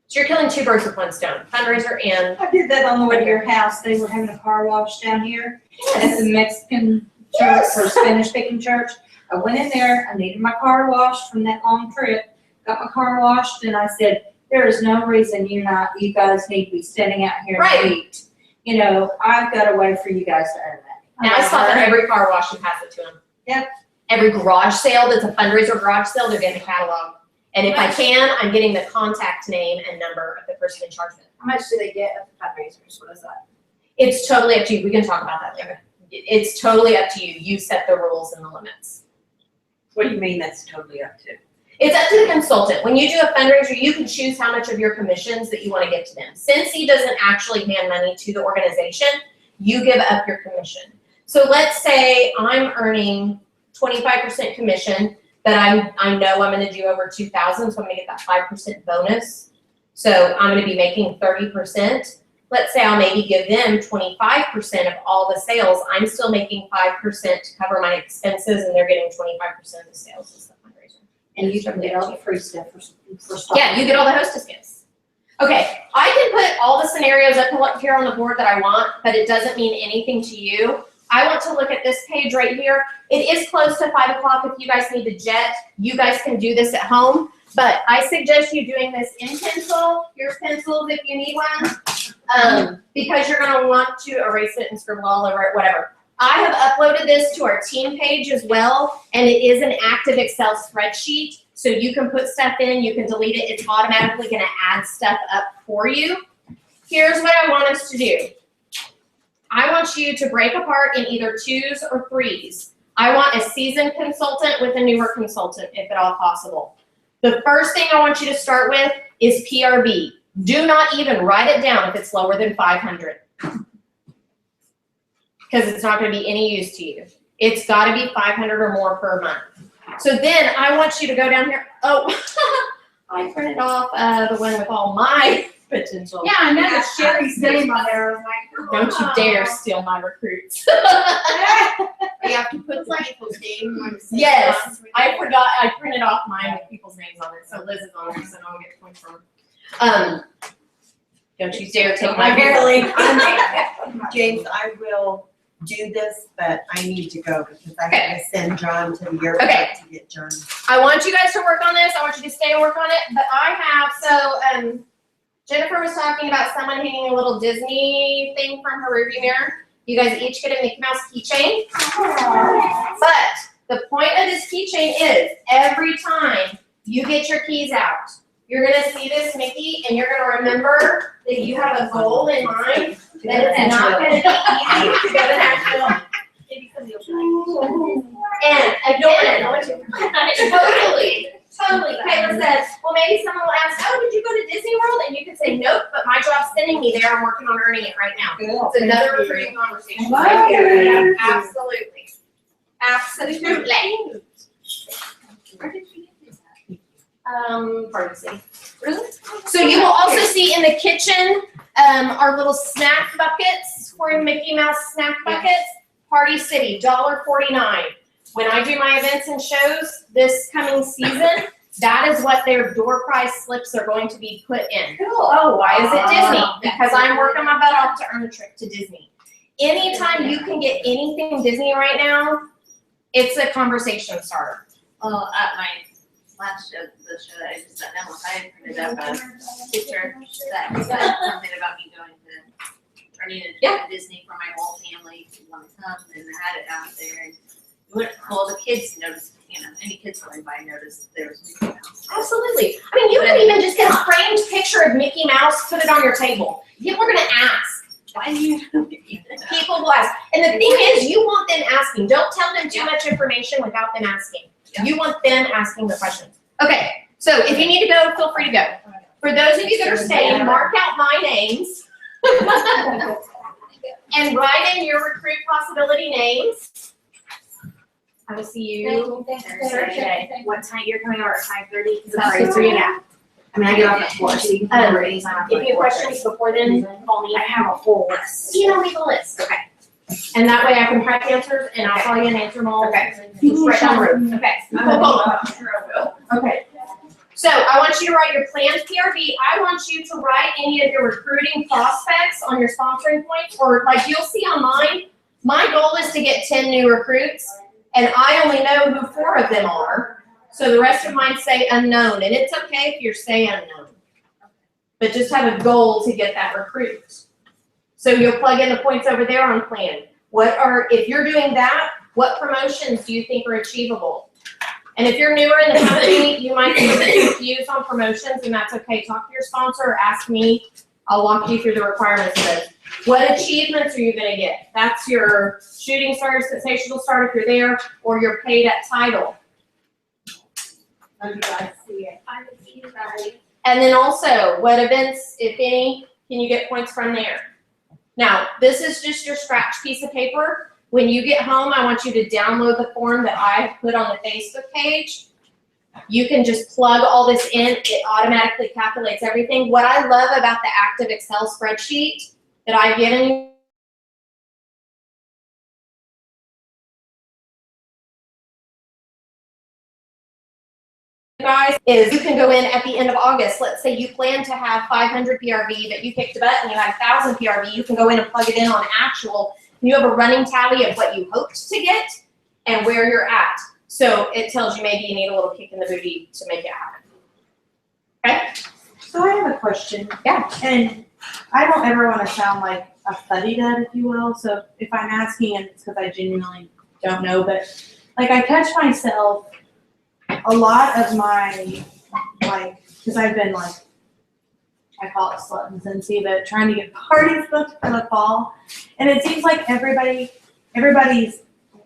So you're killing two birds with one stone, fundraiser and. I did that on the way to your house. They were having a car wash down here at the Mexican church or Spanish speaking church. I went in there, I needed my car washed from that long trip, got my car washed, and I said, there is no reason you guys need to be standing out here and wait. You know, I've got a way for you guys to earn that. And I stop at every car wash and pass it to them. Yep. Every garage sale that's a fundraiser garage sale, they're getting a catalog. And if I can, I'm getting the contact name and number of the person in charge of it. How much do they get at the fundraisers? What is that? It's totally up to you. We can talk about that later. It's totally up to you. You set the rules and the limits. What do you mean that's totally up to? It's up to the consultant. When you do a fundraiser, you can choose how much of your commissions that you want to give to them. Scentsy doesn't actually hand money to the organization. You give up your commission. So let's say I'm earning 25% commission, but I know I'm going to do over 2,000, so I'm going to get that 5% bonus. So I'm going to be making 30%. Let's say I'll maybe give them 25% of all the sales. I'm still making 5% to cover my expenses, and they're getting 25% of the sales as the fundraiser. And you can get all the free stuff for stock. Yeah, you get all the hostess gifts. Okay, I can put all the scenarios up here on the board that I want, but it doesn't mean anything to you. I want to look at this page right here. It is close to 5 o'clock. If you guys need to jet, you guys can do this at home. But I suggest you doing this in pencil. Here's pencils if you need one. Because you're going to want to erase it and scribble all over it, whatever. I have uploaded this to our team page as well, and it is an active Excel spreadsheet. So you can put stuff in, you can delete it. It's automatically going to add stuff up for you. Here's what I want us to do. I want you to break apart in either 2s or 3s. I want a seasoned consultant with a newer consultant, if at all possible. The first thing I want you to start with is PRV. Do not even write it down if it's lower than 500. because it's not going to be any use to you. It's got to be 500 or more per month. So then I want you to go down here. Oh, I printed off the one with all my potential. Yeah, I know Sherry's name on there. I was like, Don't you dare steal my recruits. You have to put the people's name on the same Yes, box. I forgot. I printed off mine with people's names on it. So Liz is on there, so no one gets points from her. Don't you dare take my Barely. paper. James, I will do this, but I need to go because I have to send John to the airport Okay. to get John. I want you guys to work on this. I want you to stay and work on it. But I have, Jennifer was talking about someone hanging a little Disney thing from her rearview mirror. You guys each get a Mickey Mouse keychain. But the point of this keychain is every time you get your keys out, you're gonna see this Mickey and you're gonna remember that you have a goal in mind, that it's not gonna be easy to go to Nashville. And again, totally. Kayla says, well, maybe someone will ask, oh, did you go to Disney World? And you can say, nope, but my job's sending me there. I'm working on earning it right now. It's another recruiting conversation. Right there. Absolutely. Absolutely. Pardon. Really? So you will also see in the kitchen our little snack buckets for Mickey Mouse snack buckets. Party City, $1.49. When I do my events and shows this coming season, that is what their door prize slips are going to be put in. Cool. Oh, why is it Disney? Because I'm working my butt off to earn a trip to Disney. Anytime you can get anything Disney right now, it's a conversation starter. Well, at my last show, the show that I just sat down with, I printed up a picture that said something about me going to, or needed to go to Disney for my whole family to want to come, and I had it out there. And well, the kids noticed, any kids going by noticed there was Mickey Mouse. Absolutely. I mean, you can even just get a framed picture of Mickey Mouse, put it on your table. People are going to ask. Why do you know People will ask. And the thing is, you want them asking. Don't tell them too much information without them asking. You want them asking the questions. Okay, so if you need to go, feel free to go. For those of you that are staying, mark out my names. And write in your recruit possibility names. I will see you Thursday. What time you're coming out at 5:30? It's about 3 and a half. I mean, I get off at 4, so you can come over anytime. If you have questions before then, call me. I have a whole list. Email me the list. Okay. And that way I can prep answers and I'll call you and answer them all. Okay. Right down the road. Okay. Okay. So I want you to write your planned PRV. I want you to write any of your recruiting prospects on your sponsoring points, or like you'll see on mine. My goal is to get 10 new recruits, and I only know who 4 of them are. So the rest of mine say unknown, and it's okay if you say unknown, but just have a goal to get that recruit. So you'll plug in the points over there on plan. If you're doing that, what promotions do you think are achievable? And if you're newer in the company, you might be a bit confused on promotions, and that's okay. Talk to your sponsor or ask me. I'll walk you through the requirements of it. What achievements are you going to get? That's your shooting star, sensational star if you're there, or you're paid at title. And then also, what events, if any, can you get points from there? Now, this is just your scratch piece of paper. When you get home, I want you to download the form that I have put on the Facebook page. You can just plug all this in. It automatically calculates everything. What I love about the active Excel spreadsheet that I've given you guys is you can go in at the end of August. Let's say you plan to have 500 PRV, but you kicked a butt and you had 1,000 PRV. You can go in and plug it in on actual. You have a running tally of what you hoped to get and where you're at. So it tells you maybe you need a little kick in the booty to make it happen. Okay? So I have a question. Yeah. And I don't ever want to sound like a fuddy-dud, if you will. So if I'm asking, and it's because I genuinely don't know, but like I catch myself a lot of my, like, because I've been like, I call it slut and Scentsy, but trying to get parties booked for the fall. And it seems like everybody's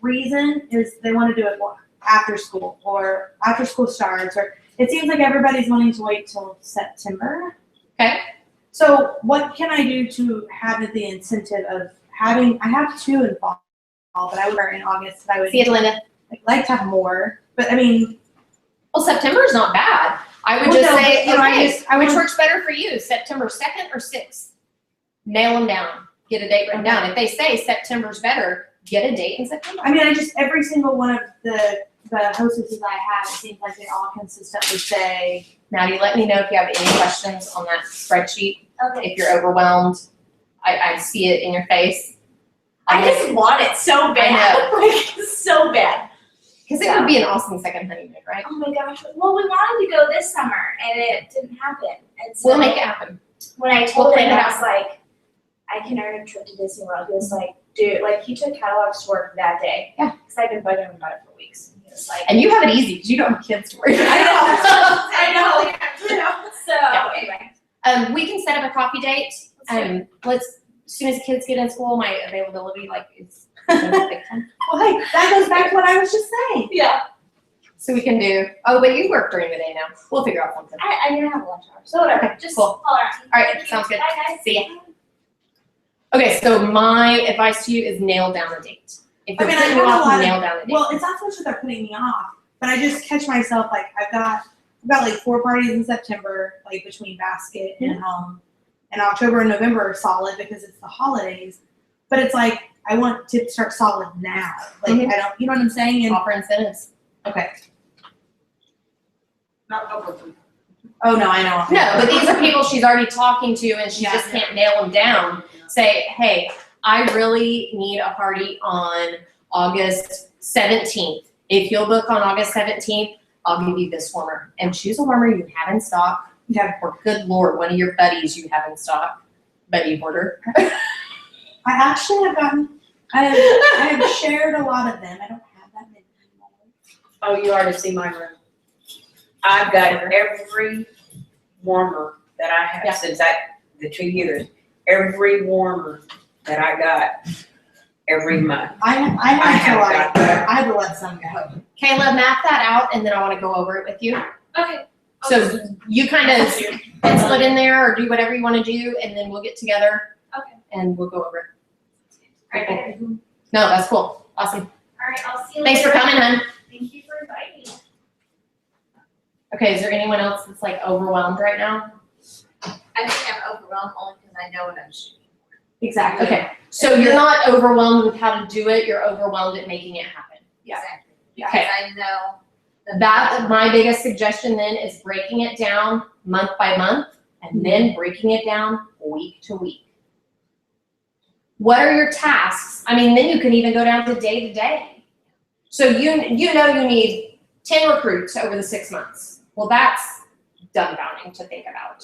reason is they want to do it after school or after school starts, or it seems like everybody's wanting to wait till September. Okay. So what can I do to have the incentive of I have 2 in fall, but I would wear in August. And I would See you, Linda. like to have more, but I mean, Well, September's not bad. I would Well, just no, say, but, you know, I which would- works better for you, September 2nd or 6th? Nail them down. Get a date written down. If they say September's better, get a date in September. I mean, every single one of the hostesses I have, it seems like they all consistently say, Maddie, let me know if you have any questions on that spreadsheet. Okay. If you're overwhelmed, I see it in your face. I just want it so bad. Like, so bad. Because it would be an awesome second honeymoon, right? Oh my gosh. Well, we wanted to go this summer and it didn't happen. And so We'll make it happen. when I told plan him, it I out. was like, I can earn a trip to Disney World. He was like, dude, like he took catalogs to work that day. Yeah. Because I've been bugging him about it for weeks. And he was like, And you have it easy because you don't have kids to worry about. I know. So anyway. We can set up a coffee date. As soon as the kids get in school, my availability is big time. well, hey, that goes back to what I was just saying. Yeah. So we can do. Oh, but you work during the day now. We'll figure out something. I'm gonna have a lunch hour. So whatever. Just Cool. call around. All right, sounds good. Bye guys. See ya. Okay, so my advice to you is nail down a date. If I you're mean, I putting have you a off, lot of, nail down a date. well, it's not so much that they're putting me off, but I just catch myself, like, I've got like 4 parties in September, like between basket and home. And October and November are solid because it's the holidays. But it's like, I want to start solid now. Like, I don't, you know what I'm saying? And, Offer incentives. okay. Not publicly. Oh, no, I know. No, but these are people she's already talking to and she just can't nail them down. Say, hey, I really need a party on August 17th. If you'll book on August 17th, I'll give you this warmer. And choose a warmer you have in stock. Yeah. Or good Lord, one of your buddies you have in stock. Buddy order. I actually have gotten, I have shared a lot of them. I don't have that many anymore. Oh, you ought to see my room. I've got every warmer that I have since the 2 years. Every warmer that I got every month. I had to let some go. Kayla, map that out and then I want to go over it with you. Okay. So you kind of pencil it in there or do whatever you want to do and then we'll get together. Okay. And we'll go over it. Alright. No, that's cool. Awesome. Alright, I'll see you Thanks later. for coming, hon. Thank you for inviting me. Okay, is there anyone else that's like overwhelmed right now? I think I'm overwhelmed only because I know what I'm shooting. Exactly. Okay, so you're not overwhelmed with how to do it, you're overwhelmed at making it happen. Exactly. Okay. Because I know That, my biggest suggestion then is breaking it down month by month and then breaking it down week to week. What are your tasks? I mean, then you can even go down to day to day. So you know you need 10 recruits over the 6 months. Well, that's dumbfounding to think about.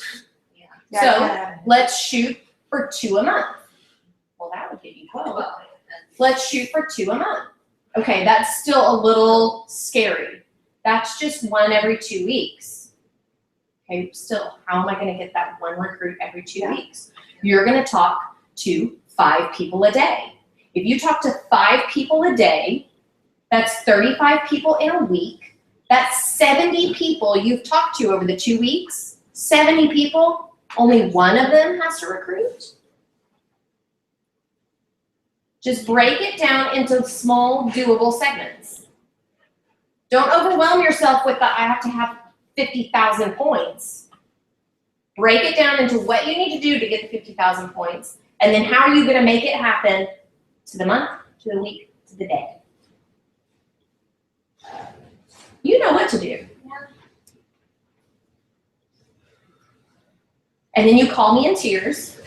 So let's shoot for 2 a month. Well, that would give you 12. Let's shoot for 2 a month. Okay, that's still a little scary. That's just 1 every 2 weeks. Okay, still, how am I gonna get that 1 recruit every 2 weeks? You're gonna talk to 5 people a day. If you talk to 5 people a day, that's 35 people in a week. That's 70 people you've talked to over the 2 weeks. 70 people, only 1 of them has to recruit. Just break it down into small, doable segments. Don't overwhelm yourself with the, I have to have 50,000 points. Break it down into what you need to do to get the 50,000 points, and then how are you gonna make it happen to the month, to the week, to the day. You know what to do. And then you call me in tears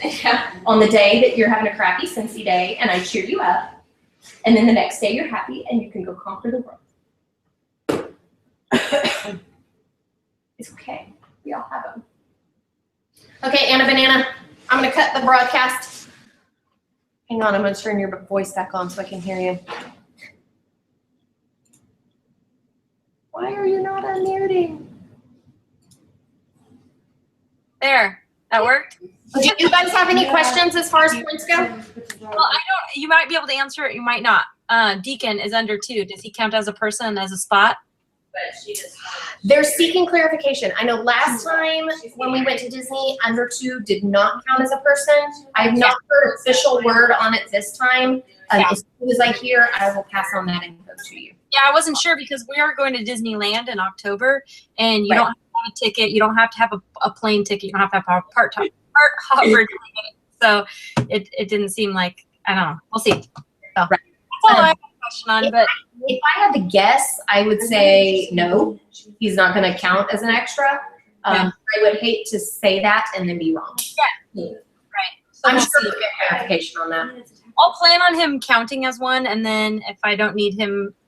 on the day that you're having a crappy Scentsy day, and I cheer you up. And then the next day you're happy and you can go conquer the world. It's okay. We all have them. Okay, Anna Banana, I'm gonna cut the broadcast. Hang on, I'm gonna turn your voice back on so I can hear you. Why are you not unmuting? There, that worked. Do you guys have any questions as far as points go? Well, I don't, you might be able to answer it, you might not. Deacon is under 2. Does he count as a person, as a spot? but she just wanted. They're seeking clarification. I know last time when we went to Disney, under 2 did not count as a person. I have not heard official word on it this time. As soon as I hear, I will pass on that info to you. Yeah, I wasn't sure because we are going to Disneyland in October, and you Right. don't have to have a ticket. You don't have to have a plane ticket. You don't have to have a part hopper ticket. So it didn't seem like, I don't know. We'll see. So, Right. that's all I have a question on. But If I had to guess, I would say no. He's not going to count as an extra. I would hate to say that and then be wrong. Yeah. Right. So I'm we'll sure see. we'll get clarification on that. I'll plan on him counting as one, and then if I don't need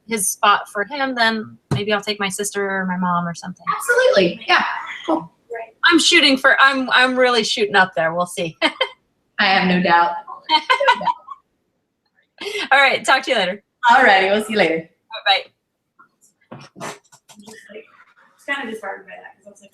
his spot for him, then maybe I'll take my sister or my mom or something. Absolutely. Yeah. Cool. I'm really shooting up there. We'll see. I have no doubt. All right. Talk to you later. All righty. We'll see you later. Bye. It's kind of disheartened by that because I was like,